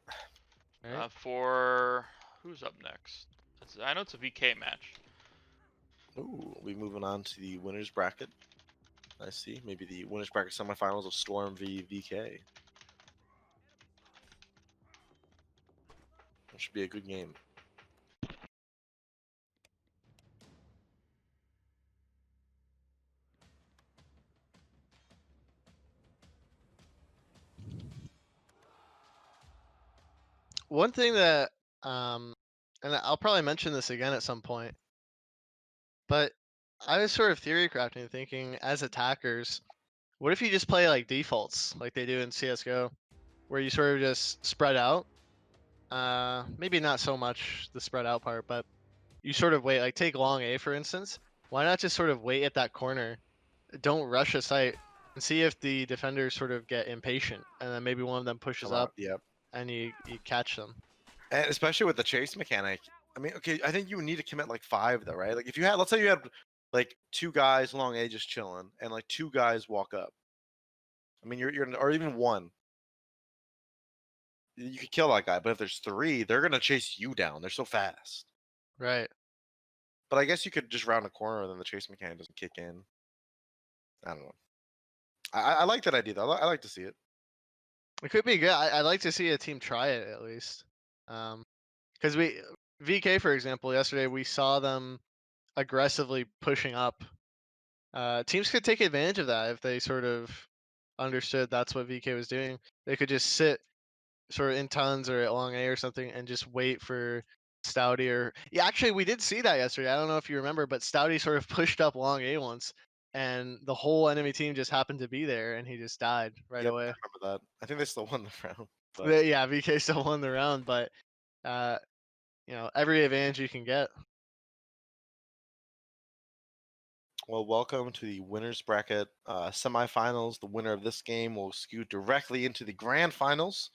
Right. For who's up next? I know it's a VK match. Ooh, we'll be moving on to the winners bracket. I see. Maybe the winners bracket semifinals of Storm v VK. That should be a good game. One thing that and I'll probably mention this again at some point, but I was sort of theory crafting, thinking as attackers, what if you just play like defaults, like they do in CS:GO, where you sort of just spread out? Maybe not so much the spread out part, but you sort of wait. Like take long A for instance. Why not just sort of wait at that corner? Don't rush a site and see if the defenders sort of get impatient, and then maybe one of them pushes Come out, up, Yep. and you catch them. And especially with the chase mechanic. I mean, okay, I think you would need to commit like 5 though, right? Like if you had, let's say you had like 2 guys long A just chilling, and like 2 guys walk up. I mean, you're or even 1. You could kill that guy, but if there's 3, they're gonna chase you down. They're so fast. Right. But I guess you could just round a corner and then the chase mechanic doesn't kick in. I don't know. I like that idea though. I like to see it. It could be good. I'd like to see a team try it at least. Because VK, for example, yesterday we saw them aggressively pushing up. Teams could take advantage of that if they sort of understood that's what VK was doing. They could just sit sort of in tons or at long A or something and just wait for Stouty or yeah. Actually, we did see that yesterday. I don't know if you remember, but Stouty sort of pushed up long A once and the whole enemy team just happened to be there, and he just died right Yep, I away. remember that. I think they still won the round. But Yeah, VK still won the round, but every advantage you can get. well, welcome to the winners bracket semifinals. The winner of this game will scoot directly into the grand finals,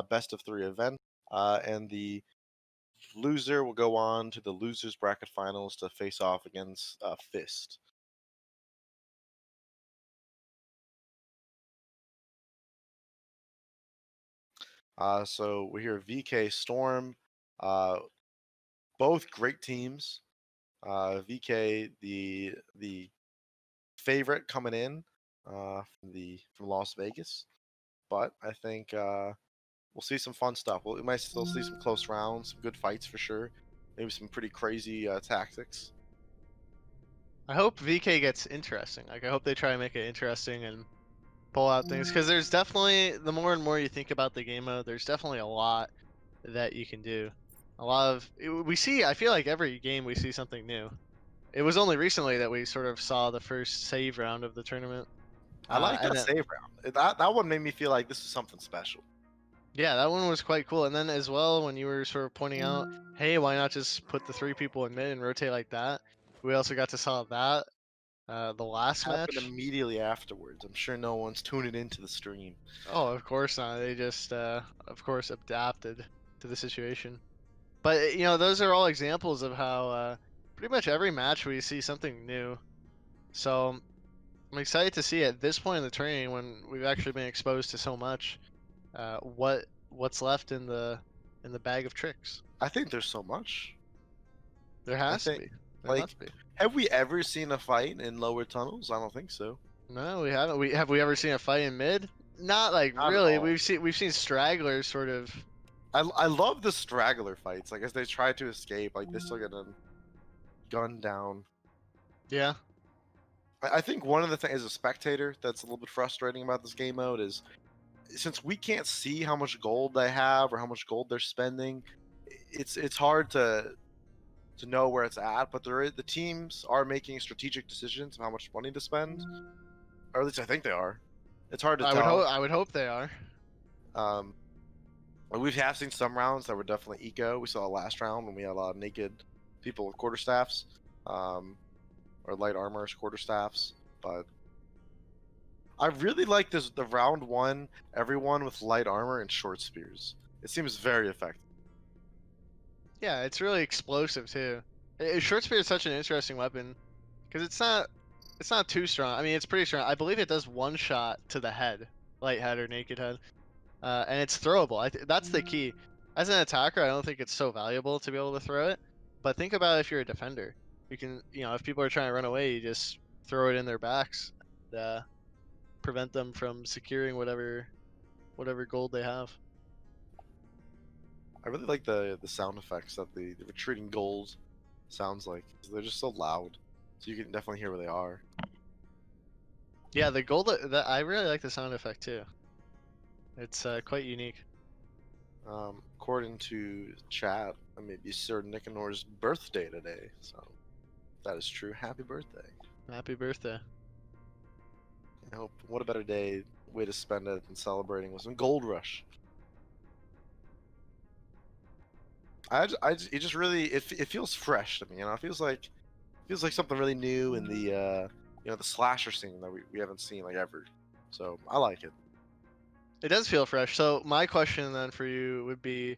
best of 3 event, and the loser will go on to the losers bracket finals to face off against Fist. So we're here VK Storm, both great teams. VK the favorite coming in from Las Vegas, but I think we'll see some fun stuff. We might still see some close rounds, some good fights for sure. Maybe some pretty crazy tactics. I hope VK gets interesting. Like I hope they try to make it interesting and pull out things, because there's definitely, the more and more you think about the game mode, there's definitely a lot that you can do. A lot of we see. I feel like every game we see something new. It was only recently that we sort of saw the first save round of the tournament. I like and that then, save round. That one made me feel like this is something special. yeah, that one was quite cool. And then as well, when you were sort of pointing out, hey, why not just put the 3 people in mid and rotate like that? We also got to saw that the last Happened match. immediately afterwards. I'm sure no one's tuning into the stream. Oh, of course not. They just, of course, adapted to the situation. But those are all examples of how pretty much every match we see something new. So I'm excited to see at this point in the training, when we've actually been exposed to so much, what's left in the bag of tricks. I think there's so much. There has to think, be. There like, must be. have we ever seen a fight in lower tunnels? I don't think so. No, we haven't. Have we ever seen a fight in mid? Not like Not at really. all. We've seen stragglers sort of. I love the straggler fights. Like as they try to escape, like they still get them gunned down. Yeah. I think one of the things as a spectator that's a little bit frustrating about this game mode is since we can't see how much gold they have or how much gold they're spending, it's hard to know where it's at. But the teams are making strategic decisions of how much money to spend, or at least I think they are. It's hard to tell. I would hope they are. We have seen some rounds that were definitely eco. We saw last round when we had a lot of naked people with quarterstaffs, or light armor quarterstaffs. But I really like the round 1, everyone with light armor and short spears. It seems very effective. Yeah, it's really explosive too. Short spear is such an interesting weapon because it's not too strong. I mean, it's pretty strong. I believe it does 1 shot to the head, light head or naked head, and it's throwable. That's the key. As an attacker, I don't think it's so valuable to be able to throw it. But think about if you're a defender. You can, if people are trying to run away, you just throw it in their backs, prevent them from securing whatever gold they have. I really like the sound effects that the retreating gold sounds like. They're just so loud, so you can definitely hear where they are. Yeah, the gold. I really like the sound effect too. It's quite unique. According to chat, it may be Sir Nicanor's birthday today, so that is true. Happy birthday! Happy birthday! I hope. What a better way to spend it than celebrating with some gold rush. It just really it feels fresh to me. It feels like something really new in the the slasher scene that we haven't seen like ever. So I like it. It does feel fresh. So my question then for you would be,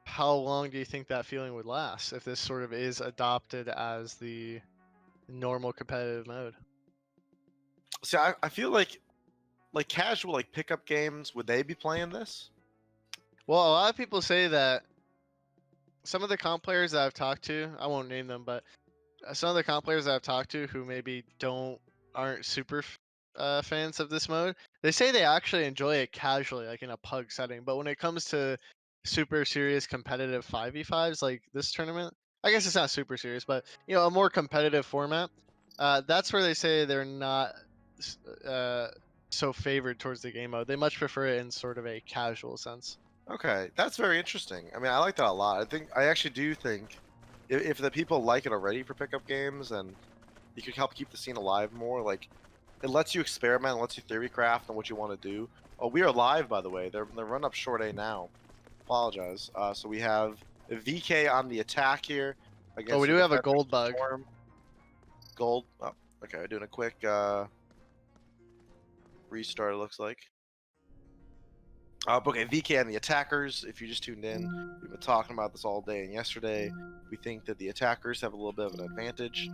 how long do you think that feeling would last if this sort of is adopted as the normal competitive mode? See, I feel like casual like pickup games, would they be playing this? Well, a lot of people say that some of the comp players that I've talked to, I won't name them, but some of the comp players that I've talked to who maybe aren't super fans of this mode, they say they actually enjoy it casually, like in a pug setting. But when it comes to super serious competitive 5v5s like this tournament, I guess it's not super serious, but a more competitive format, that's where they say they're not so favored towards the game mode. They much prefer it in sort of a casual sense. Okay, that's very interesting. I mean, I like that a lot. I actually do think if the people like it already for pickup games, and you could help keep the scene alive more. Like, it lets you experiment, lets you theory craft on what you want to do. Oh, we are live, by the way. They're running up short A now. Apologize. So we have VK on the attack here. Oh, we do have a gold bug. Storm. Gold. Oh, okay. Doing a quick restart, it looks like. Okay, VK and the attackers. If you just tuned in, we've been talking about this all day and yesterday. We think that the attackers have a little bit of an advantage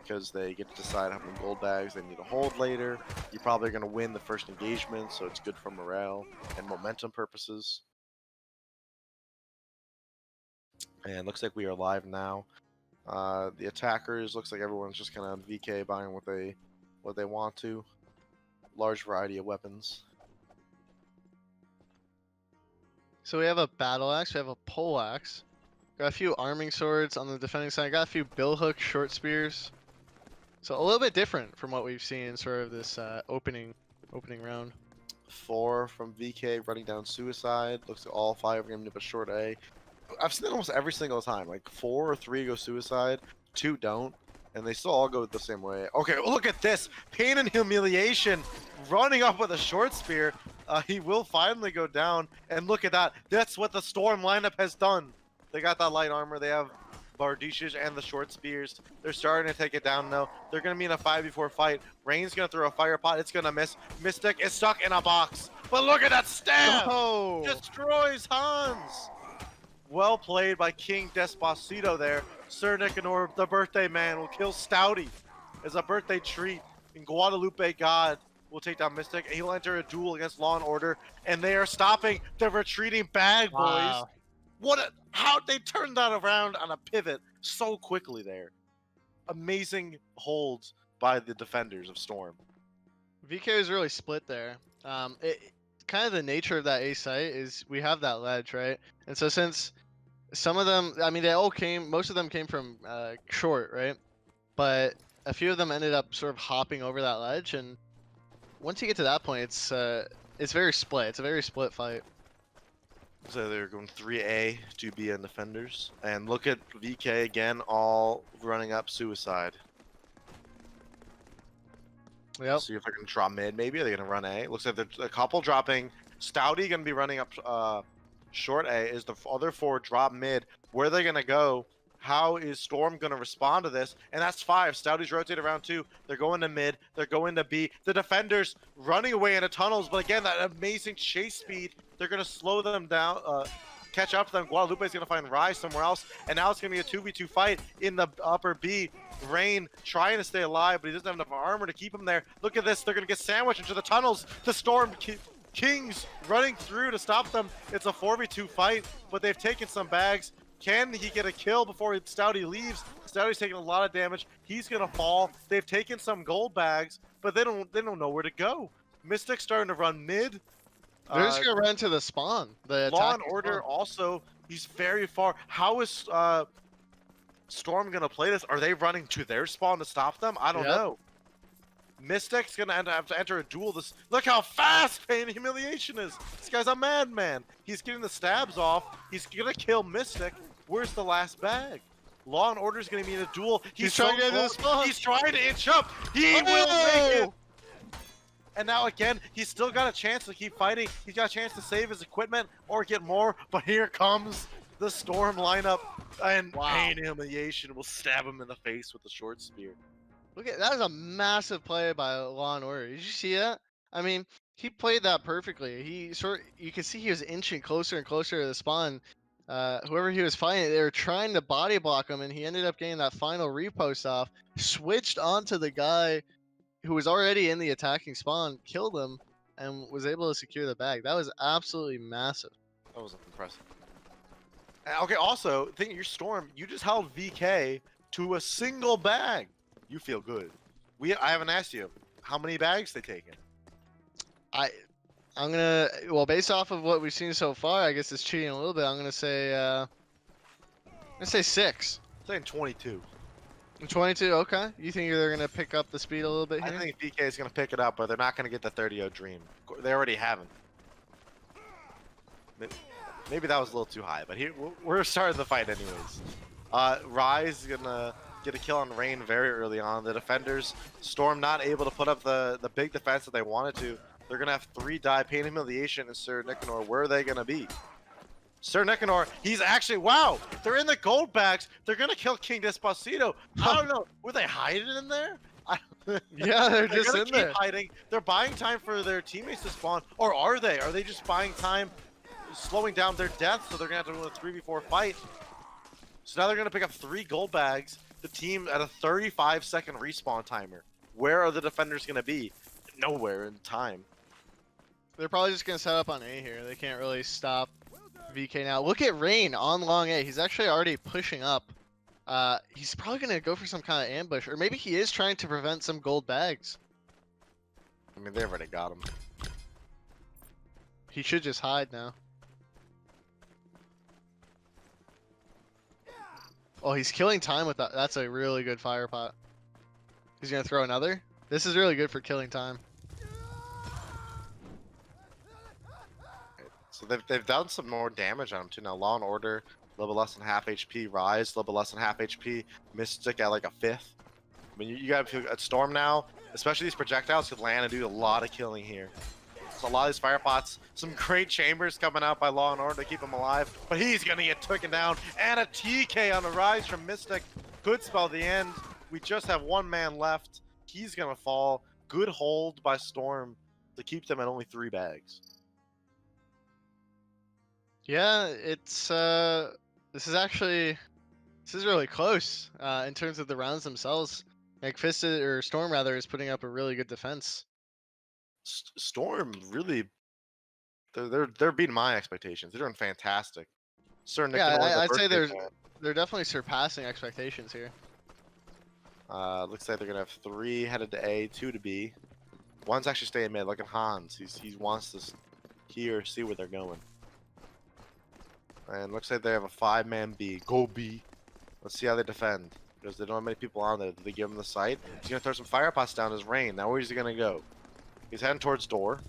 because they get to decide how many gold bags they need to hold later. You're probably going to win the first engagement, so it's good for morale and momentum purposes. And looks like we are live now. The attackers, looks like everyone's just kind of VK buying what they want to. Large variety of weapons. So we have a battle axe, we have a pole axe, got a few arming swords on the defending side, got a few billhook short spears. So a little bit different from what we've seen in sort of this opening round. 4 from VK running down suicide. Looks like all 5 are going to have a short A. I've seen it almost every single time. Like 4 or 3 go suicide, 2 don't, and they still all go the same way. Okay, look at this. Pain and humiliation running up with a short spear. He will finally go down, and look at that. That's what the Storm lineup has done. They got that light armor. They have Bardishas and the short spears. They're starting to take it down now. They're going to be in a 5v4 fight. Rain's going to throw a fire pot. It's going to miss. Mystic is stuck in a box. But look at that stab! Oh! Destroys Hans! Well played by King Despacito there. Sir Nicanor, the birthday man, will kill Stouty as a birthday treat. And Guadalupe God will take down Mystic, and he'll enter a duel against Law and Order, and they are stopping the retreating bag boys. Wow. How they turned that around on a pivot so quickly there. Amazing holds by the defenders of Storm. VK is really split there. Kind of the nature of that A site is we have that ledge, right? And so since some of them, I mean, most of them came from short, right? But a few of them ended up sort of hopping over that ledge, and once you get to that point, it's very split. It's a very split fight. So they're going 3A, 2B, and defenders. And look at VK again, all running up suicide. Yep. See if they're going to drop mid, maybe. Are they going to run A? Looks like there's a couple dropping. Stouty going to be running up short A. Is the other 4 drop mid? Where are they going to go? How is Storm going to respond to this? And that's 5. Stouty's rotated around 2. They're going to mid. They're going to B. The defenders running away into tunnels. But again, that amazing chase speed. They're going to slow them down, catch up to them. Guadalupe is going to find Rise somewhere else. And now it's going to be a 2v2 fight in the upper B. Rain trying to stay alive, but he doesn't have enough armor to keep him there. Look at this. They're going to get sandwiched into the tunnels. The Storm Kings running through to stop them. It's a 4v2 fight, but they've taken some bags. Can he get a kill before Stouty leaves? Stouty's taking a lot of damage. He's gonna fall. They've taken some gold bags, but they don't know where to go. Mystic's starting to run mid. They're just gonna run to the spawn. The Law and attacking Order spawn. also. He's very far. How is Storm gonna play this? Are they running to their spawn to stop them? I don't Yep. know. Mystic's gonna have to enter a duel. Look how fast Pain and Humiliation is. This guy's a madman. He's getting the stabs off. He's gonna kill Mystic. Where's the last bag? Law and Order's gonna be in a duel. He's trying to get into the spawn. He's trying to inch up. He will make it. And now again, he's still got a chance to keep fighting. He's got a chance to save his equipment or get more. But here comes the Storm lineup, and Wow. Pain and Humiliation will stab him in the face with the short spear. Look at that is a massive play by Law and Order. Did you see that? I mean, he played that perfectly. You can see he was inching closer and closer to the spawn. Whoever he was fighting, they were trying to body block him, and he ended up getting that final repost off. Switched onto the guy who was already in the attacking spawn, killed him, and was able to secure the bag. That was absolutely massive. That was impressive. Okay, also, think your Storm, you just held VK to a single bag. You feel good. I haven't asked you how many bags they taken. I'm gonna based off of what we've seen so far, I guess it's cheating a little bit. I'm gonna say 6. I'm saying 22. 22, okay. You think they're gonna pick up the speed a little bit I here? think VK is going to pick it up, but they're not going to get the 30-0 dream. They already haven't. Maybe that was a little too high, but here we're starting the fight anyways. Rise is going to get a kill on Rain very early on. The defenders, Storm not able to put up the big defense that they wanted to. They're going to have 3 die, Pain Humiliation, and Sir Nicanor. Where are they going to be? Sir Nicanor, he's actually, wow, they're in the gold bags. They're going to kill King Despacito. I don't know. Were they hiding in there? Yeah, they're just gonna in keep there. hiding. They're buying time for their teammates to spawn. Or are they? Are they just buying time, slowing down their death, so they're going to have to win a 3v4 fight? So now they're going to pick up 3 gold bags. The team at a 35-second respawn timer. Where are the defenders going to be? Nowhere in time. They're probably just gonna set up on A here. They can't really stop VK now. Look at Rain on long A. He's actually already pushing up. He's probably gonna go for some kind of ambush, or maybe he is trying to prevent some gold bags. I mean, they've already got him. He should just hide now. Oh, he's killing time with that. That's a really good fire pot. He's gonna throw another. This is really good for killing time. So they've done some more damage on him too now. Law and Order, a little bit less than half HP. Rise, a little bit less than half HP. Mystic at like a 5th. I mean, you gotta feel at Storm now, especially these projectiles could land and do a lot of killing here. So a lot of these fire pots, some great chambers coming out by Law and Order to keep him alive, but he's gonna get taken down. And a TK on the Rise from Mystic. Could spell the end. We just have 1 man left. He's gonna fall. Good hold by Storm to keep them at only 3 bags. Yeah, it's this is really close in terms of the rounds themselves. Like or Storm rather is putting up a really good defense. Storm really, they're beating my expectations. They're doing fantastic. Sir Nick, Yeah, I'd say they're definitely surpassing expectations here. Looks like they're gonna have 3 headed to A, 2 to B. One's actually staying mid. Look at Hans. He wants to see where they're going. And looks like they have a 5-man B. Go B. Let's see how they defend. Because they don't have many people on there. Did they give him the sight? He's going to throw some fire pots down his Rain. Now where's he going to go? He's heading towards door.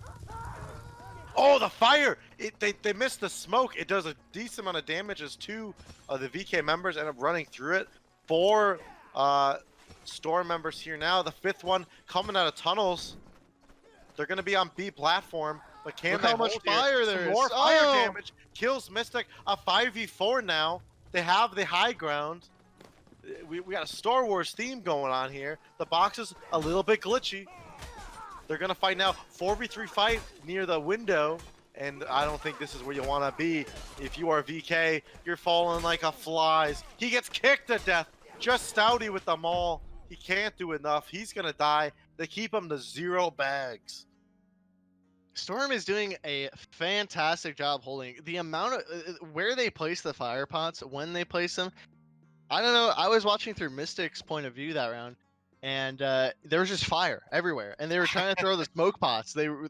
Oh, the fire! They missed the smoke. It does a decent amount of damage as 2 of the VK members end up running through it. 4 Storm members here now. The 5th one coming out of tunnels. They're going to be on B platform. But can Look they how much hold fire here? there Some is. more fire Oh! damage. Kills Mystic. A 5v4 now. They have the high ground. We got a Star Wars theme going on here. The box is a little bit glitchy. They're going to fight now. 4v3 fight near the window. And I don't think this is where you want to be. If you are VK, you're falling like a flies. He gets kicked to death. Just Stouty with the maul. He can't do enough. He's going to die. They keep him to 0 bags. Storm is doing a fantastic job holding the amount of where they place the fire pots, when they place them. I don't know. I was watching through Mystic's point of view that round, and there was just fire everywhere, and they were trying to throw the smoke pots. They were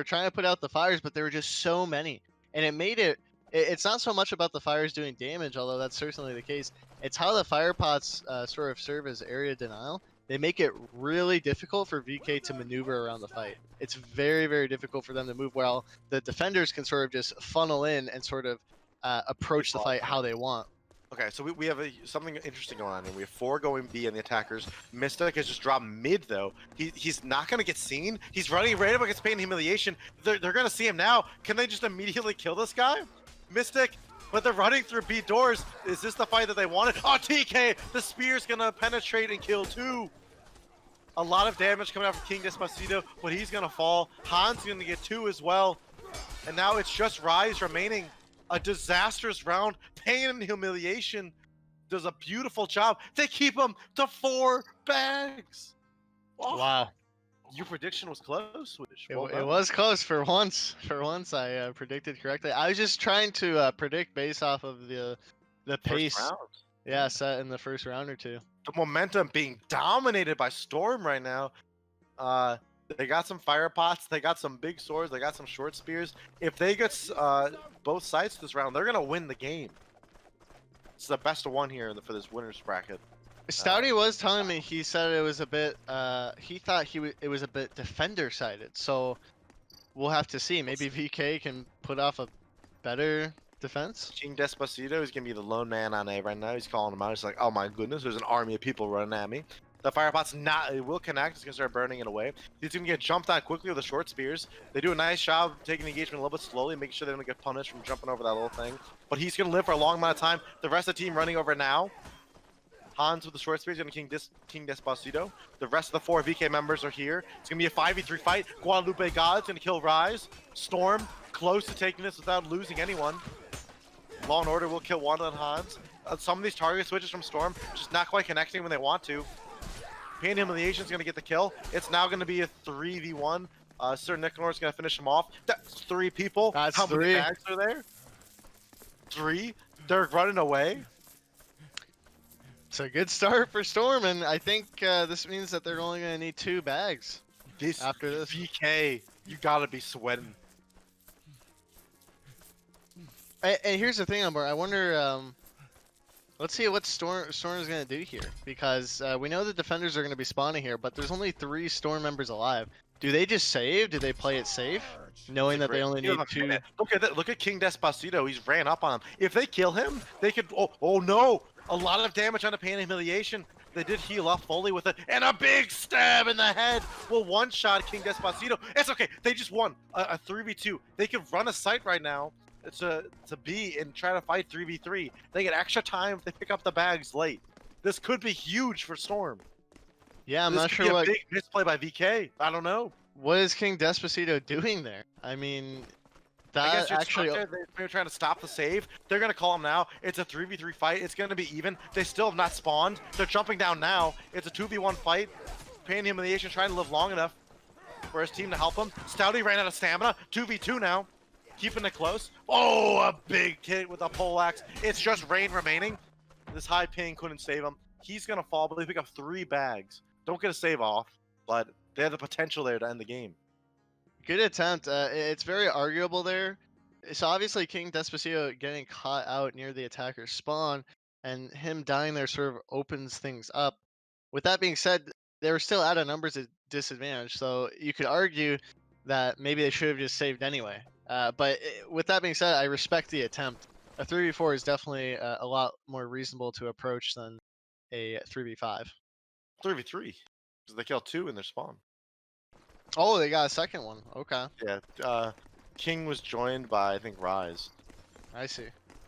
trying to put out the fires, but there were just so many, and it made it. It's not so much about the fires doing damage, although that's certainly the case. It's how the fire pots sort of serve as area denial. They make it really difficult for VK to maneuver around the fight. It's very, very difficult for them to move well. The defenders can sort of just funnel in and sort of approach the fight how they want. Okay, so we have something interesting going on here. We have 4 going B on the attackers. Mystic has just dropped mid, though. He's not going to get seen. He's running right up against Pain and Humiliation. They're going to see him now. Can they just immediately kill this guy? Mystic, but they're running through B doors. Is this the fight that they wanted? Oh, TK! The spear's going to penetrate and kill 2. A lot of damage coming out from King Despacito, but he's going to fall. Han's going to get 2 as well. And now it's just Rise remaining. A disastrous round. Pain and Humiliation does a beautiful job. They keep him to 4 bags. Oh, Wow. your prediction was close, Wish. It, Well it done. was close for once. For once, I predicted correctly. I was just trying to predict based off of the First pace. round. Yeah, set in the first round or 2. The momentum being dominated by Storm right now. They got some fire pots, they got some big swords, they got some short spears. If they get both sides this round, they're gonna win the game. It's the best of 1 here for this winners bracket. Stouty was telling me, he said it was a bit he thought it was a bit defender sided. So we'll have to see. Maybe VK can put off a better defense. King Despacito is gonna be the lone man on A right now. He's calling him out. He's like, "Oh my goodness, there's an army of people running at me." The firepot's not. It will connect. It's gonna start burning it away. He's gonna get jumped on quickly with the short spears. They do a nice job taking the engagement a little bit slowly, making sure they don't get punished from jumping over that little thing. But he's gonna live for a long amount of time. The rest of the team running over now. Hans with the short spears gonna King Despacito. The rest of the 4 VK members are here. It's gonna be a 5v3 fight. Guadalupe God's gonna kill Rise. Storm close to taking this without losing anyone. Law and Order will kill Wanda and Hans. Some of these target switches from Storm just not quite connecting when they want to. Pain Humiliation is going to get the kill. It's now going to be a 3v1. Sir Nicanor is going to finish him off. That's 3 people. That's How 3. many bags are there? 3? They're running away. It's a good start for Storm, and I think this means that they're only going to need 2 bags. After this. VK, you got to be sweating. And here's the thing, Umber. I wonder. Let's see what Storm is going to do here, because we know the defenders are going to be spawning here, but there's only 3 Storm members alive. Do they just save? Do they play it safe, knowing that they only need 2? Look at King Despacito. He's ran up on him. If they kill him, they could. Oh no! A lot of damage on the Pain and Humiliation. They did heal up fully with it, and a big stab in the head will one-shot King Despacito. It's okay. They just won a 3v2. They could run a site right now to B and try to fight 3v3. They get extra time if they pick up the bags late. This could be huge for Storm. Yeah, I'm This not could sure be a what big misplay by VK. I don't know. what is King Despacito doing there. I mean, I guess that actually. they're trying to stop the save. They're gonna call him now. It's a 3v3 fight. It's gonna be even. They still have not spawned. They're jumping down now. It's a 2v1 fight. Pain Humiliation trying to live long enough for his team to help him. Stouty ran out of stamina. 2v2 now. Keeping it close. Oh, a big hit with a poleaxe. It's just Rain remaining. This high ping couldn't save him. He's gonna fall, but they pick up 3 bags. Don't get a save off, but they have the potential there to end the game. Good attempt. It's very arguable there. So obviously King Despacito getting caught out near the attacker's spawn, and him dying there sort of opens things up. With that being said, they were still at a numbers disadvantage, so you could argue that maybe they should have just saved anyway. But with that being said, I respect the attempt. A 3v4 is definitely a lot more reasonable to approach than a 3v5. 3v3. Because they kill 2 in their spawn. Oh, they got a second one. Okay, Yeah. King was joined by, I think, Rise. I see.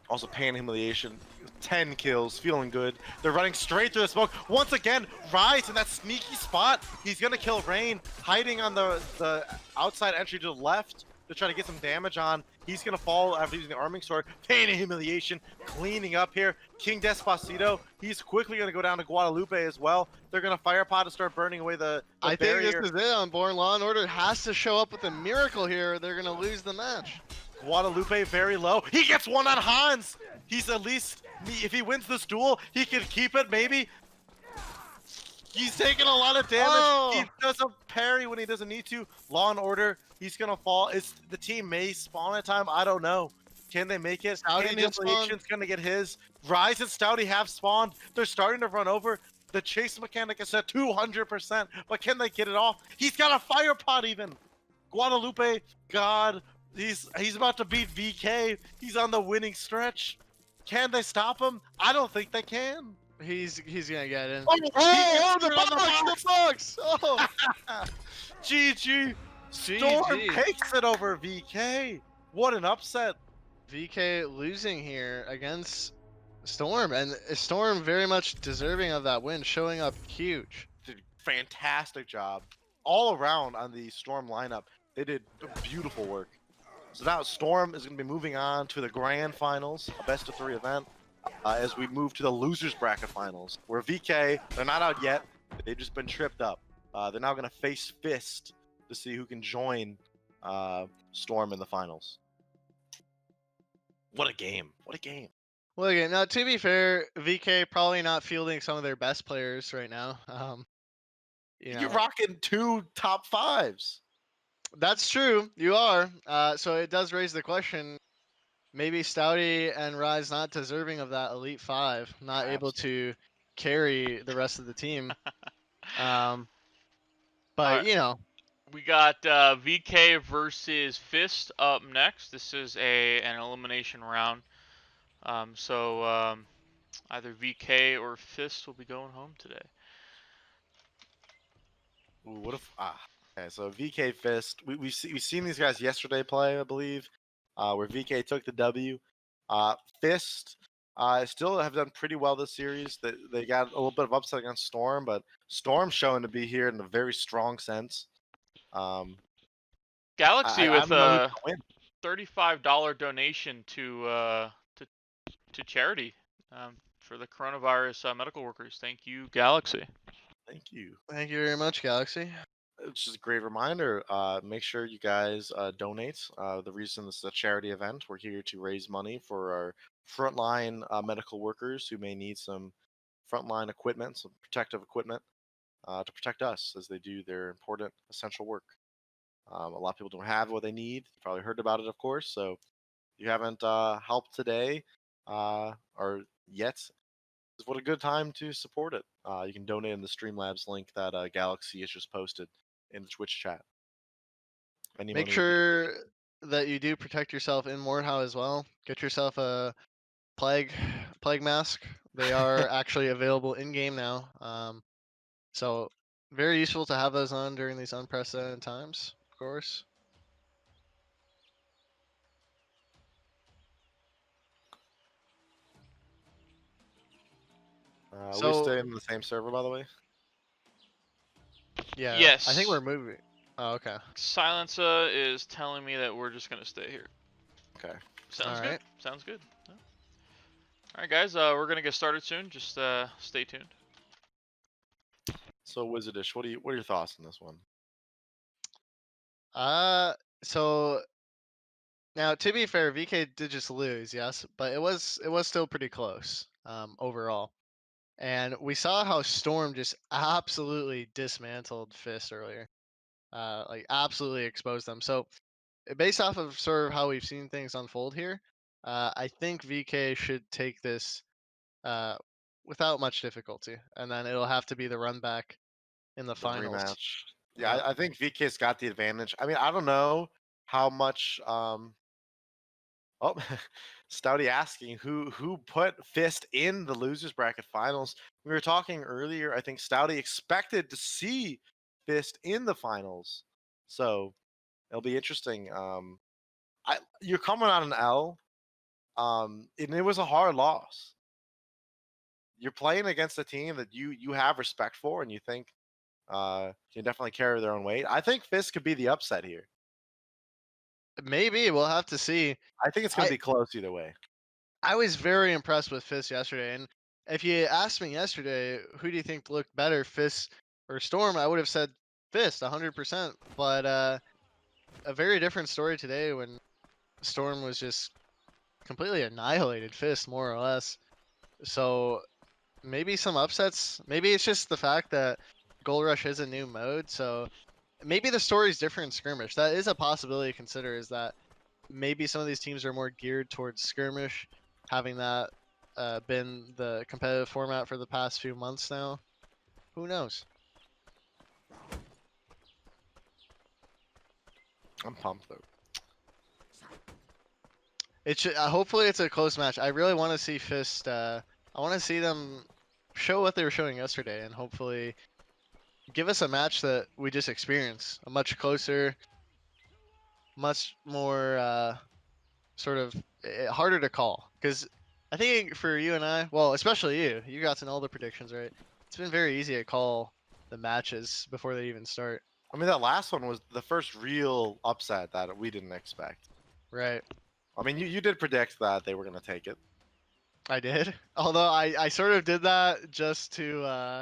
Also, Pain Humiliation. 10 kills, feeling good. They're running straight through the smoke. Once again, Rise in that sneaky spot. He's going to kill Rain, hiding on the outside entry to the left to try to get some damage on. He's going to fall after using the arming sword. Pain and Humiliation cleaning up here. King Despacito, he's quickly going to go down to Guadalupe as well. They're going to fire pot to start burning away the I barrier. think this is it. Unborn Law and Order has to show up with a miracle here, or they're going to lose the match. Guadalupe very low. He gets one on Hans. He's at least, if he wins this duel, he can keep it maybe. He's taking a lot of damage. Oh. He doesn't parry when he doesn't need to. Law and Order, he's gonna fall. The team may spawn at time. I don't know. Can they make it? Stouty did spawn. Humiliation's gonna get his. Rise and Stouty have spawned. They're starting to run over. The chase mechanic is at 200%, but can they get it off? He's got a fire pot even. Guadalupe, God, he's about to beat VK. He's on the winning stretch. Can they stop him? I don't think they can. He's gonna get in. Oh, the box! Oh, GG. Storm GG. takes it over VK. What an upset. VK losing here against Storm, and Storm very much deserving of that win, showing up huge. Did fantastic job all around on the Storm lineup. They did beautiful work. So now Storm is going to be moving on to the grand finals, a best of 3 event, as we move to the losers bracket finals, where VK, they're not out yet. They've just been tripped up. They're now going to face Fist to see who can join Storm in the finals. What a game. What a game. Well, again, now to be fair, VK probably not fielding some of their best players right now. You're rocking 2 top 5s. That's true. You are. So it does raise the question. Maybe Stouty and Rise not deserving of that Elite 5, not able to carry the rest of the team. But, Alright. you know. We got VK versus Fist up next. This is an elimination round. So either VK or Fist will be going home today. Ooh, what if okay, so VK Fist. We've seen these guys yesterday play, I believe, where VK took the W. Fist still have done pretty well this series. They got a little bit of upset against Storm, but Storm's showing to be here in a very strong sense. Galaxy I with don't know who's a gonna win. $35 donation to charity for the coronavirus medical workers. Thank you, Galaxy. Thank you. Thank you very much, Galaxy. It's just a great reminder. Make sure you guys donate. The reason this is a charity event, we're here to raise money for our frontline medical workers who may need some frontline equipment, some protective equipment to protect us as they do their important essential work. A lot of people don't have what they need. You probably heard about it, of course. So if you haven't helped today or yet, what a good time to support it. You can donate in the Streamlabs link that Galaxy has just posted in the Twitch chat. Any Make money would be sure that you do protect yourself in Mordhau as well. Get yourself a plague mask. They are actually available in game now. So very useful to have those on during these unprecedented times, of course. we So stay in the same server, by the way. yeah, Yes. I think we're moving. Oh, okay. Silencer is telling me that we're just gonna stay here. Okay. Sounds All good. right. Sounds good. Yeah. All right, guys. We're gonna get started soon. Just stay tuned. So Wizardish, what are your thoughts on this one? So now to be fair, VK did just lose, yes, but it was still pretty close, overall. And we saw how Storm just absolutely dismantled Fist earlier. Like absolutely exposed them. So based off of sort of how we've seen things unfold here, I think VK should take this uh, without much difficulty, and then it'll have to be the run back in the The finals. rematch. Yeah, Yeah. I think VK's got the advantage. I mean, I don't know how much. Oh, Stouty asking who put Fist in the losers bracket finals. We were talking earlier. I think Stouty expected to see Fist in the finals, so it'll be interesting. You're coming on an L, and it was a hard loss. You're playing against a team that you have respect for, and you think can definitely carry their own weight. I think Fist could be the upset here. Maybe we'll have to see. I think it's going to be close either way. I was very impressed with Fist yesterday, and if you asked me yesterday, who do you think looked better, Fist or Storm, I would have said Fist 100%. But a very different story today when Storm was just completely annihilated Fist, more or less. So maybe some upsets. Maybe it's just the fact that Gold Rush is a new mode, so maybe the story's different in skirmish. That is a possibility to consider. Is that maybe some of these teams are more geared towards skirmish, having that been the competitive format for the past few months now. Who knows? I'm pumped though. It should, hopefully it's a close match. I really want to see Fist. I want to see them show what they were showing yesterday, and hopefully give us a match that we just experienced. A much closer, much more sort of harder to call. Because I think for you and I, well, especially you got to know all the predictions, right? It's been very easy to call the matches before they even start. I mean, that last one was the first real upset that we didn't expect. Right. I mean, you did predict that they were going to take it. I did. Although I sort of did that just to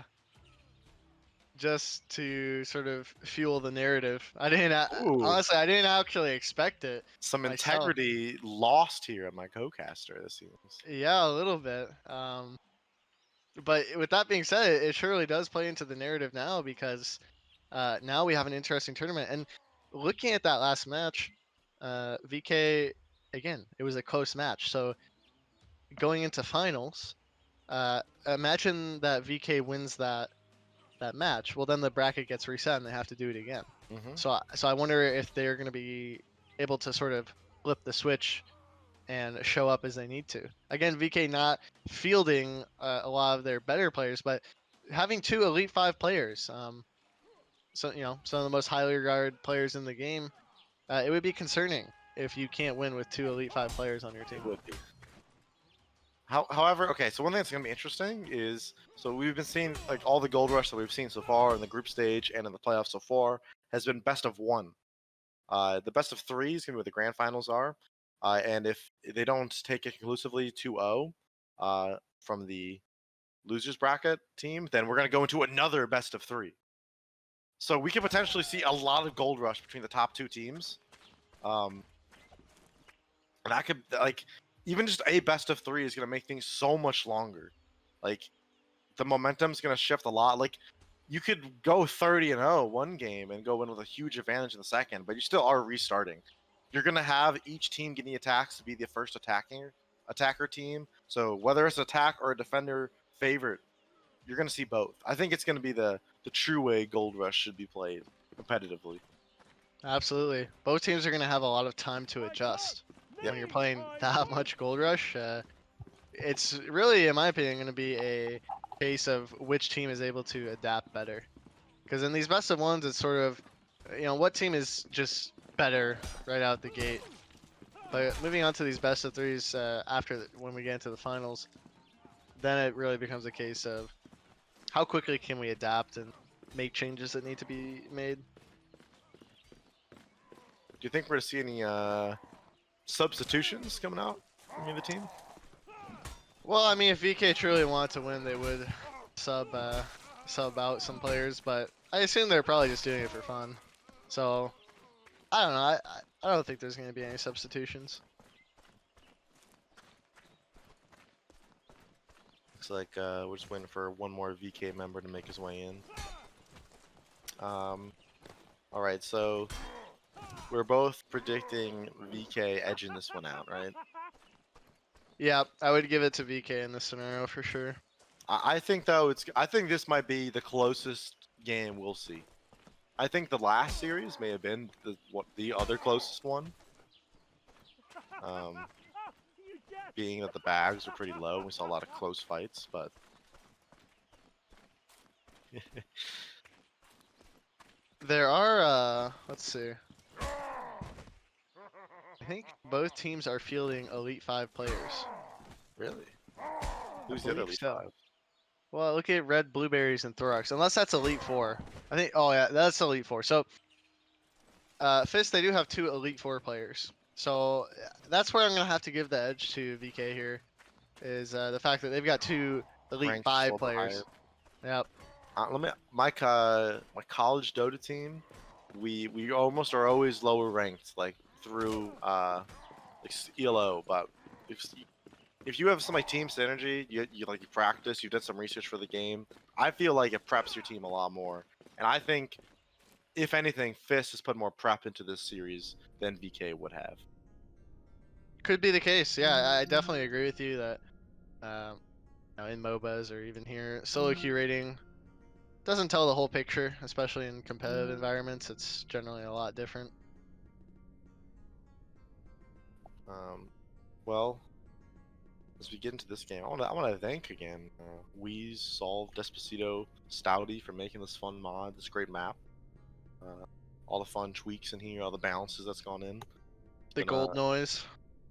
sort of fuel the narrative. I didn't Ooh. honestly. I didn't actually expect it. Some myself. integrity lost here at my co-caster, this seems. Yeah, a little bit. But with that being said, it surely does play into the narrative now because now we have an interesting tournament. And looking at that last match, VK again, it was a close match. So going into finals, imagine that VK wins that that match, well then the bracket gets reset and they have to do it again. Mhm. So I wonder if they're going to be able to sort of flip the switch and show up as they need to. Again, VK not fielding a lot of their better players, but having 2 Elite 5 players, so some of the most highly regarded players in the game, it would be concerning if you can't win with 2 Elite 5 players on your team. It would be. However, okay, so one thing that's gonna be interesting is, so we've been seeing like all the gold rush that we've seen so far in the group stage and in the playoffs so far has been best of 1. The best of 3 is gonna be what the grand finals are, and if they don't take it conclusively 2-0 from the losers bracket team, then we're gonna go into another best of 3. So we could potentially see a lot of gold rush between the top 2 teams. And that could, like, even just a best of 3 is going to make things so much longer. Like, the momentum's going to shift a lot. Like, you could go 30-0 one game and go in with a huge advantage in the second, but you still are restarting. You're going to have each team getting attacks to be the first attacker team. So whether it's attack or a defender favorite, you're going to see both. I think it's going to be the true way Gold Rush should be played competitively. Absolutely. Both teams are going to have a lot of time to adjust. When you're playing that much Gold Rush, it's really, in my opinion, going to be a case of which team is able to adapt better. Because in these best of ones, it's sort of, what team is just better right out the gate. But moving on to these best of 3s when we get into the finals, then it really becomes a case of how quickly can we adapt and make changes that need to be made. Do you think we're going to see any substitutions coming out from either team? Well, I mean, if VK truly wanted to win, they would sub out some players, but I assume they're probably just doing it for fun. So, I don't know. I don't think there's going to be any substitutions. Looks like we're just waiting for one more VK member to make his way in. Alright, so we're both predicting VK edging this one out, right? Yeah, I would give it to VK in this scenario for sure. I think though I think this might be the closest game we'll see. I think the last series may have been the other closest one. Being that the bags are pretty low, we saw a lot of close fights, but there are let's see. I think both teams are fielding Elite 5 players. really, who's the other Elite so. 5? Well, look at Red Blueberries and Thorax. Unless that's Elite 4. I think. Oh yeah, that's Elite 4. So, Fist, they do have 2 Elite 4 players. So that's where I'm gonna have to give the edge to VK here, is the fact that they've got 2 Elite Ranked 5 a little bit players. Yep. My college Dota team, we almost are always lower ranked, like through like ELO. But if you have some like team synergy, you practice, you've done some research for the game. I feel like it preps your team a lot more, and I think if anything, Fist has put more prep into this series than VK would have. Could be the case. Yeah, I definitely agree with you that in MOBAs or even here, solo queue rating doesn't tell the whole picture, especially in competitive environments. It's generally a lot different. Well, as we get into this game, I want to thank again Wheeze, Solve, Despacito, Stouty for making this fun mod, this great map. All the fun tweaks in here, all the balances that's gone in. The gold noise.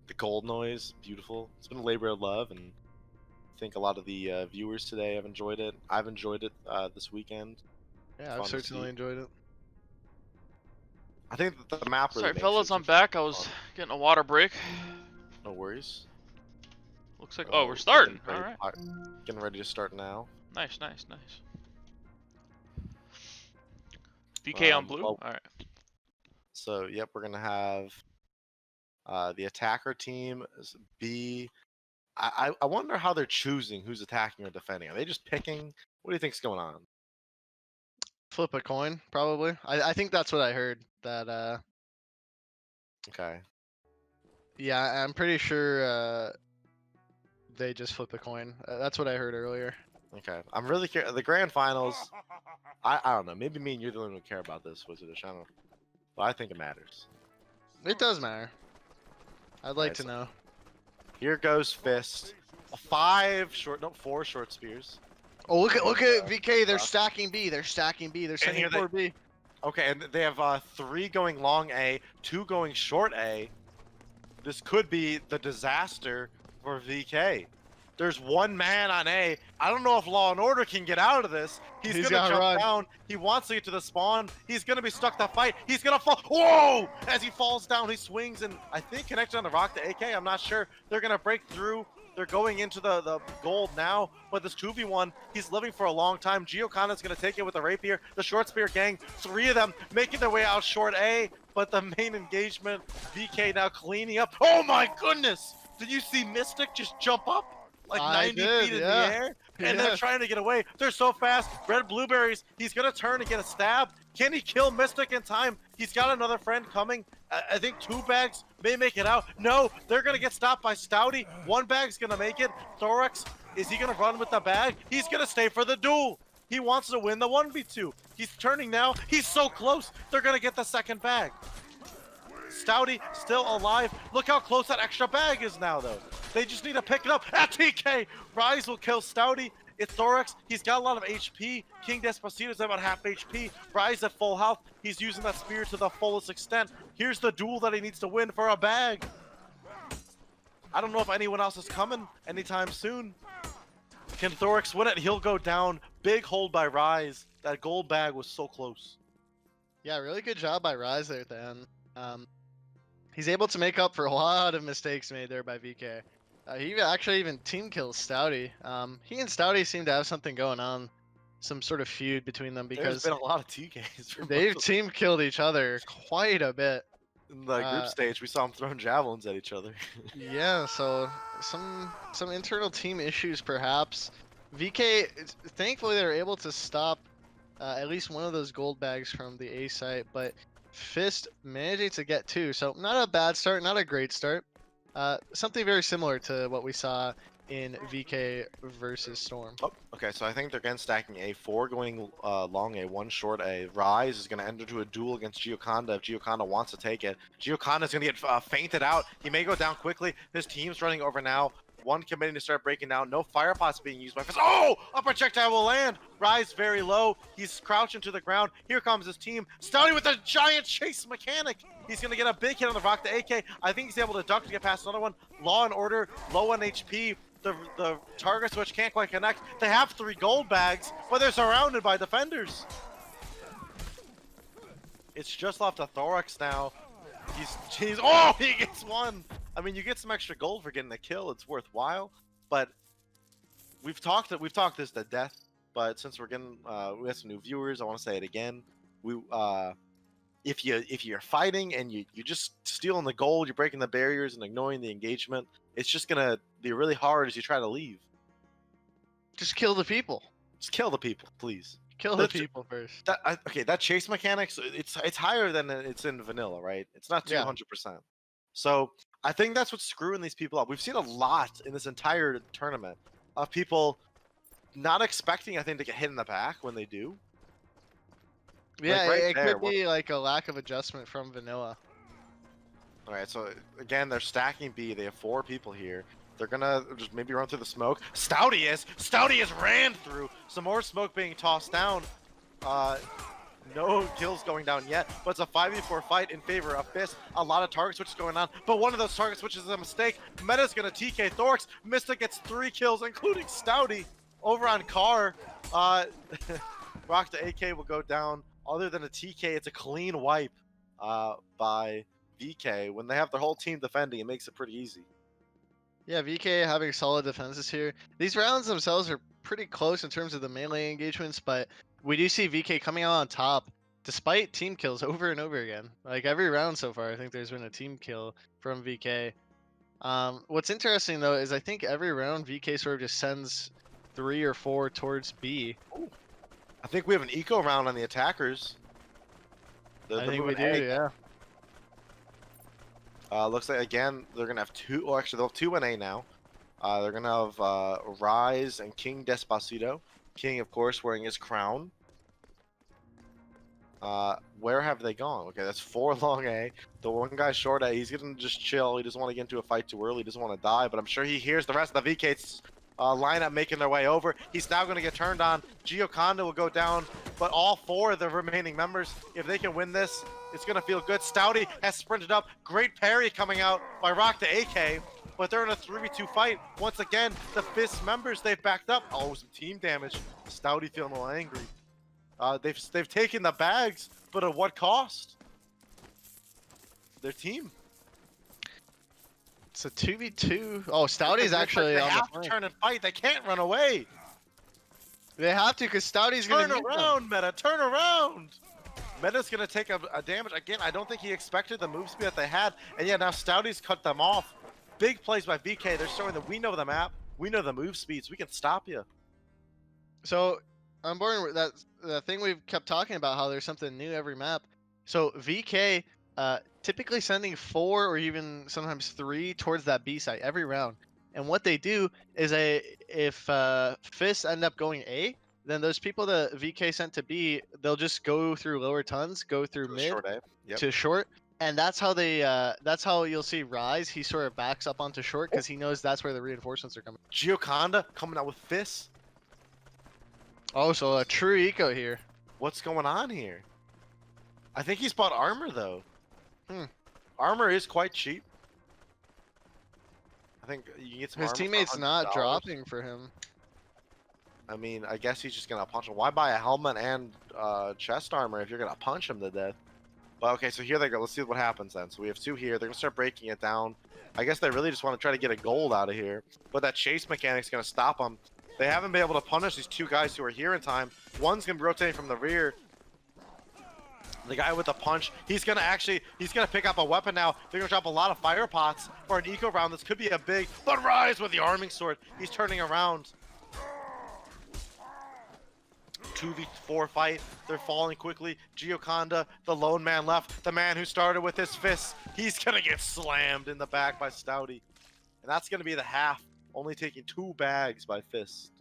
The gold noise, beautiful. It's been a labor of love, and I think a lot of the viewers today have enjoyed it. I've enjoyed it this weekend. Yeah, I've certainly enjoyed it. I think that the map really Sorry, makes fellas, it I'm back. I was getting a water break. No worries. Looks like we're starting. Getting All right. Getting ready to start now. Nice. VK on blue. Well, All right. So yep, we're gonna have the attacker team be. I wonder how they're choosing who's attacking or defending. Are they just picking? What do you think's going on? Flip a coin, probably. I think that's what I heard. That Okay. Yeah, I'm pretty sure they just flip a coin. That's what I heard earlier. Okay. I'm really curious. The grand finals. I don't know. Maybe me and you're the only one who care about this, Wizardish. I don't know. But I think it matters. It does matter. I'd like Alright, to so- know. Here goes Fist. 4 short spears. Oh, look at VK. They're Rough. stacking B. They're stacking B. They're sending here they- for B. Okay, and they have 3 going long A, 2 going short A. This could be the disaster for VK. There's 1 man on A. I don't know if Law and Order can get out of this. He's gonna gotta jump run. down. He wants to get to the spawn. He's gonna be stuck to fight. He's gonna fall. Whoa! As he falls down, he swings and I think connected on the rock to AK. I'm not sure. They're gonna break through. They're going into the gold now, but this 2v1, he's living for a long time. Giocana's gonna take it with the rapier. The short spear gang, 3 of them making their way out short A, but the main engagement, VK now cleaning up. Oh my goodness! Did you see Mystic just jump up? Like I 90 did, feet in yeah. the air? And Yeah. they're trying to get away. They're so fast. Red blueberries. He's gonna turn and get a stab. Can he kill Mystic in time? He's got another friend coming. I think 2 bags may make it out. No, they're gonna get stopped by Stouty. 1 bag's gonna make it. Thorax, is he gonna run with the bag? He's gonna stay for the duel. He wants to win the 1v2. He's turning now. He's so close. They're gonna get the second bag. Stouty still alive. Look how close that extra bag is now, though. They just need to pick it up. At TK, Rise will kill Stouty. It's Thorax. He's got a lot of HP. King Despacito's at about half HP. Rise at full health. He's using that spear to the fullest extent. Here's the duel that he needs to win for a bag. I don't know if anyone else is coming anytime soon. Can Thorax win it? He'll go down. Big hold by Rise. That gold bag was so close. Yeah, really good job by Rise there at the end. He's able to make up for a lot of mistakes made there by VK. He actually even team kills Stouty. He and Stouty seem to have something going on, some sort of feud between them There's because been a lot of TKs. For they've both team killed each other quite a bit. in the group stage. We saw them throwing javelins at each other. Yeah, so some internal team issues perhaps. VK, thankfully they were able to stop at least one of those gold bags from the A site, but Fist managing to get 2, so not a bad start, not a great start. Something very similar to what we saw in VK versus Storm. Oh, okay, so I think they're again stacking A, 4 going long A, 1 short A. Rise is going to enter into a duel against Gioconda if Gioconda wants to take it. Gioconda's going to get fainted out. He may go down quickly. His team's running over now. 1 committing to start breaking down. No fire pots being used by Fist. Oh! A projectile will land. Rise very low. He's crouching to the ground. Here comes his team. Stouty with a giant chase mechanic. He's going to get a big hit on the rock to AK. I think he's able to duck to get past another one. Law and Order, low on HP. The target switch can't quite connect. They have 3 gold bags, but they're surrounded by defenders. It's just left to Thorax now. He's oh, he gets 1. I mean, you get some extra gold for getting a kill. It's worthwhile, but we've talked this to death. But since we're getting we have some new viewers, I want to say it again. If you're fighting and you're just stealing the gold, you're breaking the barriers and ignoring the engagement, it's just gonna be really hard as you try to leave. Just kill the people. Just kill the people, please. Kill the That's- people first. Okay, that chase mechanics, it's higher than it's in vanilla, right? It's not Yeah. 200%. So I think that's what's screwing these people up. We've seen a lot in this entire tournament of people not expecting, I think, to get hit in the back when they do. Yeah, right it there, could be like a lack of adjustment from vanilla. All right, so again, they're stacking B. They have 4 people here. They're gonna just maybe run through the smoke. Stouty is ran through. Some more smoke being tossed down. No kills going down yet, but it's a 5v4 fight in favor of Fist. A lot of target switches going on, but one of those target switches is a mistake. Meta's gonna TK Thorax. Mystic gets 3 kills, including Stouty. Over on Car, Rock to AK will go down. Other than a TK, it's a clean wipe by VK. When they have their whole team defending, it makes it pretty easy. Yeah, VK having solid defenses here. These rounds themselves are pretty close in terms of the melee engagements, but we do see VK coming out on top despite team kills over and over again. Like every round so far, I think there's been a team kill from VK. What's interesting though is I think every round VK sort of just sends 3 or 4 towards B. I think we have an eco round on the attackers. I think we moving do, A. yeah. Looks like again they're gonna have 2. Oh, actually, they'll have 2 in A now. They're gonna have Rise and King Despacito. King, of course, wearing his crown. Where have they gone? Okay, that's 4 long A. The one guy short A, he's gonna just chill. He doesn't want to get into a fight too early. He doesn't want to die, but I'm sure he hears the rest of the VK's lineup making their way over. He's now gonna get turned on. Gioconda will go down, but all 4 of the remaining members, if they can win this, it's gonna feel good. Stouty has sprinted up. Great parry coming out by Rock the AK, but they're in a 3v2 fight. Once again, the Fist members, they've backed up. Oh, some team damage. Stouty feeling a little angry. They've taken the bags, but at what cost? Their team. It's a 2v2. Oh, Stouty's actually They on have the to flank. turn and fight. They can't run away. They have to, because Stouty's gonna Turn meet them. around, Meta. Turn around. Meta's gonna take a damage again. I don't think he expected the move speed that they had, and yeah, now Stouty's cut them off. Big plays by VK. They're showing that we know the map, we know the move speeds. We can stop you. So I'm bored with that. The thing we've kept talking about, how there's something new every map. So VK typically sending 4 or even sometimes 3 towards that B site every round. And what they do is if Fists end up going A, then those people that VK sent to B, they'll just go through lower tons, go through mid Short A. Yep. to short, and that's how they that's how you'll see Rise. He sort of backs up onto short because he knows that's where the reinforcements are coming. Gioconda coming out with fists. Oh, so a true eco here. What's going on here? I think he's bought armor though. Hmm. Armor is quite cheap. I think you can get some His armor for teammates not $100. dropping for him. I mean, I guess he's just gonna punch him. Why buy a helmet and chest armor if you're gonna punch him to death? But okay, so here they go. Let's see what happens then. So we have 2 here. They're gonna start breaking it down. I guess they really just want to try to get a gold out of here. But that chase mechanic's gonna stop them. They haven't been able to punish these 2 guys who are here in time. One's gonna be rotating from the rear. The guy with the punch, he's gonna pick up a weapon now. They're gonna drop a lot of fire pots for an eco round. This could be a big, but Rise with the arming sword. He's turning around. 2v4 fight. They're falling quickly. Gioconda, the lone man left, the man who started with his fists. He's gonna get slammed in the back by Stouty. And that's gonna be the half, only taking 2 bags by Fist.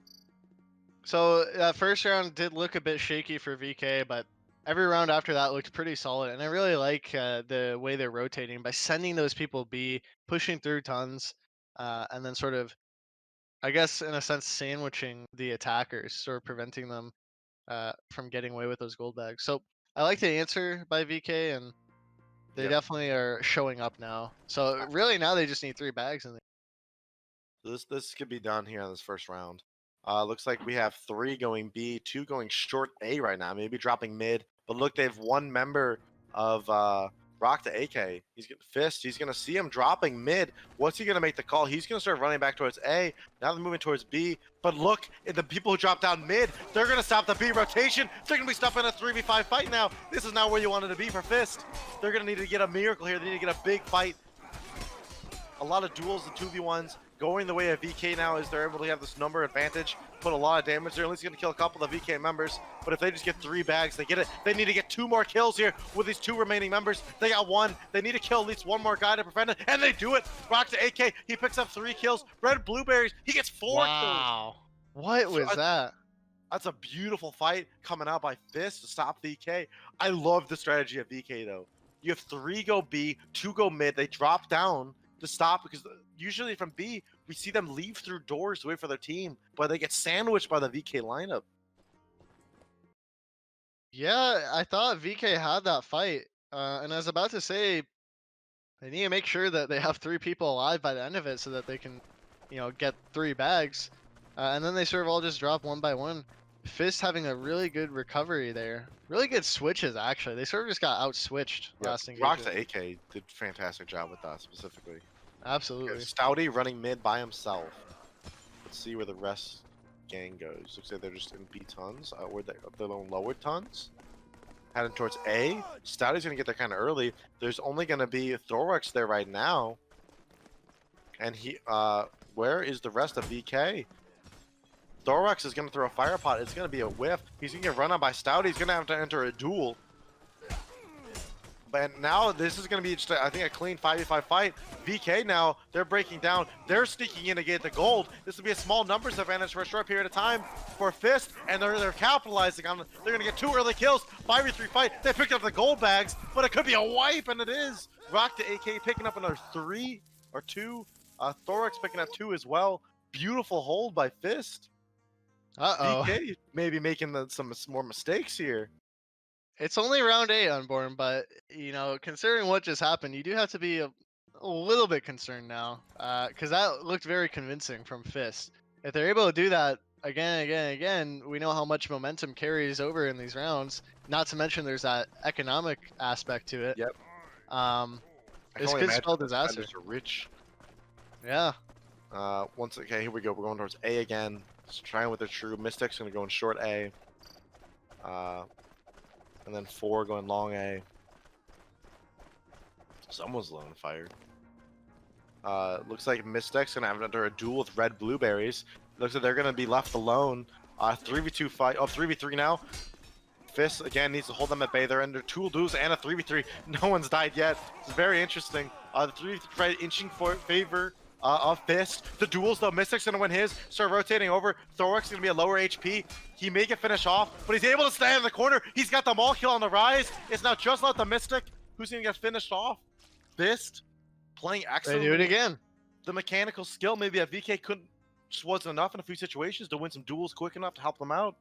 So that first round did look a bit shaky for VK, but every round after that looked pretty solid. And I really like the way they're rotating by sending those people B, pushing through tons, and then sort of, I guess, in a sense, sandwiching the attackers, sort of preventing them from getting away with those gold bags. So I like the answer by VK, and they Yep. definitely are showing up now. So really now they just need 3 bags. This could be done here in this first round. Looks like we have 3 going B, 2 going short A right now, maybe dropping mid. But look, they have 1 member of Rock the AK. He's getting Fist. He's gonna see him dropping mid. What's he gonna make the call? He's gonna start running back towards A. Now they're moving towards B. But look, the people who drop down mid, they're gonna stop the B rotation. They're gonna be stopping a 3v5 fight now. This is not where you wanted to be for Fist. They're gonna need to get a miracle here. They need to get a big fight. A lot of duels and 2v1s. Going the way of VK now is they're able to have this number advantage, put a lot of damage. They're at least going to kill a couple of VK members, but if they just get 3 bags, they get it. They need to get 2 more kills here with these 2 remaining members. They got 1. They need to kill at least 1 more guy to prevent it, and they do it. Rock to AK. He picks up 3 kills. Red Blueberries. He gets 4 kills. Wow. What was that? That's a beautiful fight coming out by Fist to stop VK. I love the strategy of VK, though. You have 3 go B, 2 go mid. They drop down to stop, because usually from B, we see them leave through doors to wait for their team, but they get sandwiched by the VK lineup. Yeah, I thought VK had that fight, and I was about to say they need to make sure that they have 3 people alive by the end of it so that they can, get 3 bags, and then they sort of all just drop 1 by 1. Fist having a really good recovery there. Really good switches, actually. They sort of just got out-switched last Rock engagement. the AK did a fantastic job with that specifically. Absolutely. Stouty running mid by himself. Let's see where the rest gang goes. Looks like they're just in B tons. Where they up their own lower tons. Heading towards A. Stouty's gonna get there kind of early. There's only gonna be Thorax there right now. And where is the rest of VK? Thorax is gonna throw a fire pot. It's gonna be a whiff. He's gonna get run on by Stouty. He's gonna have to enter a duel. But now this is going to be just, I think, a clean 5v5 fight. VK now, they're breaking down. They're sneaking in to get the gold. This will be a small numbers advantage for a short period of time for Fist, and they're capitalizing on it. They're going to get 2 early kills. 5v3 fight. They picked up the gold bags, but it could be a wipe, and it is. Rock to AK picking up another 3 or 2. Thorax picking up 2 as well. Beautiful hold by Fist. Uh-oh. VK maybe making some more mistakes here. It's only round 8 Unborn, but, considering what just happened, you do have to be a little bit concerned now. Because that looked very convincing from Fist. If they're able to do that again and again and again, we know how much momentum carries over in these rounds. Not to mention there's that economic aspect to it. Yep. This could spell disaster. Are rich. Yeah. Okay, here we go. We're going towards A again. Just trying with the true. Mystic's gonna go in short A. And then 4 going long A. Someone's low and fired. Looks like Mystic's gonna have under a duel with red blueberries. Looks like they're gonna be left alone. 3v2 fight. Oh, 3v3 now. Fist again needs to hold them at bay. They're under 2 duels and a 3v3. No one's died yet. It's very interesting. The 3v3 fight inching for favor of Fist. The duels though, Mystic's gonna win his. Start rotating over. Thorax is gonna be a lower HP. He may get finished off, but he's able to stay in the corner. He's got the mall kill on the rise. It's now just like the Mystic who's gonna get finished off. Fist playing They excellent. do it again. The mechanical skill maybe that VK just wasn't enough in a few situations to win some duels quick enough to help them out.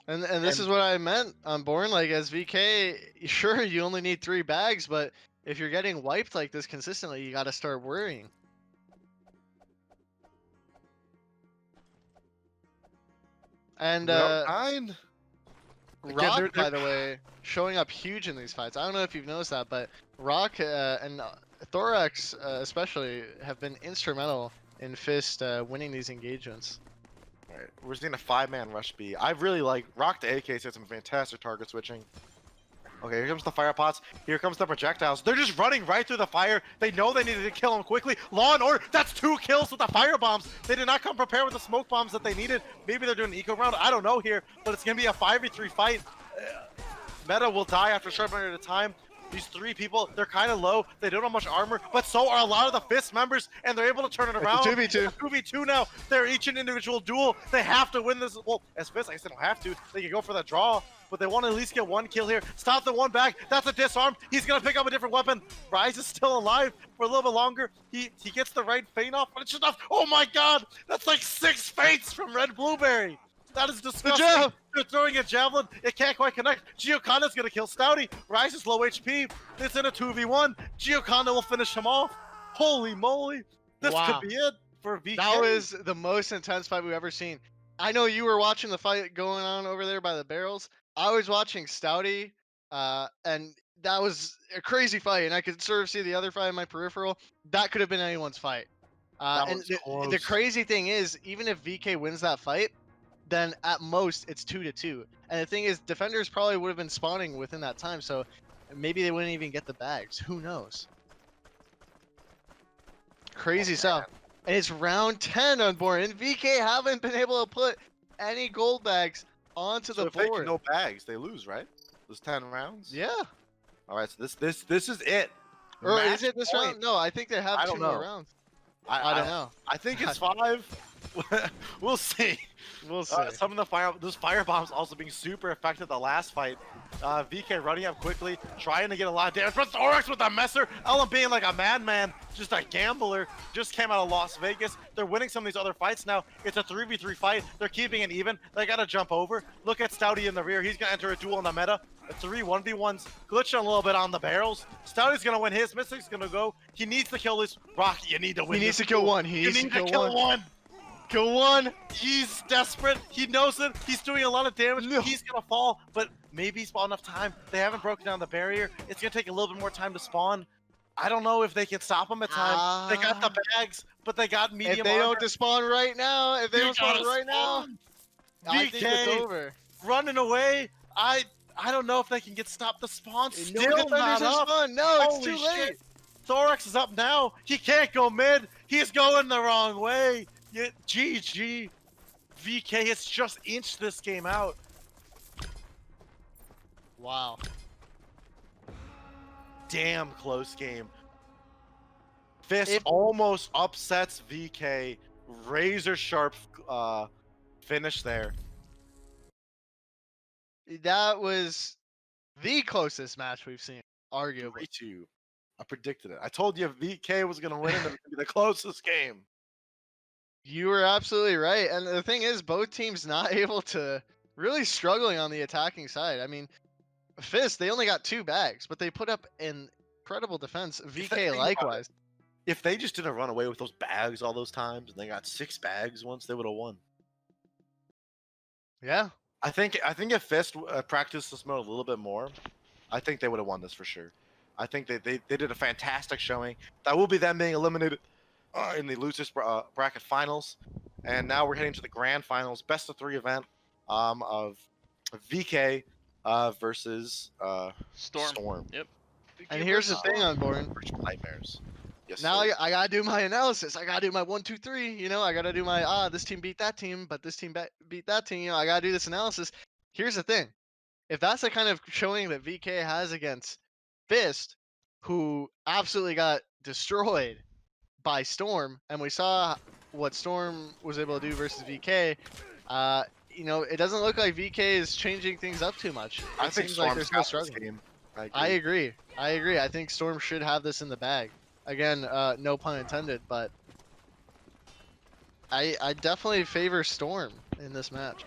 And this is what I meant on Born. Like, as VK, sure, you only need 3 bags, but if you're getting wiped like this consistently, you got to start worrying. And Nine. Rock, by the way, showing up huge in these fights. I don't know if you've noticed that, but Rock and Thorax especially have been instrumental in Fist winning these engagements. Alright, we're seeing a 5-man rush B. I really like Rock to AK said some fantastic target switching. Okay, here comes the fire pots. Here comes the projectiles. They're just running right through the fire. They know they needed to kill him quickly. Law and order. That's 2 kills with the fire bombs. They did not come prepared with the smoke bombs that they needed. Maybe they're doing an eco round. I don't know here, but it's gonna be a 5v3 fight. Meta will die after a short period of time. These 3 people, they're kind of low. They don't have much armor, but so are a lot of the Fist members, and they're able to turn it around. It's a 2v2. It's a 2v2 now. They're each an individual duel. They have to win this. Well, as Fist, I guess they don't have to. They can go for the draw, but they want to at least get 1 kill here. Stop the 1 back. That's a disarm. He's going to pick up a different weapon. Rise is still alive for a little bit longer. He gets the right feint off, but it's just enough. Oh my god! That's like 6 feints from Red Blueberry. That is disgusting. They're throwing a javelin. It can't quite connect. Gioconda's going to kill Stouty. Rise is low HP. It's in a 2v1. Gioconda will finish him off. Holy moly. This Wow. could be it for VK. That was the most intense fight we've ever seen. I know you were watching the fight going on over there by the barrels. I was watching Stouty, and that was a crazy fight, and I could sort of see the other fight in my peripheral. That could have been anyone's fight. That And was the close. crazy thing is, even if VK wins that fight, then at most it's 2-2. And the thing is, defenders probably would have been spawning within that time, so maybe they wouldn't even get the bags. Who knows? Crazy stuff. And it's round 10 on board, and VK haven't been able to put any gold bags onto So the if they get board. no bags, they lose, right? Those 10 rounds? Yeah. All right, so this is it. Or Match is it this point. round? No, I think they have I 2 don't more know. rounds. I I don't know. I think it's 5. We'll see. We'll see. Some of the those fire bombs also being super effective the last fight. VK running up quickly, trying to get a lot of damage. But Thorax with a messer. Ellen being like a madman, just a gambler. Just came out of Las Vegas. They're winning some of these other fights now. It's a 3v3 fight. They're keeping it even. They gotta jump over. Look at Stouty in the rear. He's gonna enter a duel in the meta. A 3-1v1s, glitching a little bit on the barrels. Stouty's gonna win his. Mystic's gonna go. He needs to kill this. Rock, you need to win. He needs this to kill duel. one. He You needs to need to kill kill one. one. Kill one. He's desperate. He knows it. He's doing a lot of damage. No. He's gonna fall, but maybe he's bought enough time. They haven't broken down the barrier. It's gonna take a little bit more time to spawn. I don't know if they can stop him at time. They got the bags, but they got medium If they armor. don't despawn right now, if they You don't spawn gotta right now, spawn. I think it's VK over. running away. I don't know if they can get stopped. The spawn No still defenders not are up. spawned. No, it's Holy too late. shit. Thorax is up now. He can't go mid. He's going the wrong way. GG. VK has just inched this game out. Wow. damn close game. Fist almost upsets VK. Razor sharp finish there. That was the closest match we've seen, arguably. 3-2. I predicted it. I told you VK was going to win and it was going to be the closest game. You were absolutely right. And the thing is, both teams not able to really struggling on the attacking side. I mean, Fist, they only got 2 bags, but they put up an incredible defense. VK likewise. If they just didn't run away with those bags all those times and they got 6 bags once, they would have won. Yeah. I think if Fist practiced this mode a little bit more, I think they would have won this for sure. I think they did a fantastic showing. That will be them being eliminated in the losers bracket finals, and now we're heading to the grand finals, best of 3 event of VK versus Storm. Yep. And here's the thing on board. Virtual nightmares. Yes. Now sir. I gotta do my analysis. I gotta do my 1, 2, 3. You know, I gotta do my this team beat that team, but this team beat that team. You know, I gotta do this analysis. Here's the thing: if that's the kind of showing that VK has against Fist, who absolutely got destroyed by Storm, and we saw what Storm was able to do versus VK, you know, it doesn't look like VK is changing things up too much. I It think seems like Storm's there's no got this struggle. game. I agree. I think Storm should have this in the bag. Again, no pun intended, but I definitely favor Storm in this match.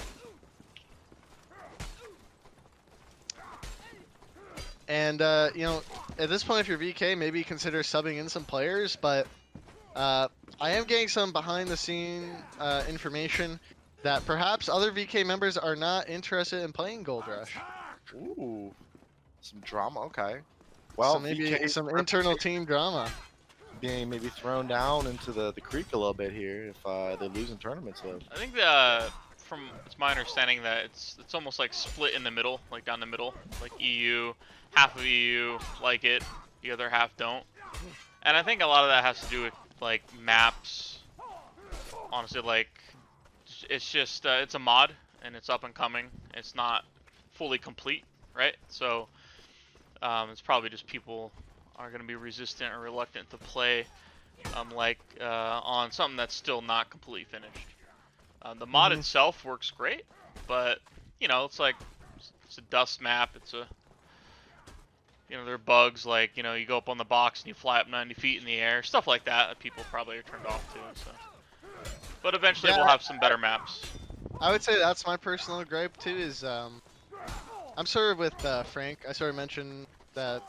And you know, at this point, if you're VK, maybe consider subbing in some players. But I am getting some behind-the-scene information that perhaps other VK members are not interested in playing Gold Rush. Ooh, some drama. Okay. Well, So maybe VK 's some internal team drama. being maybe thrown down into the creek a little bit here if they lose in tournaments though. I think from it's my understanding that it's almost like split in the middle, like down the middle, like EU, half of EU like it, the other half don't. And I think a lot of that has to do with like maps. Honestly, like it's just it's a mod and it's up and coming. It's not fully complete, right? So it's probably just people are going to be resistant or reluctant to play on something that's still not completely finished. The mod itself works great, but you know, it's like it's a dust map. It's a, you know, there are bugs like, you know, you go up on the box and you fly up 90 feet in the air, stuff like that people probably are turned off to. So, but eventually we'll have some better maps. I would say that's my personal gripe too. Is I'm sort of with Frank. I sort of mentioned that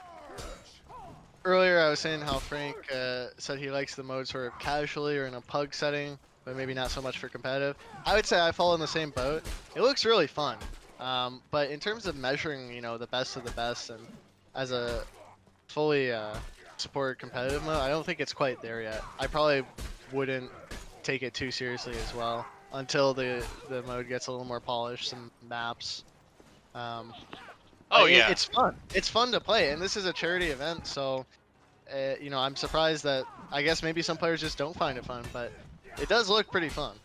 earlier. I was saying how Frank said he likes the mode sort of casually or in a pug setting, but maybe not so much for competitive. I would say I fall in the same boat. It looks really fun, but in terms of measuring, you know, the best of the best, and as a fully supported competitive mode, I don't think it's quite there yet. I probably wouldn't take it too seriously as well until the mode gets a little more polished, some maps. Oh yeah, it's fun. It's fun to play, and this is a charity event, so you know, I'm surprised that I guess maybe some players just don't find it fun, but it does look pretty fun.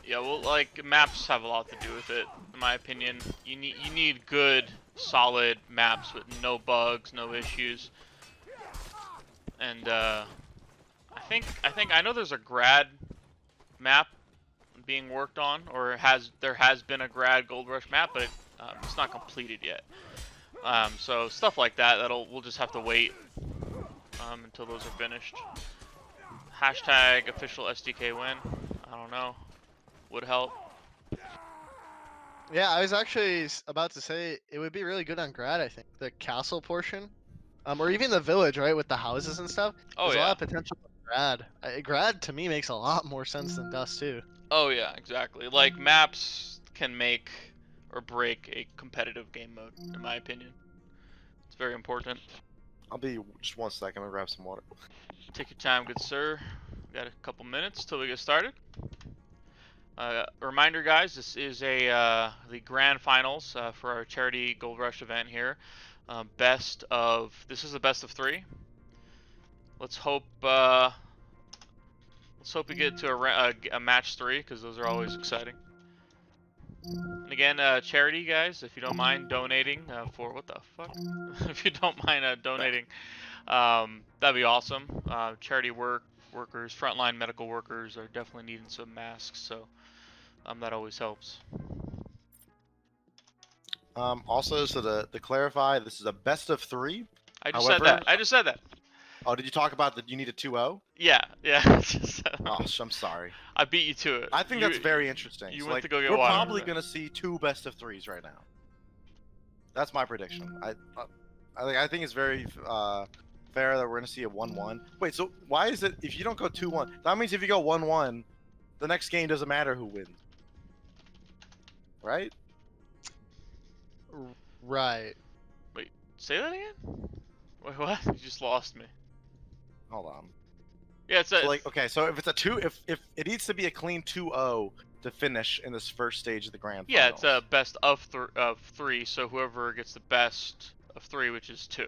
Yeah, well, like maps have a lot to do with it, in my opinion. You need good, solid maps with no bugs, no issues. And I know there's a grad map being worked on, or there has been a grad Gold Rush map, but it's not completed yet. So stuff like that, we'll just have to wait until those are finished. Hashtag official SDK win. I don't know. Would help. Yeah, I was actually about to say it would be really good on grad. I think the castle portion, or even the village, right, with the houses and stuff. Oh There's yeah. a lot of potential for grad. Grad to me makes a lot more sense than Dust too. Oh yeah, exactly. Like maps can make or break a competitive game mode, in my opinion. It's very important. I'll be just 1 second. I'll grab some water. Take your time, good sir. We got a couple minutes till we get started. Reminder, guys, this is the grand finals for our charity Gold Rush event here. This is the best of 3. Let's hope we get to a match 3, because those are always exciting. And again, charity guys, if you don't mind donating for what the fuck, if you don't mind donating, that'd be awesome. Charity workers, frontline medical workers are definitely needing some masks, so that always helps. Also, so to clarify, this is a best of 3. I just However, said that. I just said that. Oh, did you talk about that you need a 2-0? Yeah, yeah. Just, Oh, I'm sorry. I beat you to it. I think that's very interesting. You So, went like, to go get we're water. probably gonna see 2 best of 3s right now. That's my prediction. I think it's very fair that we're gonna see a 1-1. Wait, so why is it if you don't go 2-1? That means if you go 1-1, the next game doesn't matter who wins, right? Right. Say that again? Wait, what? You just lost me. Hold on. Yeah, it's a, So like, okay, so if it's a 2, if it needs to be a clean 2-0 to finish in this first stage of the grand yeah, finals. it's a best of 3. So whoever gets the best of 3, which is 2.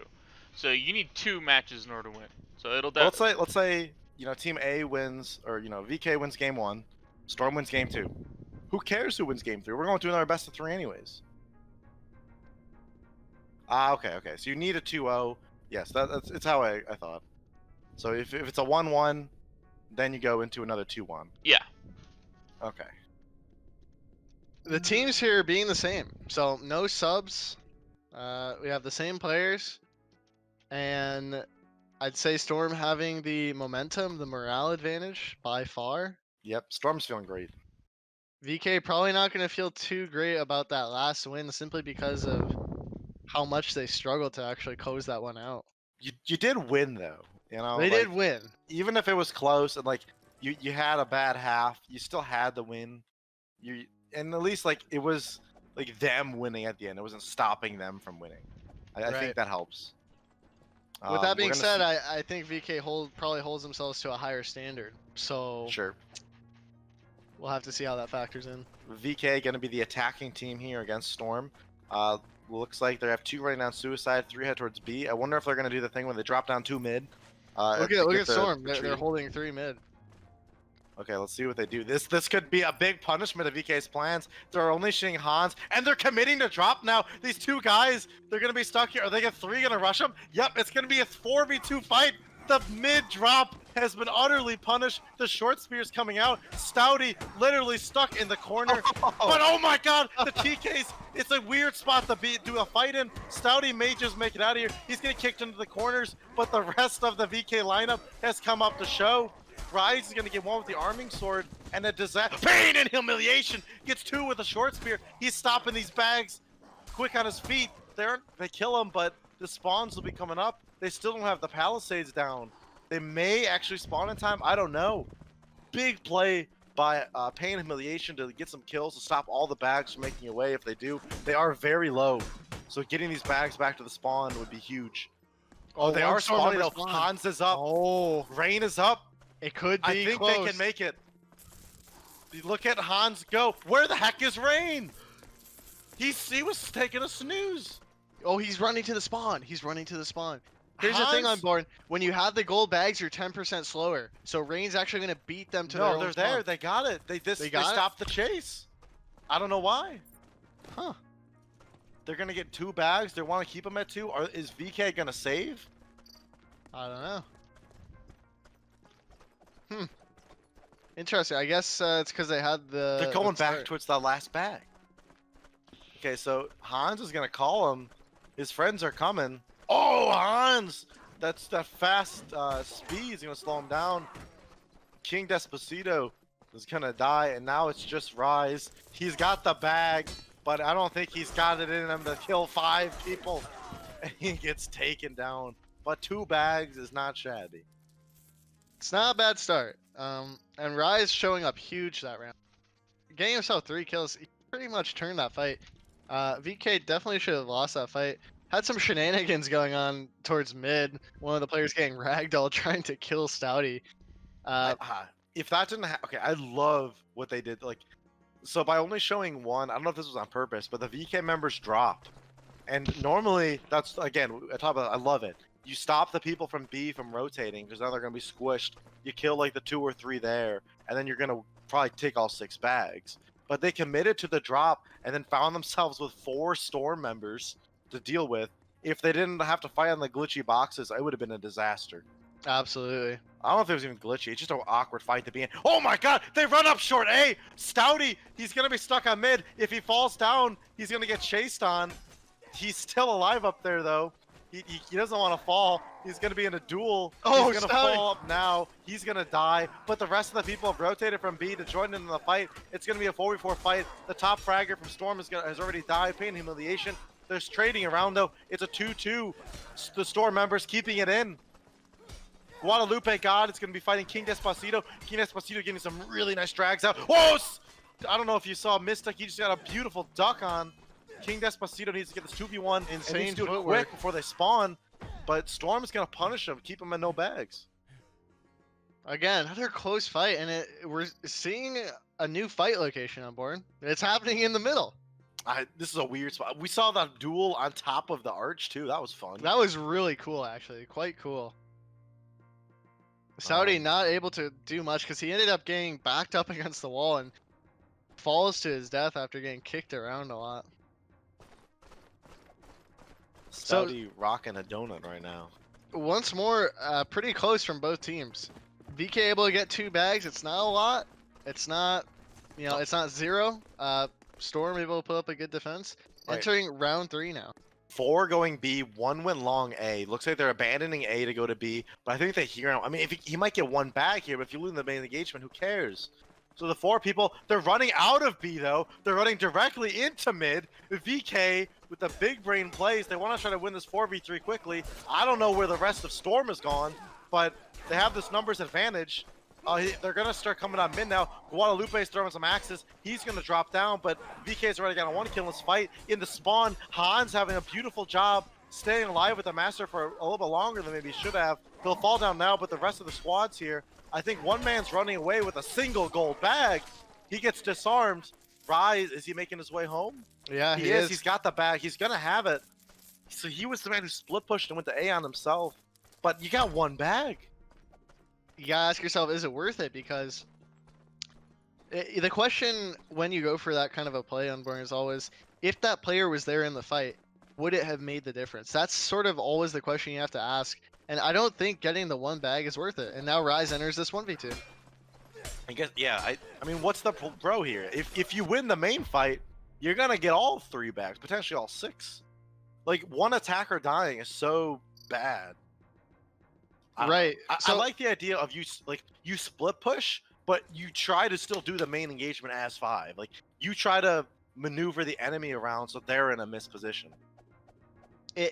So you need 2 matches in order to win. So it'll Well, definitely. let's say Team A wins, or VK wins game 1, Storm wins game 2. Who cares who wins game 3? We're going to another best of 3 anyways. Okay. So you need a 2-0. Yes, it's how I thought. So if it's a 1-1, then you go into another 2-1. Yeah. Okay. The teams here are being the same. So no subs. We have the same players, and I'd say Storm having the momentum, the morale advantage by far. Yep, Storm's feeling great. VK probably not going to feel too great about that last win simply because of how much they struggled to actually close that one out. You did win though. They did win. Even if it was close and like you had a bad half, you still had the win. And at least like it was like them winning at the end. It wasn't stopping them from winning. I Right. think that helps. With that we're being gonna said, see- I think VK probably holds themselves to a higher standard. So Sure. we'll have to see how that factors in. VK going to be the attacking team here against Storm. Looks like they have 2 running down suicide, 3 head towards B. I wonder if they're going to do the thing when they drop down 2 mid. Look to at get the Storm. They're retreat. holding 3 mid. Okay, let's see what they do. This could be a big punishment of VK's plans. They're only shooting Hans, and they're committing to drop now. These 2 guys, they're going to be stuck here. Are they 3 going to rush them? Yep, it's going to be a 4v2 fight. The mid drop has been utterly punished. The short spear's coming out. Stouty literally stuck in the corner. But oh my god, the TKs, it's a weird spot to do a fight in. Stouty may just make it out of here. He's getting kicked into the corners, but the rest of the VK lineup has come up to show. Rise is going to get 1 with the arming sword, and a disaster. Pain and humiliation gets 2 with a short spear. He's stopping these bags quick on his feet. They kill him, but the spawns will be coming up. They still don't have the palisades down. They may actually spawn in time. I don't know. Big play by Pain and Humiliation to get some kills to stop all the bags from making away. If they do, they are very low. So getting these bags back to the spawn would be huge. Oh, they are spawning though. Hans is up. Oh, Rain is up. it could be I think close. they can make it. Look at Hans go. Where the heck is Rain? He was taking a snooze. Oh, he's running to the spawn. He's running to the spawn. Here's the thing on Hans? board. When you have the gold bags, you're 10% slower. So Rain's actually going to beat them to their No, own they're spawn. there. They got it. They They got it? stopped the chase. I don't know why. Huh. They're gonna get 2 bags. They want to keep them at 2. Is VK gonna save? I don't know. Interesting. I guess it's because they had the. They're going the back start. towards that last bag. Okay, so Hans is gonna call him. His friends are coming. Oh, Hans! That fast speed is gonna slow him down. King Despacito is gonna die, and now it's just Rise. He's got the bag, but I don't think he's got it in him to kill 5 people. And he gets taken down. But 2 bags is not shabby. It's not a bad start. And Rise showing up huge that round. Getting himself 3 kills, he pretty much turned that fight. VK definitely should have lost that fight. Had some shenanigans going on towards mid. One of the players getting ragdoll trying to kill Stouty. If that didn't happen, okay, I love what they did. Like, so by only showing 1, I don't know if this was on purpose, but the VK members drop. And normally, that's, again, I love it. You stop the people from B from rotating, because now they're going to be squished. You kill like the 2 or 3 there, and then you're going to probably take all 6 bags. but they committed to the drop and then found themselves with 4 Storm members to deal with. If they didn't have to fight on the glitchy boxes, it would have been a disaster. Absolutely. I don't know if it was even glitchy. It's just an awkward fight to be in. Oh my god, they run up short A! Stouty, he's going to be stuck on mid. If he falls down, he's going to get chased on. He's still alive up there, though. He doesn't want to fall. He's going to be in a duel. Oh, he's going to fall up now. He's going to die. But the rest of the people have rotated from B to join in the fight. It's going to be a 4v4 fight. The top fragger from Storm has already died. Pain and humiliation. There's trading around, though. It's a 2-2. The Storm members keeping it in. Guadalupe God is going to be fighting King Despacito. King Despacito getting some really nice drags out. Whoa! I don't know if you saw Mystic. He just got a beautiful duck on. King Despacito needs to get this 2v1. Insane needs to do it footwork. quick before they spawn. But Storm is going to punish him, keep him in no bags. Again, another close fight, and we're seeing a new fight location on board. It's happening in the middle. This is a weird spot. We saw that duel on top of the arch, too. That was fun. That was really cool, actually. Quite cool. Saudi not able to do much because he ended up getting backed up against the wall and falls to his death after getting kicked around a lot. Saudi rocking a donut right now. Once more, pretty close from both teams. VK able to get 2 bags. It's not a lot. It's not, it's not 0. Storm able to put up a good defense. Right. Entering round 3 now. 4 going B, 1 went long A. Looks like they're abandoning A to go to B, but I think they hear him. I mean, if he might get 1 back here, but if you lose the main engagement, who cares? So the 4 people, they're running out of B though. They're running directly into mid. VK with the big brain plays. They want to try to win this 4v3 quickly. I don't know where the rest of Storm has gone, but they have this numbers advantage. They're going to start coming on mid now. Guadalupe's throwing some axes. He's going to drop down, but VK's already got a 1 kill in this fight. In the spawn, Han's having a beautiful job staying alive with the Master for a little bit longer than maybe he should have. He'll fall down now, but the rest of the squad's here. I think one man's running away with a single gold bag. He gets disarmed. Rise, is he making his way home? Yeah, He is. He's got the bag. He's going to have it. So he was the man who split pushed and went to A on himself. But you got 1 bag. You gotta ask yourself, is it worth it? Because the question when you go for that kind of a play on board is always, if that player was there in the fight, would it have made the difference? That's sort of always the question you have to ask. And I don't think getting the 1 bag is worth it. And now Rise enters this 1v2. I guess, yeah. I mean, what's the pro here? If you win the main fight, you're gonna get all 3 bags, potentially all 6. Like 1 attacker dying is so bad. Right. I like the idea of you split push, but you try to still do the main engagement as 5. Like you try to maneuver the enemy around so they're in a missed position.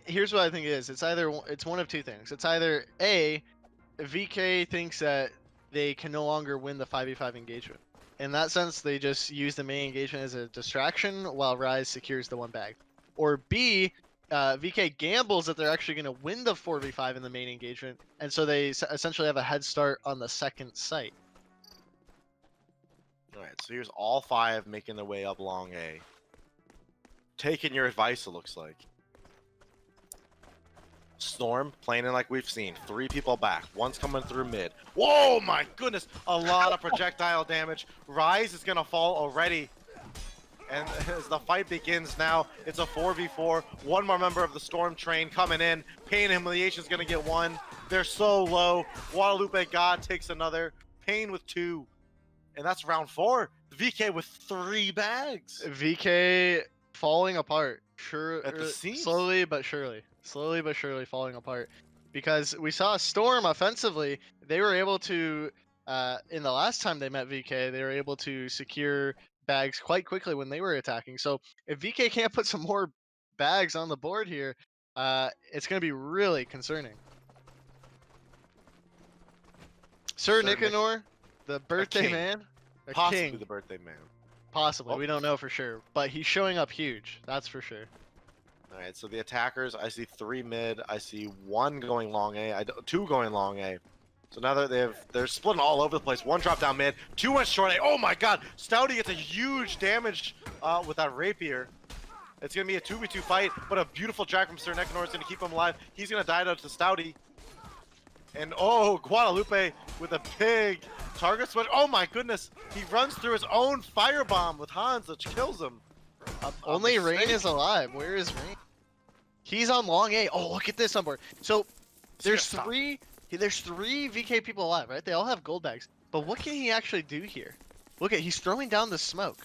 Here's what I think it is. It's one of 2 things. It's either A, VK thinks that they can no longer win the 5v5 engagement. In that sense, they just use the main engagement as a distraction while Rise secures the 1 bag. Or B, VK gambles that they're actually going to win the 4v5 in the main engagement, and so they essentially have a head start on the second site. Alright, so here's all 5 making their way up long A. Taking your advice, it looks like. Storm playing in like we've seen. 3 people back. 1's coming through mid. Whoa, my goodness! A lot of projectile damage. Rise is going to fall already. And as the fight begins now, it's a 4v4. 1 more member of the Storm train coming in. Pain and Humiliation is going to get 1. They're so low. Guadalupe God takes another. Pain with 2. And that's round 4. VK with 3 bags. VK falling apart. At the seams. Slowly but surely. Slowly but surely falling apart. Because we saw Storm offensively. They were able to, in the last time they met VK, they were able to secure bags quite quickly when they were attacking. So if VK can't put some more bags on the board here, it's going to be really concerning. Sir Nicanor, the birthday man, Possibly king. the birthday man. Possibly, Oh. we don't know for sure, but he's showing up huge. That's for sure. All right, so the attackers, I see 3 mid. I see 1 going long A. 2 going long A. So now that they're splitting all over the place. 1 drop down mid, 2 went short A. Oh my god, Stouty gets a huge damage with that rapier. It's going to be a 2v2 fight, but a beautiful drag from Sir Nicanor is going to keep him alive. He's going to die out to Stouty. And oh, Guadalupe with a big target switch. Oh my goodness. He runs through his own firebomb with Hans, which kills him. Only Rain is alive. Where is Rain? He's on long A. Oh, look at this on board. So there's three VK people alive, right? They all have gold bags. But what can he actually do here? Look at, he's throwing down the smoke.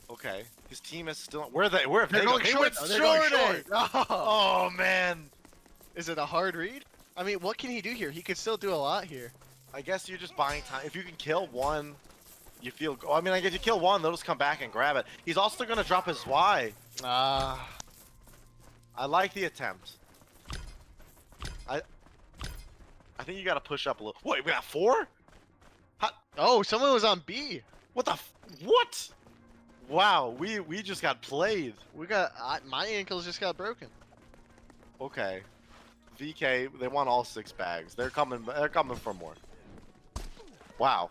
Okay, his team is still. Where are they? Where have They're they going gone? short. They They're went going short. short. Oh man. Is it a hard read? I mean, what can he do here? He could still do a lot here. I guess you're just buying time. If you can kill one, you feel. I mean, like if you kill one, they'll just come back and grab it. He's also gonna drop his Y. Ah. I like the attempt. I think you gotta push up a little. Wait, we got 4? Oh, someone was on B. What the? What? Wow, we just got played. We got my ankles just got broken. Okay, VK, they want all 6 bags. They're coming. They're coming for more. Wow.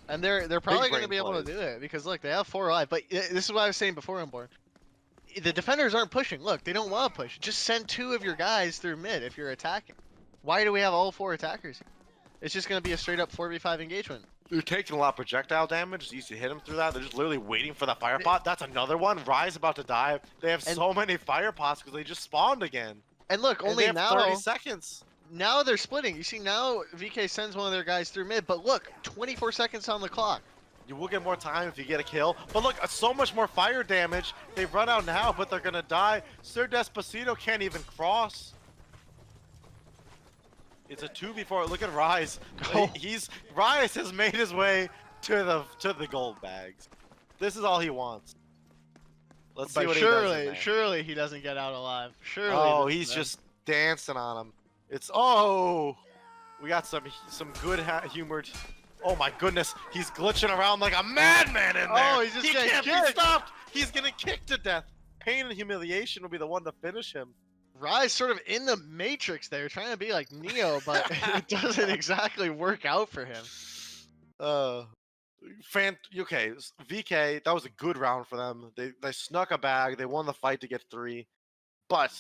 And they're probably going to brain be able to plays. do it because look, they have 4 alive. But this is what I was saying before, Unborn. The defenders aren't pushing. Look, they don't want to push. Just send 2 of your guys through mid if you're attacking. Why do we have all 4 attackers? It's just going to be a straight up 4v5 engagement. They're taking a lot of projectile damage. You used to hit them through that. They're just literally waiting for the fire pot. That's another one. Rise about to die. They have so many fire pots because they just spawned again. And look, And only they have now 30 seconds. Now they're splitting. You see now VK sends one of their guys through mid, but look, 24 seconds on the clock. You will get more time if you get a kill. But look, so much more fire damage. They run out now, but they're gonna die. Sir Despacito can't even cross. It's a 2v4. Look at Rise. Oh. Rise has made his way to the gold bags. This is all he wants. Let's see But what he does in there. surely he doesn't get out alive. Surely. Oh, this he's is just dancing on him. It's we got some good humored. Oh my goodness, he's glitching around like a madman in there. Oh, he's just he getting can't be kicked. stopped. He's gonna kick to death. Pain and humiliation will be the one to finish him. Rise sort of in the matrix there, trying to be like Neo, but it doesn't exactly work out for him. Okay, VK, that was a good round for them. They snuck a bag. They won the fight to get 3, but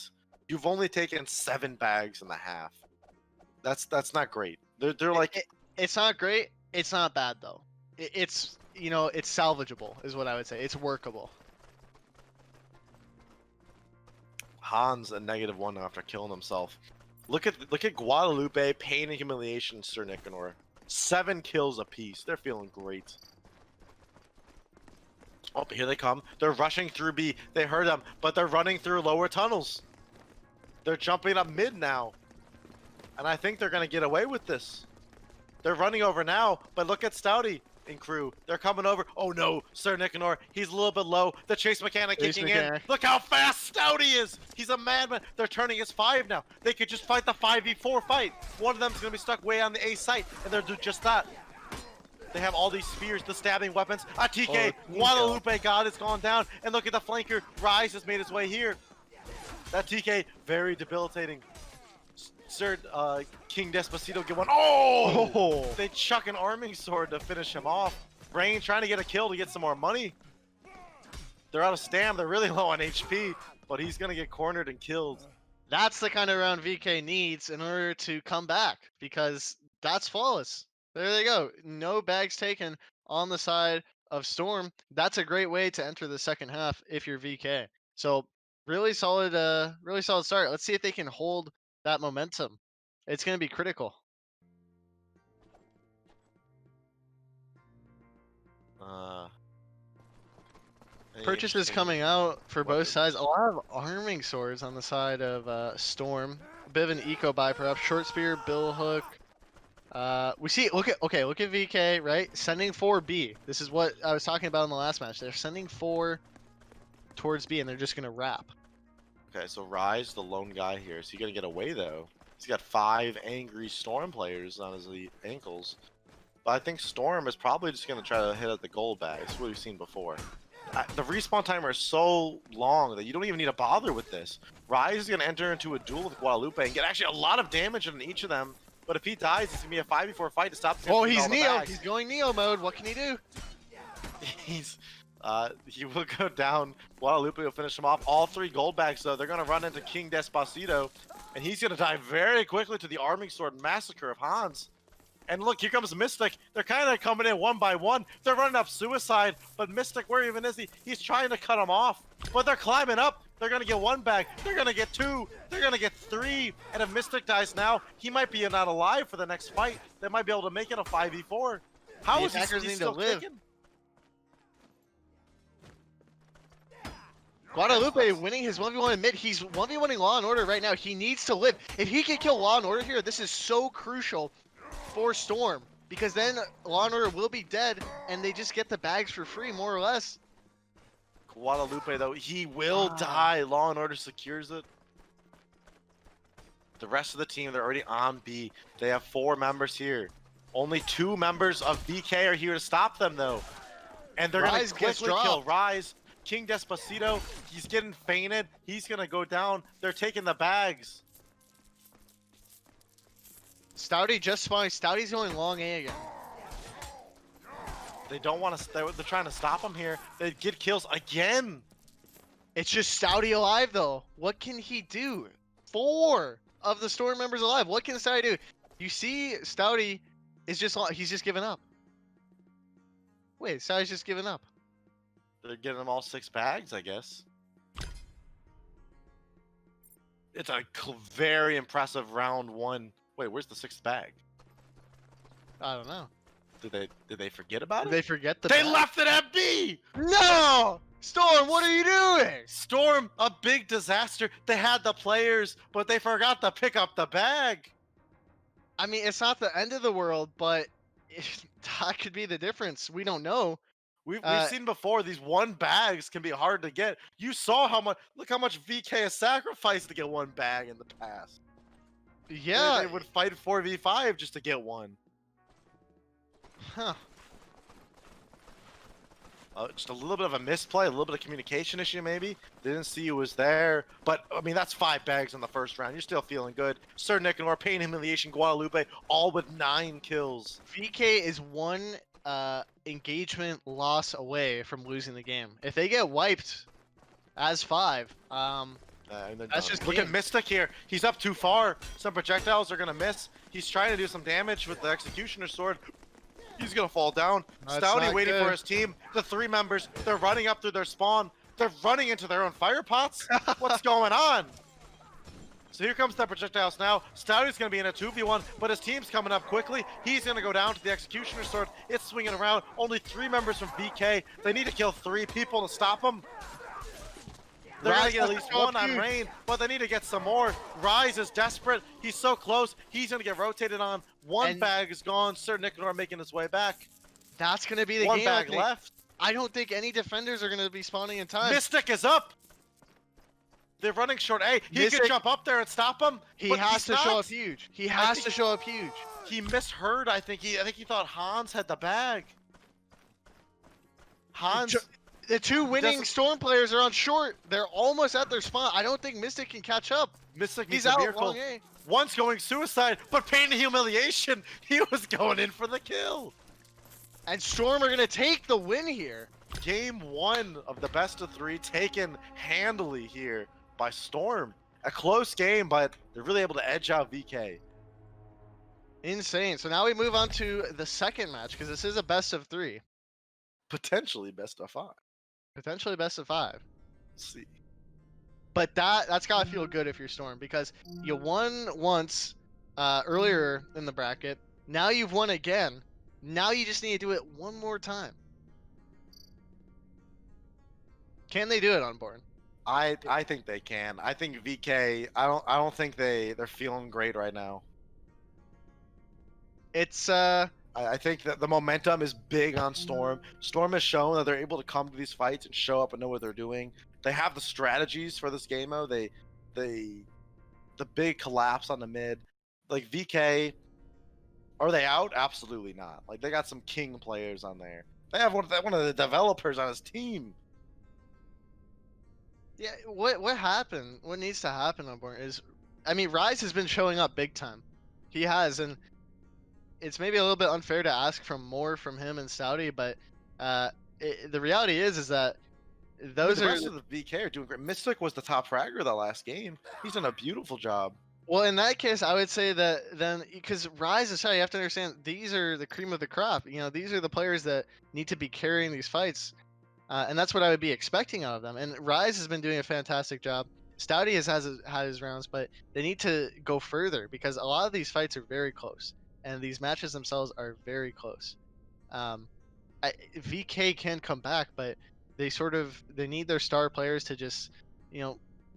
you've only taken 7 bags in the half. That's not great. They're like It's not great. It's not bad though. It's it's salvageable is what I would say. It's workable. Hans a -1 after killing himself. Look at Guadalupe, Pain and Humiliation, Sir Nicanor. 7 kills apiece. They're feeling great. Oh, here they come. They're rushing through B. They heard them, but they're running through lower tunnels. They're jumping up mid now. And I think they're going to get away with this. They're running over now, but look at Stouty and crew. They're coming over. Oh no, Sir Nicanor. He's a little bit low. The chase mechanic kicking in. Look how fast Stouty is. He's a madman. They're turning his 5 now. They could just fight the 5v4 fight. One of them's going to be stuck way on the A site, and they'll do just that. They have all these spears, the stabbing weapons. A TK, Guadalupe God has gone down. And look at the flanker. Rise has made his way here. That TK, very debilitating. Sir King Despacito get one. Oh! They chuck an arming sword to finish him off. Rain trying to get a kill to get some more money. They're out of stam. They're really low on HP, but he's going to get cornered and killed. That's the kind of round VK needs in order to come back because that's flawless. There they go. No bags taken on the side of Storm. That's a great way to enter the second half if you're VK. So really solid start. Let's see if they can hold that momentum. It's going to be critical. Purchases coming out for both sides. A lot of arming swords on the side of Storm. A bit of an eco buy perhaps. Short spear, bill hook. We see. Look at VK, right? Sending 4 B. This is what I was talking about in the last match. They're sending 4 towards B, and they're just going to wrap. Okay, so Rise, the lone guy here. Is he going to get away, though? He's got 5 angry Storm players on his ankles. But I think Storm is probably just going to try to hit at the gold bag. That's what we've seen before. The respawn timer is so long that you don't even need to bother with this. Rise is going to enter into a duel with Guadalupe and get actually a lot of damage on each of them. But if he dies, it's going to be a 5v4 fight to stop him. Oh, he's Neo. He's going Neo mode. What can he do? He will go down. Guadalupe will finish him off. All 3 gold bags, though. They're going to run into King Despacito. And he's gonna die very quickly to the Arming Sword massacre of Hans. And look, here comes Mystic. They're kind of coming in one by one. They're running up Suicide, but Mystic, where even is he? He's trying to cut him off. But they're climbing up. They're gonna get 1 bag. They're gonna get 2. They're gonna get 3. And if Mystic dies now, he might be not alive for the next fight. They might be able to make it a 5v4. How The is he attackers need to still live. kicking? Guadalupe winning his 1v1 in mid. He's 1v1ing Law and Order right now. He needs to live. If he can kill Law and Order here, this is so crucial for Storm. Because then Law and Order will be dead, and they just get the bags for free, more or less. Guadalupe, though, he will die. Law and Order secures it. The rest of the team, they're already on B. They have 4 members here. Only 2 members of VK are here to stop them, though. And they're going Rise to gets quickly kill dropped. Rise. King Despacito, he's getting fainted. He's going to go down. They're taking the bags. Stouty just spawning. Stouty's going long A again. They don't want to. They're trying to stop him here. They get kills again. It's just Stouty alive, though. What can he do? 4 of the Storm members alive. What can Stouty do? You see, Stouty is just, he's just giving up. Wait, Stouty's just giving up. They're getting them all 6 bags, I guess. It's a very impressive round 1. Wait, where's the 6th bag? I don't know. Did they forget about Did it? they forget the They bag? left it at B! No! Storm, what are you doing? Storm, a big disaster. They had the players, but they forgot to pick up the bag. I mean, it's not the end of the world, but that could be the difference. We don't know. We've Uh, seen before these 1 bags can be hard to get. You saw how much. Look how much VK has sacrificed to get 1 bag in the past. Yeah. They would fight 4v5 just to get 1. Huh. Just a little bit of a misplay, a little bit of communication issue maybe. They didn't see who was there. But, I mean, that's 5 bags in the first round. You're still feeling good. Sir Nicanor, Pain, Humiliation, Guadalupe, all with 9 kills. VK is 1 engagement loss away from losing the game. If they get wiped as 5, And they're That's done. just Look at game. Mystic here. He's up too far. Some projectiles are going to miss. He's trying to do some damage with the Executioner Sword. He's going to fall down. That's Stouty not waiting good. for his team. The 3 members, they're running up through their spawn. They're running into their own fire pots. What's going on? So here comes the projectiles now. Stouty's going to be in a 2v1, but his team's coming up quickly. He's going to go down to the Executioner Sword. It's swinging around. Only 3 members from VK. They need to kill 3 people to stop him. They're going to get at least 1 on Rain, but they need to get some more. Rise is desperate. He's so close. He's going to get rotated on. 1 And- bag is gone. Sir Nicanor making his way back. that's going to be the 1 game. I bag think. left. I don't think any defenders are going to be spawning in time. Mystic is up. They're running short A. He Mystic- can jump up there and stop him. He but has he's to show not. up huge. He has to think- show up huge. He misheard. I think he thought Hans had the bag. Hans. Ju- The 2 winning Doesn't- Storm players are on short. They're almost at their spawn. I don't think Mystic can catch up. Mystic He's needs a out miracle. long A. One's going suicide, but Pain and Humiliation. He was going in for the kill. And Storm are going to take the win here. Game 1 of the best of 3 taken handily here by Storm. A close game, but they're really able to edge out VK. Insane. So now we move on to the second match because this is a best of 3. Potentially best of 5. Potentially best of 5. Let's see. But that's got to feel good if you're Storm because you won once earlier in the bracket. Now you've won again. Now you just need to do it one more time. Can they do it on board? I think they can. I think VK. I don't think they're feeling great right now. It's I think that the momentum is big on Storm. Storm has shown that they're able to come to these fights and show up and know what they're doing. They have the strategies for this game mode. The big collapse on the mid. Like VK, are they out? Absolutely not. Like they got some king players on there. They have one of the developers on his team. yeah. What happened? What needs to happen on board is, I mean, Rise has been showing up big time. He has, and it's maybe a little bit unfair to ask for more from him and Stouty, but the reality is that those the are rest of the VK are doing great. Mystic was the top fragger that last game. He's done a beautiful job. Well, in that case, I would say that then because Rise is you have to understand these are the cream of the crop. You know, these are the players that need to be carrying these fights, and that's what I would be expecting out of them. And Rise has been doing a fantastic job. Stouty has had his rounds, but they need to go further because a lot of these fights are very close, and these matches themselves are very close. Um, VK can come back, but they need their star players to just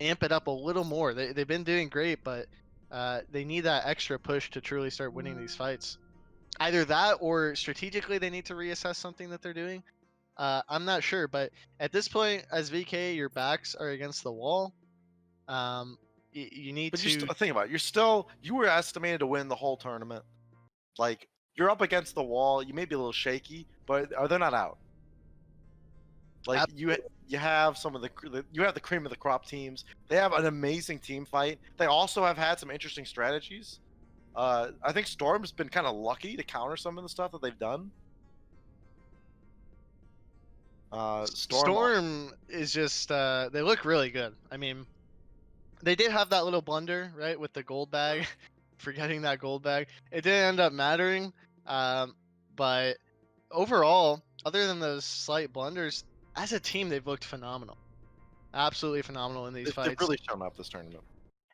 amp it up a little more. They've been doing great, but they need that extra push to truly start winning these fights. Either that or strategically they need to reassess something that they're doing. I'm not sure, but at this point, as VK, your backs are against the wall. You need But to. think about it. You were estimated to win the whole tournament. Like, you're up against the wall. You may be a little shaky, but they're not out. Like you have you have the cream of the crop teams. They have an amazing team fight. They also have had some interesting strategies. I think Storm's been kind of lucky to counter some of the stuff that they've done. Storm is just they look really good. I mean, they did have that little blunder, right, with the gold bag, forgetting that gold bag. It didn't end up mattering, but overall, other than those slight blunders, as a team, they've looked phenomenal. Absolutely phenomenal in these fights. They've really shown up this tournament.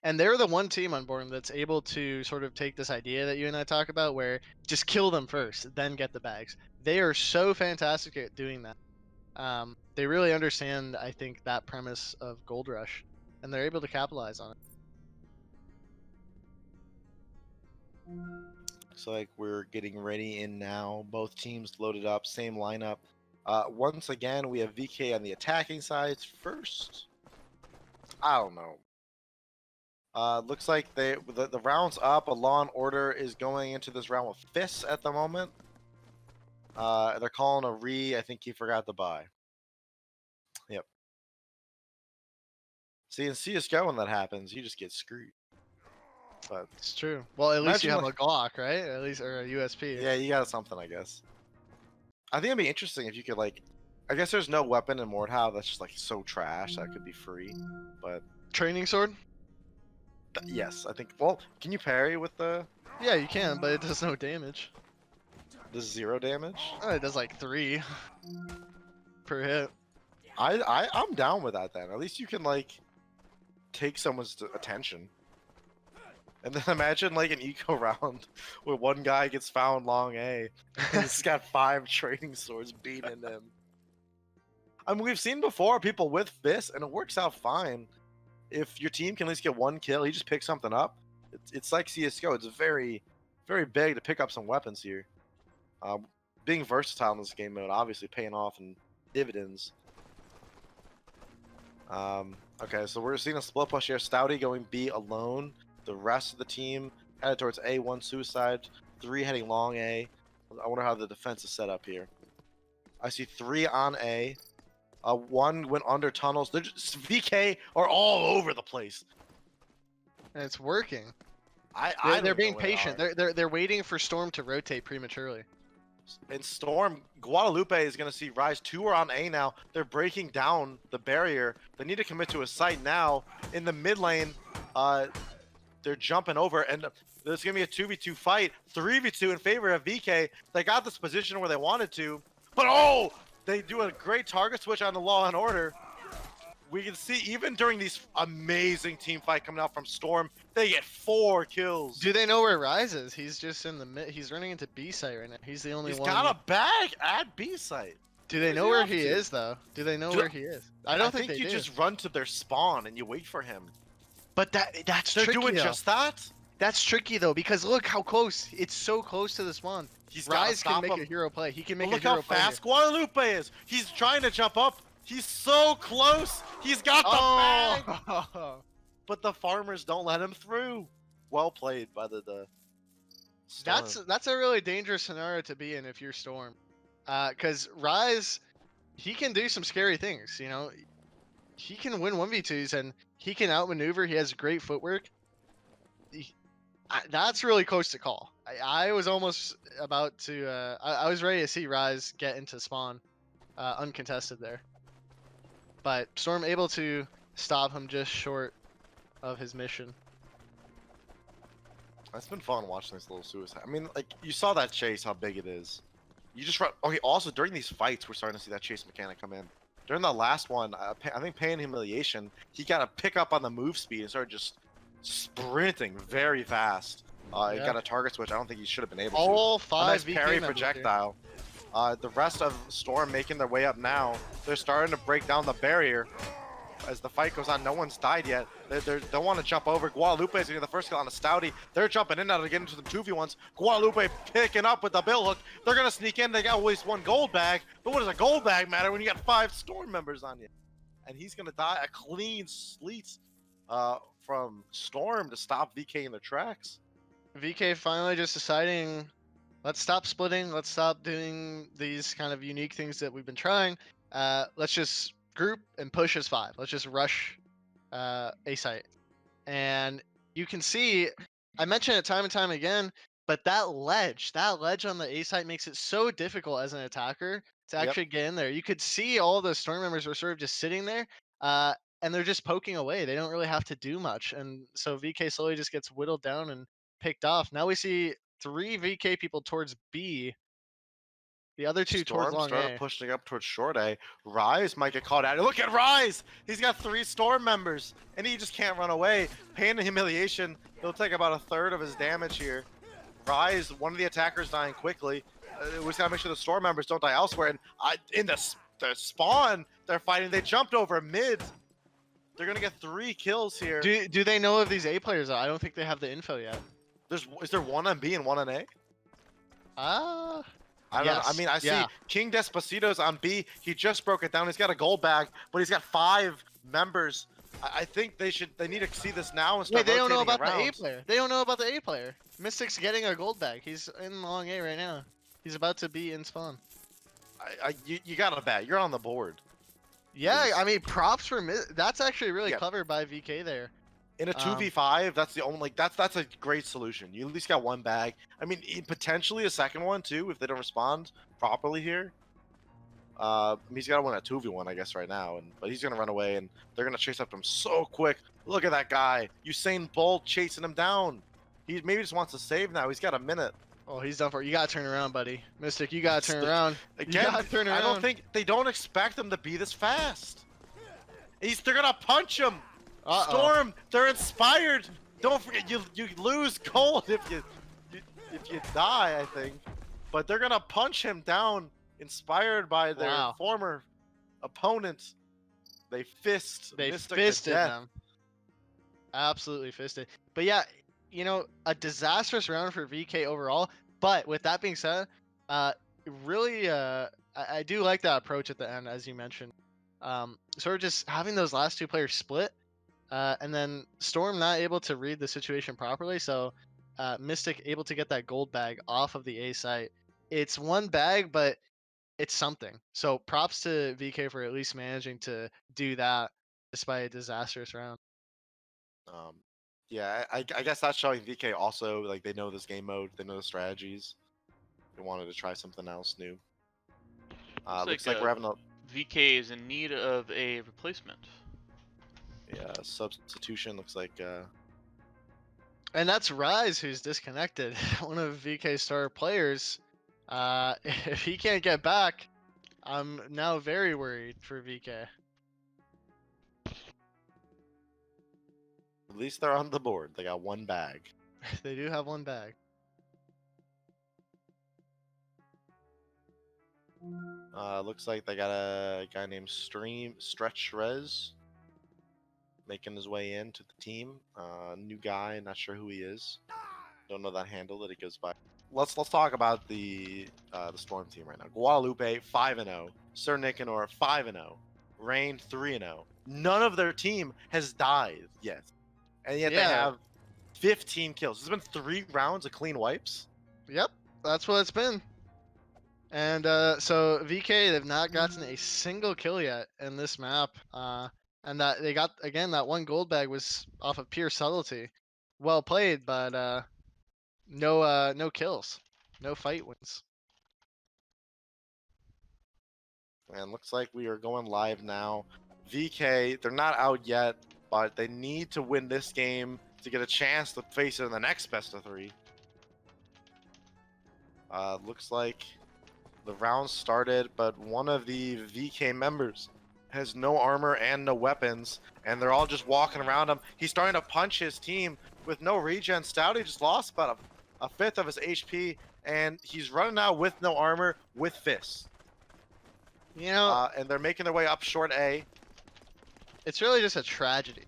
And they're the one team on board that's able to sort of take this idea that you and I talk about where just kill them first, then get the bags. They are so fantastic at doing that. They really understand, I think, that premise of Gold Rush, and they're able to capitalize on it. So like we're getting ready in now. Both teams loaded up, same lineup. Once again, we have VK on the attacking side first. I don't know. Looks like the round's up. A Law and Order is going into this round with fists at the moment. They're calling a re. I think he forgot to buy. Yep. See, in CSGO when that happens, you just get screwed. But it's true. Well, at least you have like, a Glock, right? At least, or a USP. Yeah, you got something, I guess. I think it'd be interesting if you could like. I guess there's no weapon in Mordhau that's just like so trash that could be free, but training sword. Yes, I think. Well, can you parry with the? Yeah, you can, but it does no damage. Does 0 damage? Oh, it does like 3 per hit. I'm down with that then. At least you can like take someone's attention. And then imagine like an eco round where one guy gets found long A and he's got 5 training swords beating him. I mean, we've seen before people with fists, and it works out fine. If your team can at least get 1 kill, you just pick something up. It's like CSGO. It's very, very big to pick up some weapons here. Being versatile in this game mode, obviously paying off in dividends. Okay, so we're seeing a split push here. Stouty going B alone. The rest of the team headed towards A, 1 suicide, 3 heading long A. I wonder how the defense is set up here. I see 3 on A. 1 went under tunnels. They're just, VK are all over the place. And it's working. They're being patient. They're waiting for Storm to rotate prematurely. And Storm, Guadalupe is going to see Rise. 2 are on A now. They're breaking down the barrier. They need to commit to a site now. In the mid lane, they're jumping over, and there's going to be a 2v2 fight. 3v2 in favor of VK. They got this position where they wanted to, but oh! They do a great target switch on the Law and Order. We can see even during these amazing team fight coming out from Storm, they get 4 kills. Do they know where Rise is? He's just in the mid. He's running into B site right now. He's the only one. He's got a bag at B site. Do they know where he is though? Do they know where he is? I don't think they you do. just run to their spawn and you wait for him. But that's They're tricky, doing though. just that. That's tricky though, because look how close. It's so close to the spawn. Rise can make a hero play. He can make a hero play. Look how fast Guadalupe is. He's trying to jump up. He's so close. He's got the bag. But the farmers don't let him through. Well played by the Storm. That's a really dangerous scenario to be in if you're Storm. Because Rise, he can do some scary things, you know. He can win 1v2s and he can outmaneuver. He has great footwork. That's really close to call. I was almost about to. I was ready to see Rise get into spawn, uncontested there. But Storm able to stop him just short of his mission. It's been fun watching this little suicide. I mean, like, you saw that chase, how big it is. You just run. Okay, also, during these fights, we're starting to see that chase mechanic come in. During the last one, I think Pain Humiliation, he got a pick up on the move speed and started just sprinting very fast. He got a target switch I don't think he should have been able to. All A 5 nice VK parry members here. projectile. The rest of Storm making their way up now. They're starting to break down the barrier. As the fight goes on, no one's died yet. They don't want to jump over. Guadalupe is getting the first kill on a Stouty. They're jumping in now to get into the 2v1s. Guadalupe picking up with the bill hook. They're going to sneak in. They got at least 1 gold bag. But what does a gold bag matter when you got 5 Storm members on you? And he's going to die a clean sleet from Storm to stop VK in their tracks. VK finally just deciding, let's stop splitting. Let's stop doing these kind of unique things that we've been trying. Let's just group and push as 5. Let's just rush A site. And you can see, I mention it time and time again, but that ledge on the A site makes it so difficult as an attacker to actually get in there. You could see all the Storm members were sort of just sitting there, and they're just poking away. They don't really have to do much. And so VK slowly just gets whittled down and picked off. Now we see 3 VK people towards B. The other 2 towards Storm long started A. pushing up towards short A. Rise might get caught out. Look at Rise! He's got 3 Storm members, and he just can't run away. Pain and Humiliation. He'll take about a third of his damage here. Rise, one of the attackers dying quickly. We just gotta make sure the Storm members don't die elsewhere. And in the spawn, they're fighting. They jumped over mid. They're gonna get 3 kills here. Do they know of these A players though? I don't think they have the info yet. Is there 1 on B and 1 on A? I don't know. I mean, I see King Despacito's on B. He just broke it down. He's got a gold bag, but he's got 5 members. I think they need to see this now and start Wait, they don't know rotating about the A around. player. They don't know about the A player. Mystic's getting a gold bag. He's in long A right now. He's about to be in spawn. You gotta bet. You're on the board. Yeah, I mean, props for that's actually really Yeah. clever by VK there. In a 2v5, that's the only that's a great solution. You at least got 1 bag. I mean, potentially a second one too if they don't respond properly here. He's got to win a 2v1, I guess, right now. But he's gonna run away, and they're gonna chase up him so quick. Look at that guy, Usain Bolt chasing him down. He maybe just wants to save now. He's got a minute. Oh, he's done for. You gotta turn around, buddy. Mystic, you gotta turn around. Again, you gotta turn around. I don't think they don't expect him to be this fast. They're gonna punch him. Storm, they're inspired. Don't forget, you lose gold if you die, I think. But they're gonna punch him down, inspired by their former opponent. They fisted them. Absolutely fisted. But yeah, you know, a disastrous round for VK overall. But with that being said, really, I do like that approach at the end, as you mentioned. Sort of just having those last 2 players split. And then Storm not able to read the situation properly, so Mystic able to get that gold bag off of the A site. It's 1 bag, but it's something. So props to VK for at least managing to do that despite a disastrous round. Yeah, I guess that's showing VK also, like, they know this game mode, they know the strategies. They wanted to try something else new. Looks like we're having a... VK is in need of a replacement. Yeah, substitution looks like... And that's Rise, who's disconnected. One of VK's star players. If he can't get back, I'm now very worried for VK. At least they're on the board. They got 1 bag. They do have 1 bag. Looks like they got a guy named Stretch Rez making his way into the team. New guy, not sure who he is. Don't know that handle that he goes by. Let's talk about the Storm team right now. Guadalupe 5-0, Sir Nicanor 5-0, Rain 3-0. None of their team has died yet, and yet they have 15 kills. It's been 3 rounds of clean wipes. Yep, that's what it's been. And so VK, they've not gotten a single kill yet in this map. And that they got, again, that 1 gold bag was off of pure subtlety. Well played, but no kills, no fight wins. And looks like we are going live now. VK, they're not out yet, but they need to win this game to get a chance to face it in the next best of 3. Looks like the round started, but one of the VK members has no armor and no weapons, and they're all just walking around him. He's starting to punch his team with no regen. Stouty just lost about a fifth of his HP, and he's running out with no armor, with fists. You know, And they're making their way up short A. it's really just a tragedy.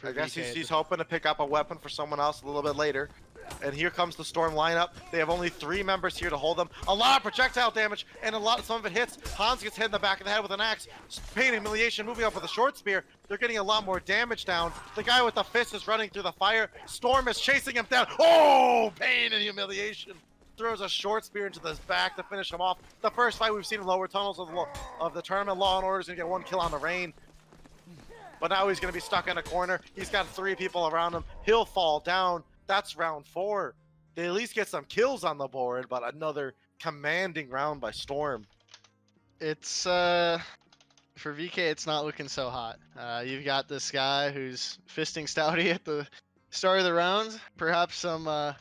I guess VK at he's this- hoping to pick up a weapon for someone else a little bit later. And here comes the Storm lineup. They have only 3 members here to hold them. A lot of projectile damage, and some of it hits. Hans gets hit in the back of the head with an axe. Pain and Humiliation moving up with a short spear. They're getting a lot more damage down. The guy with the fist is running through the fire. Storm is chasing him down. Oh, Pain and Humiliation. Throws a short spear into his back to finish him off. The first fight we've seen in lower tunnels of the tournament. Law and Order is going to get 1 kill on the Rain. But now he's going to be stuck in a corner. He's got 3 people around him. He'll fall down. That's round 4. They at least get some kills on the board, but another commanding round by Storm. It's for VK, it's not looking so hot. You've got this guy who's fisting Stouty at the start of the round. Perhaps some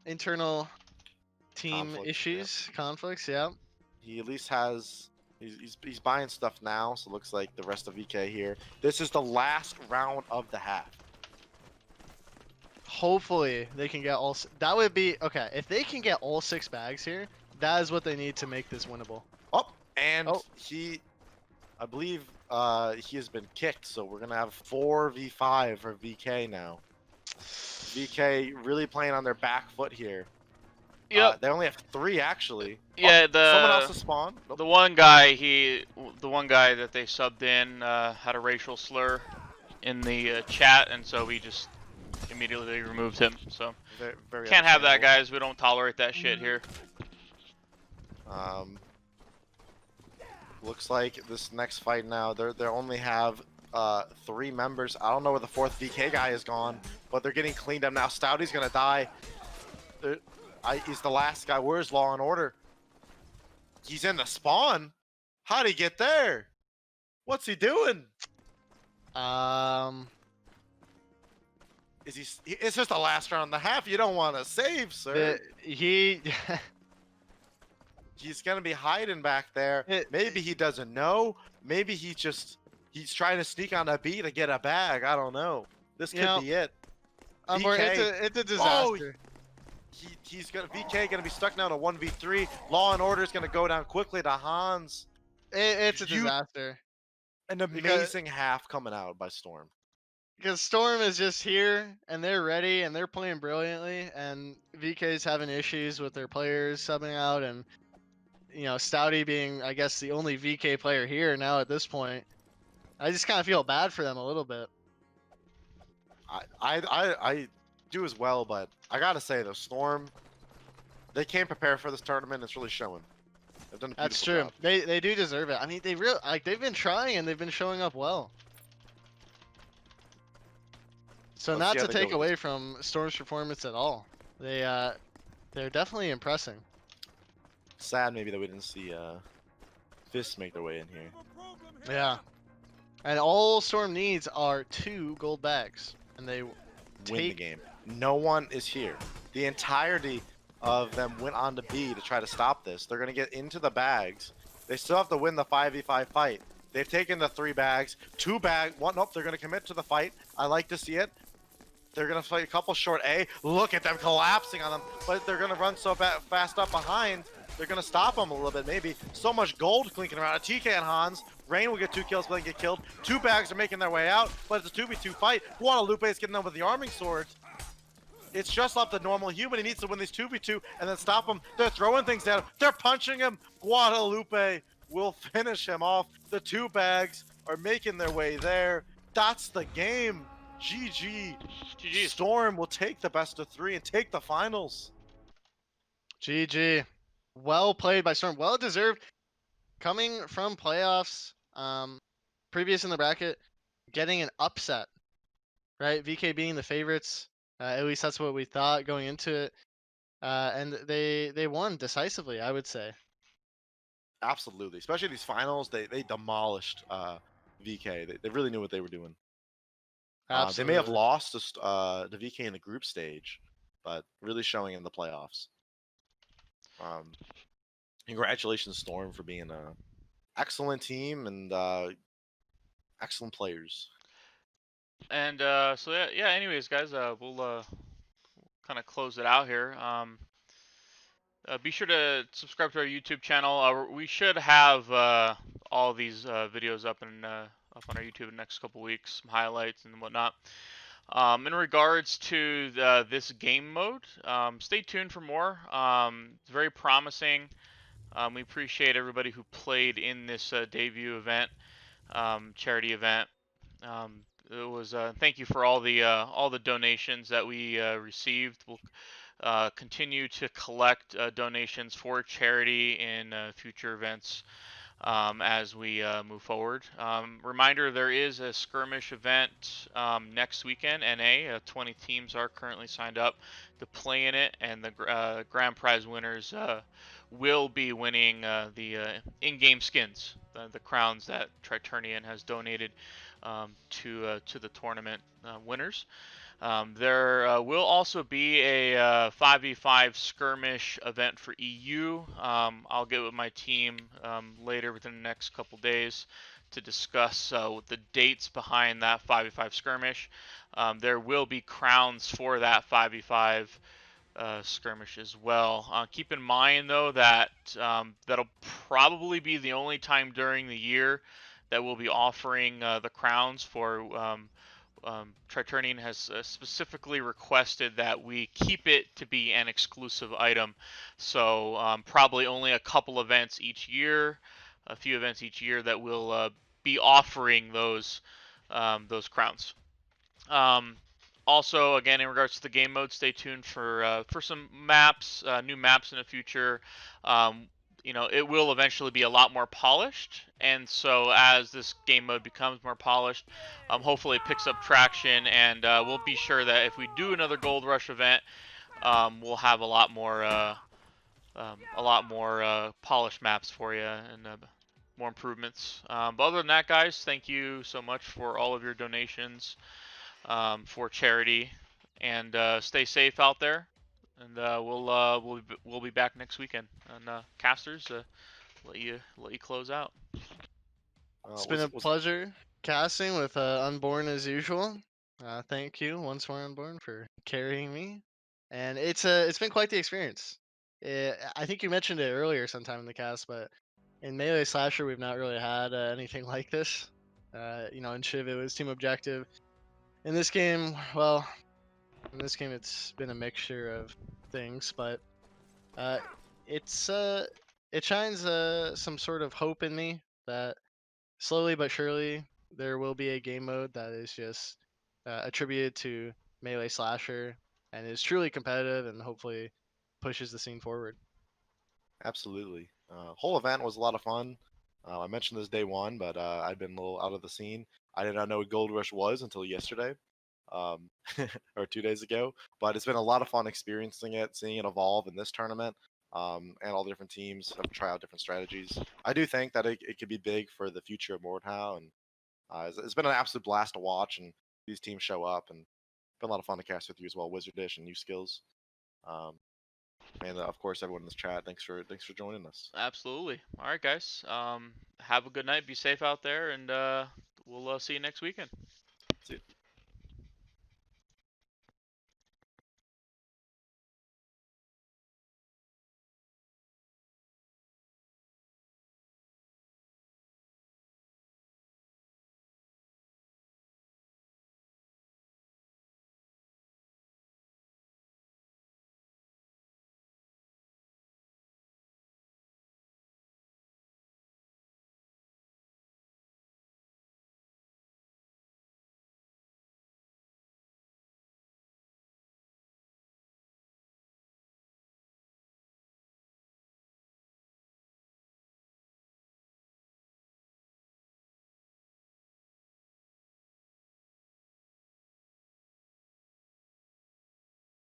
internal team Conflicts, issues, conflicts. Yeah. He at least has. He's buying stuff now, so it looks like the rest of VK here. This is the last round of the half. Hopefully they can get all. That would be okay if they can get all 6 bags here. That is what they need to make this winnable. Oh, and Oh. I believe he has been kicked, so we're gonna have 4v5 for VK now. VK really playing on their back foot here. Yep. They only have 3 actually. Yeah, Someone else has spawned. Nope. the one guy that they subbed in had a racial slur in the chat, and so we just immediately removed him. So Very, very can't have that, understandable. guys. We don't tolerate that shit here. Looks like this next fight now, they only have 3 members. I don't know where the 4th VK guy is gone, but they're getting cleaned up now. Stouty's gonna die. He's the last guy. Where's Law and Order? He's in the spawn. How'd he get there? What's he doing? Is he? It's just the last round and a half. You don't want to save, sir. He. He's gonna be hiding back there. Maybe he doesn't know. Maybe he's trying to sneak on a B to get a bag. I don't know. This could be it. It's a disaster. He's gonna VK gonna be stuck now to 1v3. Law and Order is gonna go down quickly to Hans. It's a disaster. An amazing half coming out by Storm. Because Storm is just here and they're ready and they're playing brilliantly, and VK's having issues with their players subbing out, and Stouty being, I guess, the only VK player here now at this point. I just kind of feel bad for them a little bit. I do as well, but I gotta say though, Storm, they came prepared for this tournament. It's really showing. They've done a That's beautiful true. job. They do deserve it. I mean, they've been trying and they've been showing up well. So Let's not see how to they take go with away from Storm's performance at all. They're definitely impressing. Sad maybe that we didn't see Fists make their way in here. Yeah. And all Storm needs are 2 gold bags, and they Win the take. game. No one is here. The entirety of them went on to B to try to stop this. They're gonna get into the bags. They still have to win the 5v5 fight. They've taken the 3 bags, 2 bags. One, nope, they're gonna commit to the fight. I like to see it. They're gonna fight a couple short A. Look at them collapsing on them, but they're gonna run so fast up behind. They're gonna stop them a little bit, maybe. So much gold clinking around. A TK and Hans. Rain will get 2 kills, but they get killed. 2 bags are making their way out, but it's a 2v2 fight. Guadalupe is getting them with the arming swords. It's just up to normal human. He needs to win these 2v2 and then stop them. They're throwing things at him. They're punching him. Guadalupe will finish him off. The 2 bags are making their way there. That's the game. GG. GG. Storm will take the best of 3 and take the finals. GG. Well played by Storm. Well deserved. Coming from playoffs, previous in the bracket, getting an upset, right? VK being the favorites. At least that's what we thought going into it. And they won decisively, I would say. Absolutely. Especially these finals, they demolished VK. They really knew what they were doing. They may have Absolutely. lost to VK in the group stage, but really showing in the playoffs. Congratulations, Storm, for being a excellent team and excellent players. And so yeah. Anyways, guys, we'll kind of close it out here. Be sure to subscribe to our YouTube channel. We should have all these videos up up on our YouTube in the next couple weeks, some highlights and whatnot. In regards to this game mode, stay tuned for more. It's very promising. We appreciate everybody who played in this debut event, charity event. It was thank you for all the donations that we received. We'll continue to collect donations for charity in future events as we move forward. Reminder, there is a skirmish event next weekend, NA. 20 teams are currently signed up to play in it, and the grand prize winners will be winning the in-game skins, the crowns that Triturnian has donated to the tournament winners. There will also be a 5v5 skirmish event for EU. I'll get with my team later within the next couple days to discuss the dates behind that 5v5 skirmish. There will be crowns for that 5v5 skirmish as well. Keep in mind though that that'll probably be the only time during the year that we'll be offering the crowns for Triturnian has specifically requested that we keep it to be an exclusive item. So probably only a couple events each year, a few events each year that will be offering those crowns. Also, again, in regards to the game mode, stay tuned for some maps, new maps in the future. It will eventually be a lot more polished, and so as this game mode becomes more polished, hopefully it picks up traction, and we'll be sure that if we do another Gold Rush event, we'll have a lot more polished maps for you and more improvements. But other than that, guys, thank you so much for all of your donations for charity, and stay safe out there. And we'll be back next weekend. And casters, let you close out. It's been a pleasure casting with Unborn as usual. Thank you once more, Unborn, for carrying me. And it's been quite the experience. I think you mentioned it earlier sometime in the cast, but in Melee Slasher, we've not really had anything like this. In Shiv, it was team objective. In this game, well, it's been a mixture of things, but uh, it shines some sort of hope in me that slowly but surely there will be a game mode that is just attributed to Melee Slasher and is truly competitive and hopefully pushes the scene forward. Absolutely. Whole event was a lot of fun. I mentioned this day one, but I'd been a little out of the scene. I did not know what Gold Rush was until yesterday, um, or 2 days ago. But it's been a lot of fun experiencing it, seeing it evolve in this tournament, and all the different teams have tried out different strategies. I do think that it could be big for the future of Mordhau, and it's been an absolute blast to watch, and these teams show up, and it's been a lot of fun to cast with you as well, Wizardish and New Skills. Um, and of course, everyone in this chat, thanks for joining us. Absolutely. All right, guys. Have a good night. Be safe out there, and we'll see you next weekend. See you.